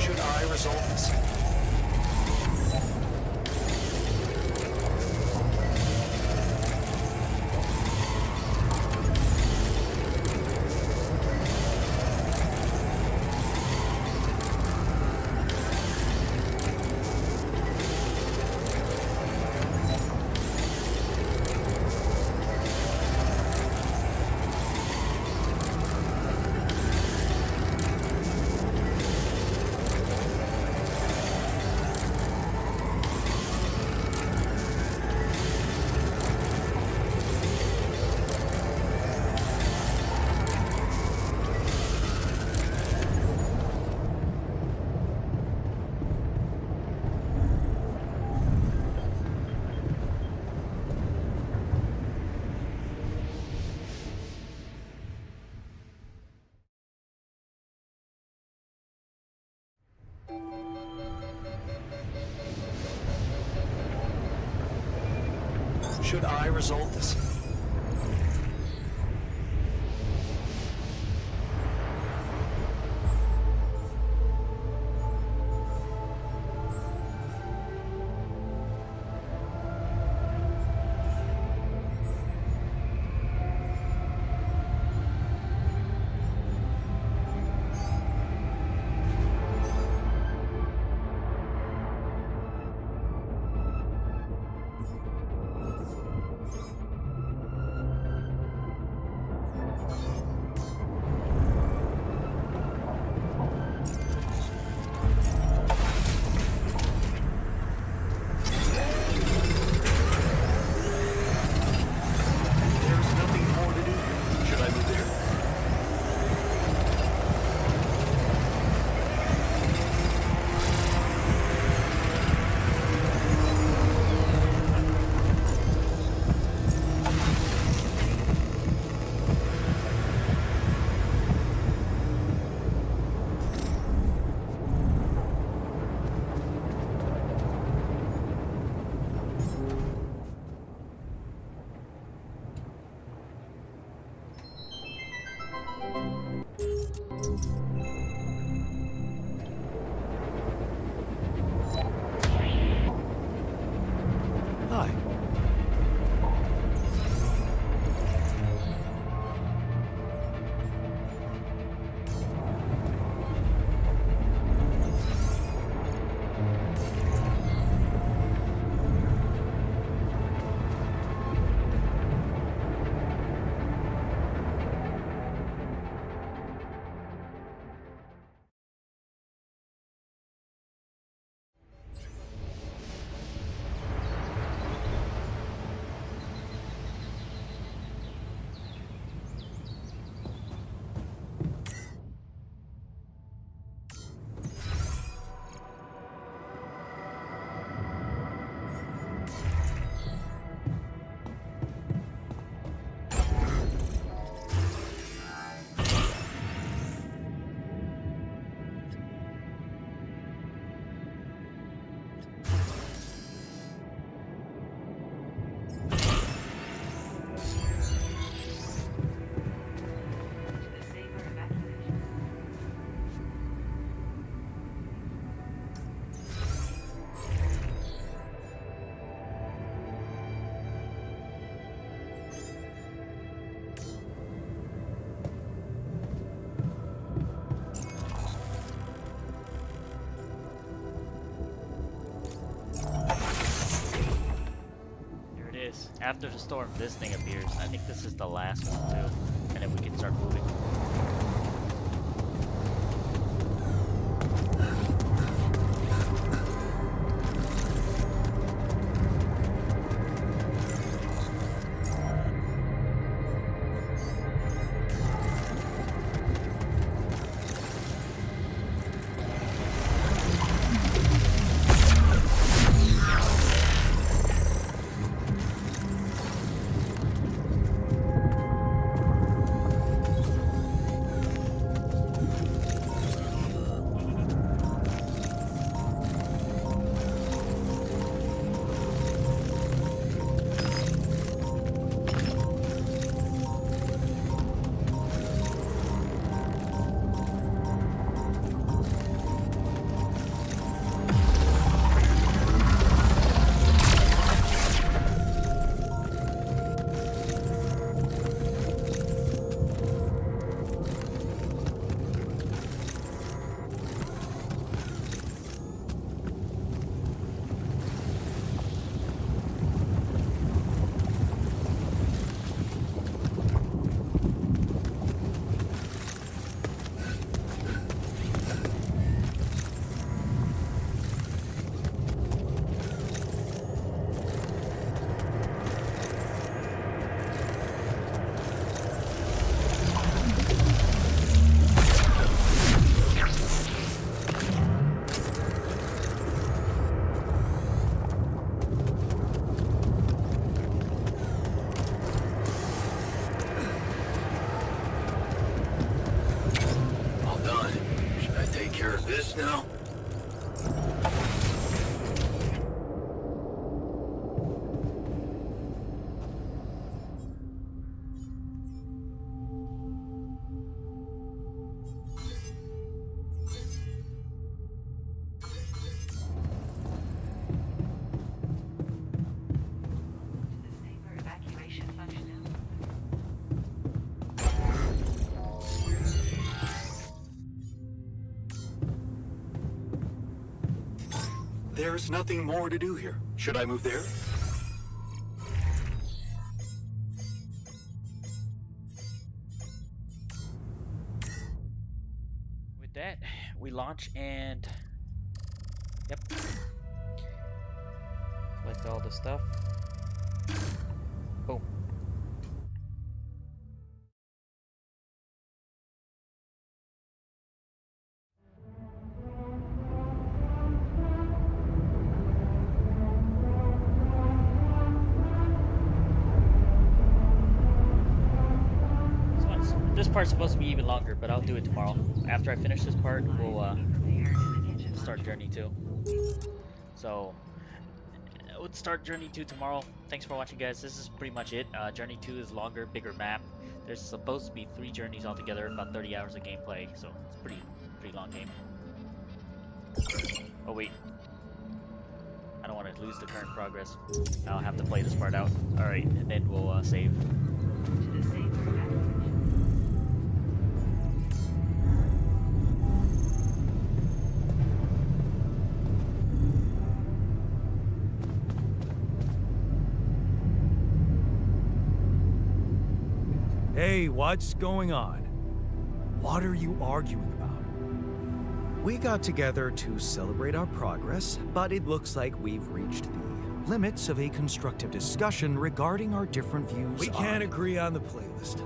Should I resolve this? Should I resolve this? Hi. After the storm, this thing appears. I think this is the last one too, and then we can start moving. There's nothing more to do here. Should I move there? With that, we launch and yep. Collect all the stuff. Boom. This part's supposed to be even longer, but I'll do it tomorrow. After I finish this part, we'll start Journey 2. So, we'll start Journey 2 tomorrow. Thanks for watching, guys. This is pretty much it. Journey 2 is longer, bigger map. There's supposed to be 3 journeys altogether, about 30 hours of gameplay, so it's pretty long game. Oh wait, I don't want to lose the current progress. I'll have to play this part out. Alright, and then we'll save. Hey, what's going on? What are you arguing about? We got together to celebrate our progress, but it looks like we've reached the limits of a constructive discussion regarding our different views. We can't agree on the playlist.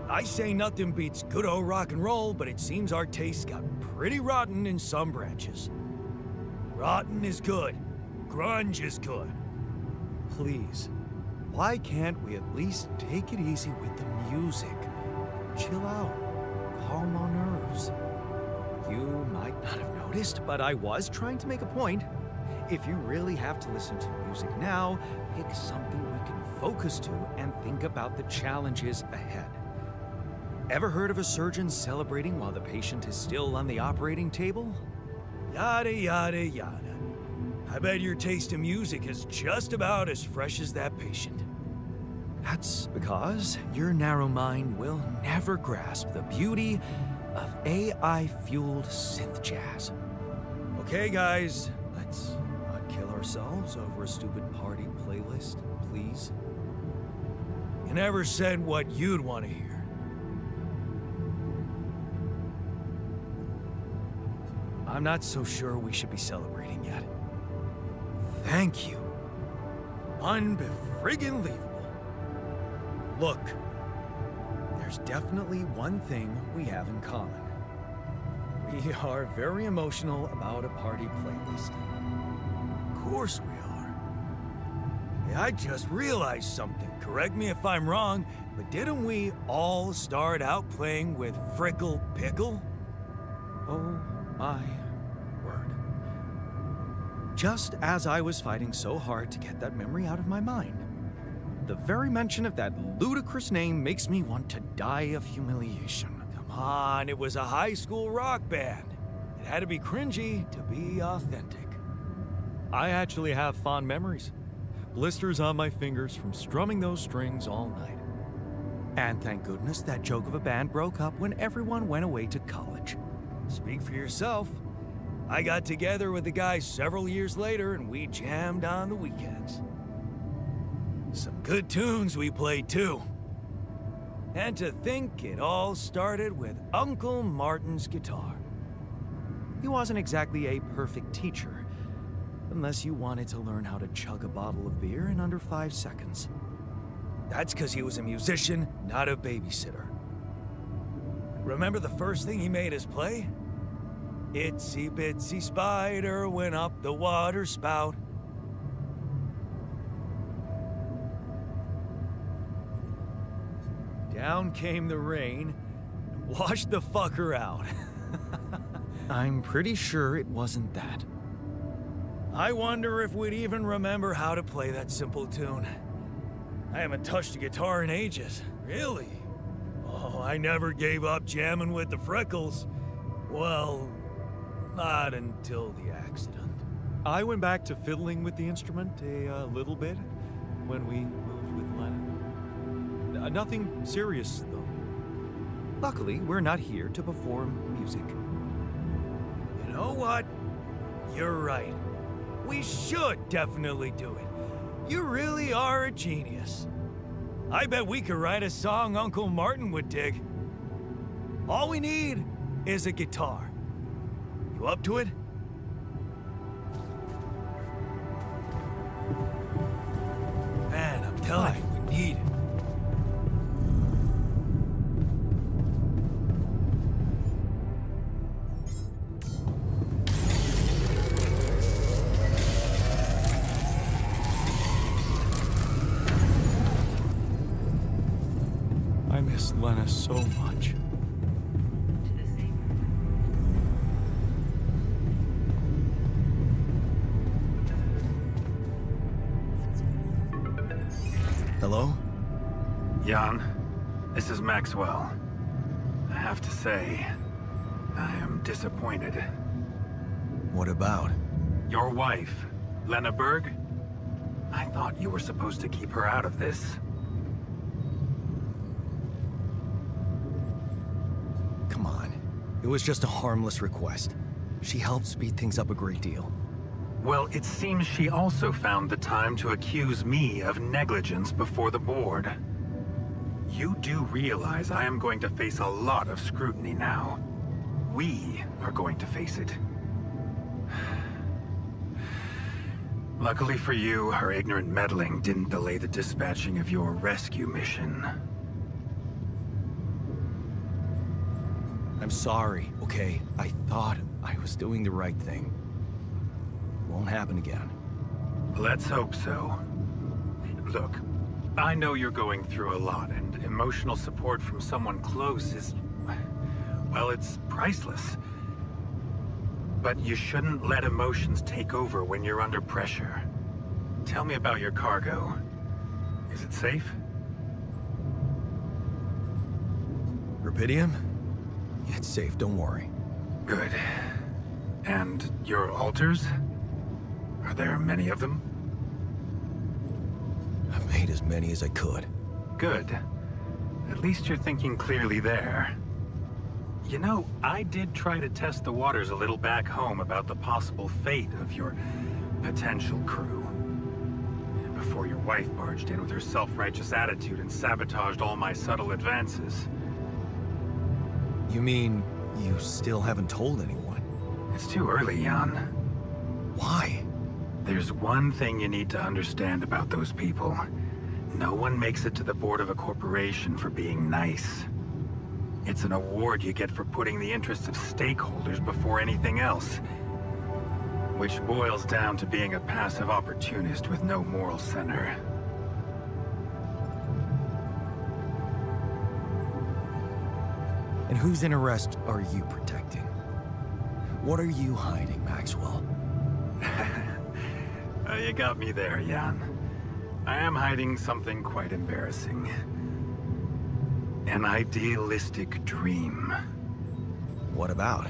I say nothing beats good old rock and roll, but it seems our tastes got pretty rotten in some branches. Rotten is good. Grunge is good. Please, why can't we at least take it easy with the music? Chill out. Calm our nerves. You might not have noticed, but I was trying to make a point. If you really have to listen to music now, pick something we can focus to and think about the challenges ahead. Ever heard of a surgeon celebrating while the patient is still on the operating table? Yada, yada, yada. I bet your taste in music is just about as fresh as that patient. That's because your narrow mind will never grasp the beauty of AI-fueled synth jazz. Okay, guys, let's not kill ourselves over a stupid party playlist, please. You never said what you'd want to hear. I'm not so sure we should be celebrating yet. Thank you. Unbefriggin-leavable. Look, there's definitely one thing we have in common. We are very emotional about a party playlist. Of course we are. Hey, I just realized something. Correct me if I'm wrong, but didn't we all start out playing with Frickle Pickle? Oh my word. Just as I was fighting so hard to get that memory out of my mind, the very mention of that ludicrous name makes me want to die of humiliation. Come on, it was a high school rock band. It had to be cringy to be authentic. I actually have fond memories. Blisters on my fingers from strumming those strings all night. And thank goodness that joke of a band broke up when everyone went away to college. Speak for yourself. I got together with the guys several years later and we jammed on the weekends. Some good tunes we played too. And to think it all started with Uncle Martin's guitar. He wasn't exactly a perfect teacher, unless you wanted to learn how to chug a bottle of beer in under 5 seconds. That's because he was a musician, not a babysitter. Remember the first thing he made us play? Itsy bitsy spider went up the water spout. Down came the rain and washed the fucker out. I'm pretty sure it wasn't that. I wonder if we'd even remember how to play that simple tune. I haven't touched a guitar in ages, really. Oh, I never gave up jamming with the Freckles. Well, not until the accident. I went back to fiddling with the instrument a little bit when we moved with Lennon. Nothing serious, though. Luckily, we're not here to perform music. You know what? You're right. We should definitely do it. You really are a genius. I bet we could write a song Uncle Martin would dig. All we need is a guitar. You up to it? Man, I'm telling you, we need it. I miss Lena so much. Hello? Jan, this is Maxwell. I have to say, I am disappointed. What about? Your wife, Lena Berg? I thought you were supposed to keep her out of this. Come on. It was just a harmless request. She helped speed things up a great deal. Well, it seems she also found the time to accuse me of negligence before the board. You do realize I am going to face a lot of scrutiny now. We are going to face it. Luckily for you, her ignorant meddling didn't delay the dispatching of your rescue mission. I'm sorry, okay? I thought I was doing the right thing. It won't happen again. Let's hope so. Look, I know you're going through a lot, and emotional support from someone close is... well, it's priceless. But you shouldn't let emotions take over when you're under pressure. Tell me about your cargo. Is it safe? Rubidium? Yeah, it's safe, don't worry. Good. And your altars? Are there many of them? I've made as many as I could. Good. At least you're thinking clearly there. You know, I did try to test the waters a little back home about the possible fate of your potential crew. Before your wife barged in with her self-righteous attitude and sabotaged all my subtle advances. You mean you still haven't told anyone? It's too early, Jan. Why? There's one thing you need to understand about those people. No one makes it to the board of a corporation for being nice. It's an award you get for putting the interests of stakeholders before anything else. Which boils down to being a passive opportunist with no moral center. And whose interest are you protecting? What are you hiding, Maxwell? You got me there, Jan. I am hiding something quite embarrassing. An idealistic dream. What about?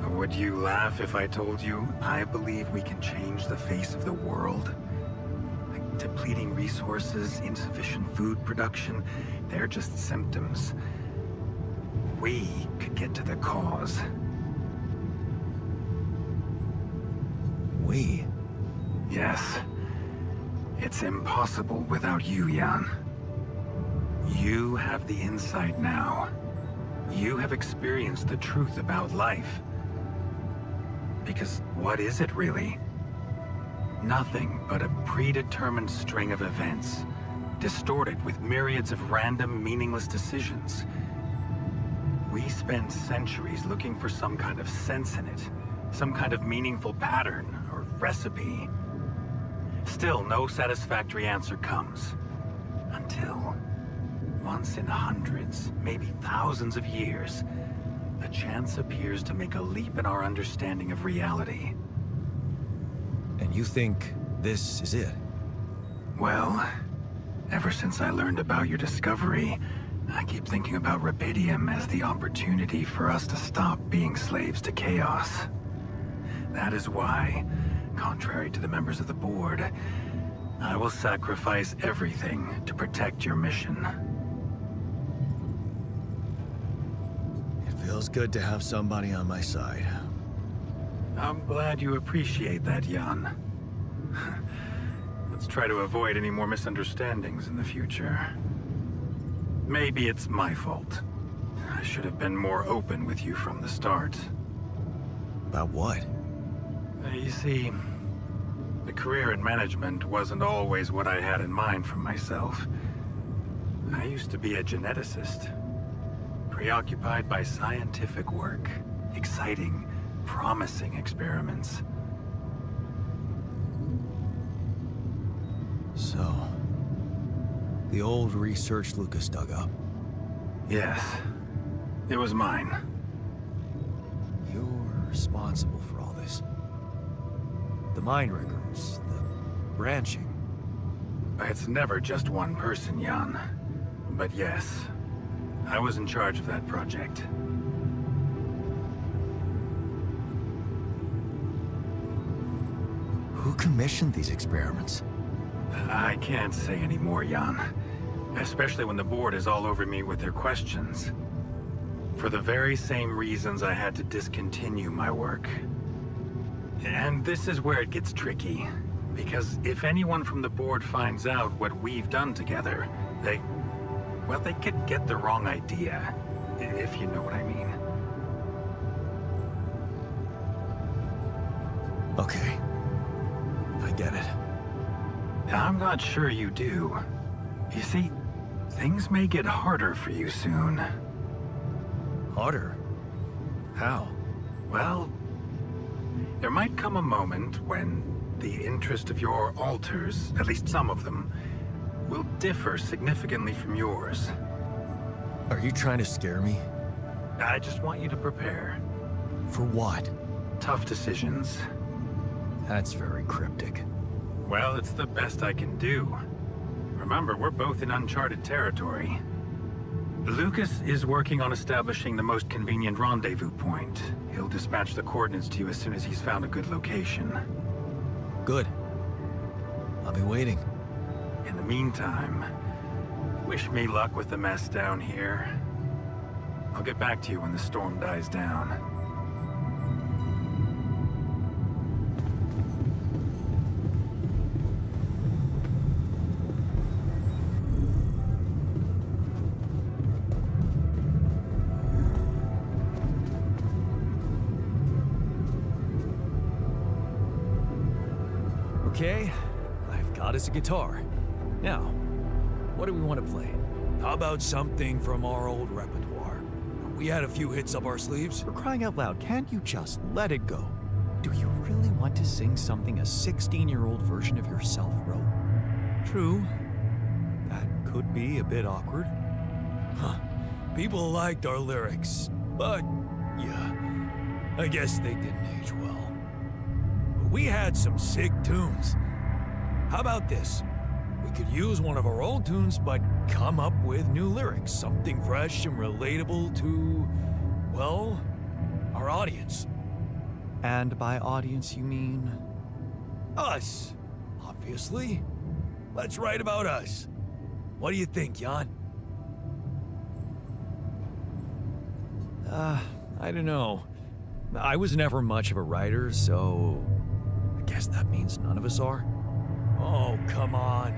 Would you laugh if I told you I believe we can change the face of the world? Like depleting resources, insufficient food production, they're just symptoms. We could get to the cause. We? Yes. It's impossible without you, Jan. You have the insight now. You have experienced the truth about life. Because what is it really? Nothing but a predetermined string of events, distorted with myriads of random, meaningless decisions. We spend centuries looking for some kind of sense in it, some kind of meaningful pattern or recipe. Still, no satisfactory answer comes. Until, once in hundreds, maybe thousands of years, a chance appears to make a leap in our understanding of reality. And you think this is it? Well, ever since I learned about your discovery, I keep thinking about Rubidium as the opportunity for us to stop being slaves to chaos. That is why, contrary to the members of the board, I will sacrifice everything to protect your mission. It feels good to have somebody on my side. I'm glad you appreciate that, Jan. Let's try to avoid any more misunderstandings in the future. Maybe it's my fault. I should have been more open with you from the start. About what? You see, the career in management wasn't always what I had in mind for myself. I used to be a geneticist, preoccupied by scientific work, exciting, promising experiments. So, the old research Lucas dug up. Yes, it was mine. You're responsible for all this. The mind records, the branching. It's never just one person, Jan. But yes, I was in charge of that project. Who commissioned these experiments? I can't say any more, Jan. Especially when the board is all over me with their questions. For the very same reasons I had to discontinue my work. And this is where it gets tricky. Because if anyone from the board finds out what we've done together, they could get the wrong idea, if you know what I mean. Okay. I get it. I'm not sure you do. You see, things may get harder for you soon. Harder? How? Well, there might come a moment when the interest of your alters, at least some of them, will differ significantly from yours. Are you trying to scare me? I just want you to prepare. For what? Tough decisions. That's very cryptic. Well, it's the best I can do. Remember, we're both in uncharted territory. Lucas is working on establishing the most convenient rendezvous point. He'll dispatch the coordinates to you as soon as he's found a good location. Good. I'll be waiting. In the meantime, wish me luck with the mess down here. I'll get back to you when the storm dies down. Okay, I've got us a guitar. Now, what do we want to play? How about something from our old repertoire? We had a few hits up our sleeves. For crying out loud, can't you just let it go? Do you really want to sing something a 16-year-old version of yourself wrote? True. That could be a bit awkward. Huh. People liked our lyrics, but yeah, I guess they didn't age well. We had some sick tunes. How about this? We could use one of our old tunes, but come up with new lyrics. Something fresh and relatable to, well, our audience. And by audience, you mean? Us, obviously. Let's write about us. What do you think, Jan? I don't know. I was never much of a writer, so I guess that means none of us are. Oh, come on.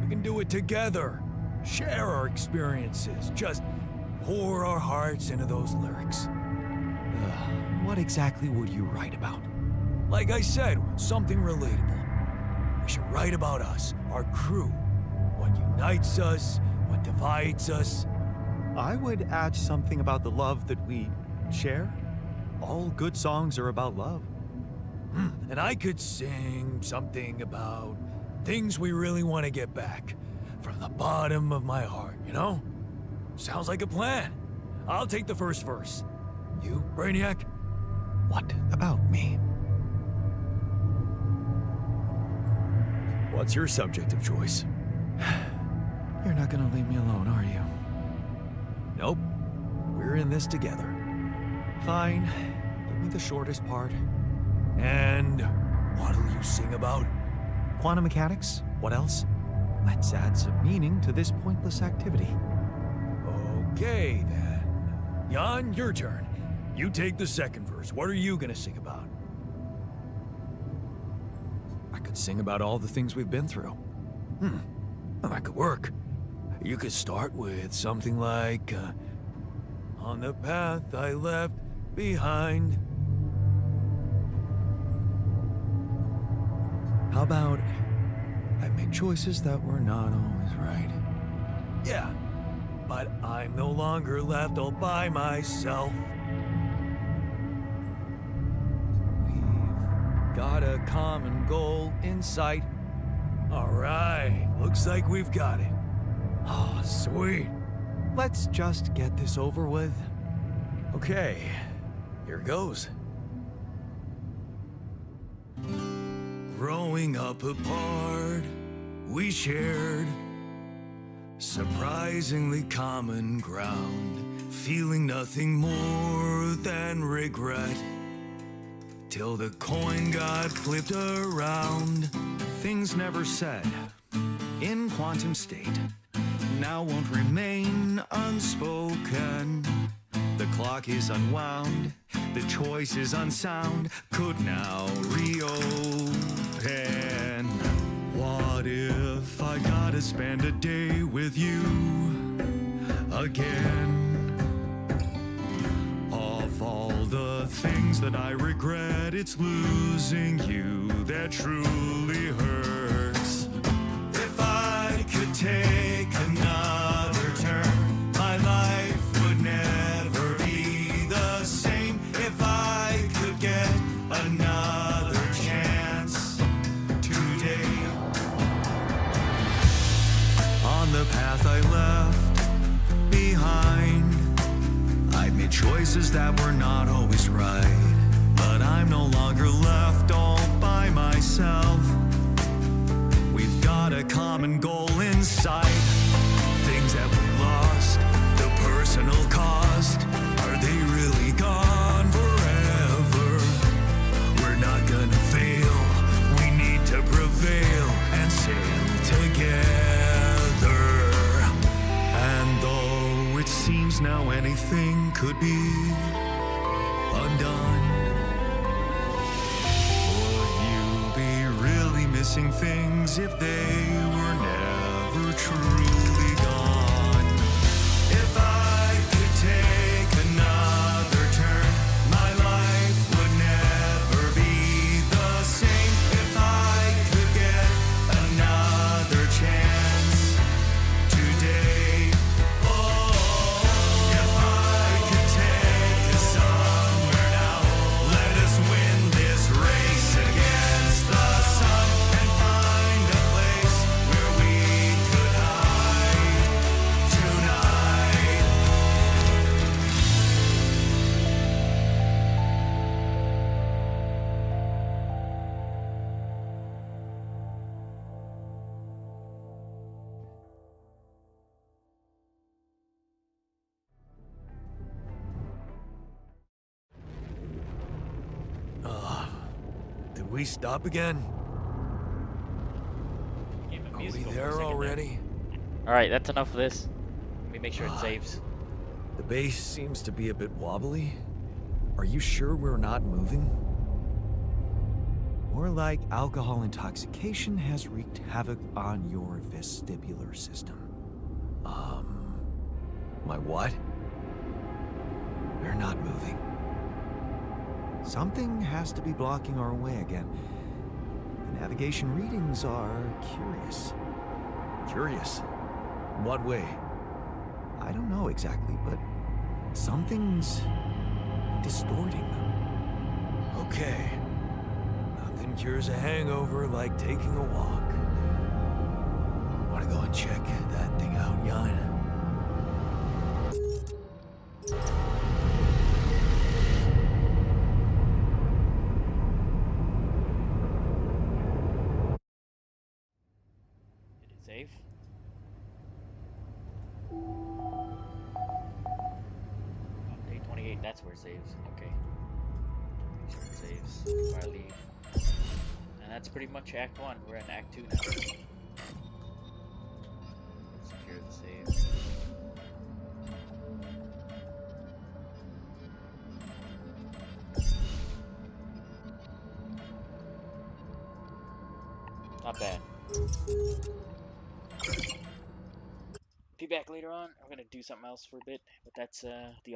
We can do it together. Share our experiences. Just pour our hearts into those lyrics. What exactly would you write about? Like I said, something relatable. We should write about us, our crew. What unites us, what divides us. I would add something about the love that we share. All good songs are about love. And I could sing something about things we really want to get back. From the bottom of my heart, you know? Sounds like a plan. I'll take the first verse. You, Brainiac? What about me? What's your subject of choice? You're not gonna leave me alone, are you? Nope. We're in this together. Fine. Give me the shortest part. And what'll you sing about? Quantum mechanics? What else? Let's add some meaning to this pointless activity. Okay, then. Jan, your turn. You take the second verse. What are you gonna sing about? sing about all the things we've been through. Well, that could work. You could start with something like, on the path I left behind. How about, I've made choices that were not always right. Yeah, but I'm no longer left all by myself. We've got a common goal in sight. All right, looks like we've got it. Oh, sweet. Let's just get this over with. Okay, here goes. Growing up apart, we shared surprisingly common ground, feeling nothing more than regret, till the coin got flipped around. Things never said in quantum state now won't remain unspoken. The clock is unwound, the choice is unsound, could now reopen. What if I gotta spend a day with you again? Of all the things that I regret, it's losing you that truly hurts. If I could take another turn, my life would never be the same. If I could get another chance today. On the path I left behind, I've made choices that were not always right, but I'm no longer left all by myself. We've got a common goal in sight. Things that we lost, the personal cost, are they really gone forever? We're not gonna fail, we need to prevail and sail together. And though it seems now anything could be undone, would you be really missing things if they were never truly gone? If I could take another turn, my life would never be the same. If I could get another chance today. If I could take us somewhere now, let us win this race against the sun and find a place where we could hide tonight. Did we stop again? Game of Are we musical for a there second already? Alright, that's enough of this. Let me make sure it saves. The base seems to be a bit wobbly. Are you sure we're not moving? More like alcohol intoxication has wreaked havoc on your vestibular system. My what? We're not moving. Something has to be blocking our way again. The navigation readings are curious. Curious? In what way? I don't know exactly, but something's distorting them. Okay. Nothing cures a hangover like taking a walk. Wanna go and check that thing out, Jan? Did it save? Oh, day 28, that's where it saves. Okay. Make sure it saves before I leave. And that's pretty much Act 1. We're in Act 2 now. Secure the save. Not bad. Be back later on. I'm gonna do something else for a bit, but that's the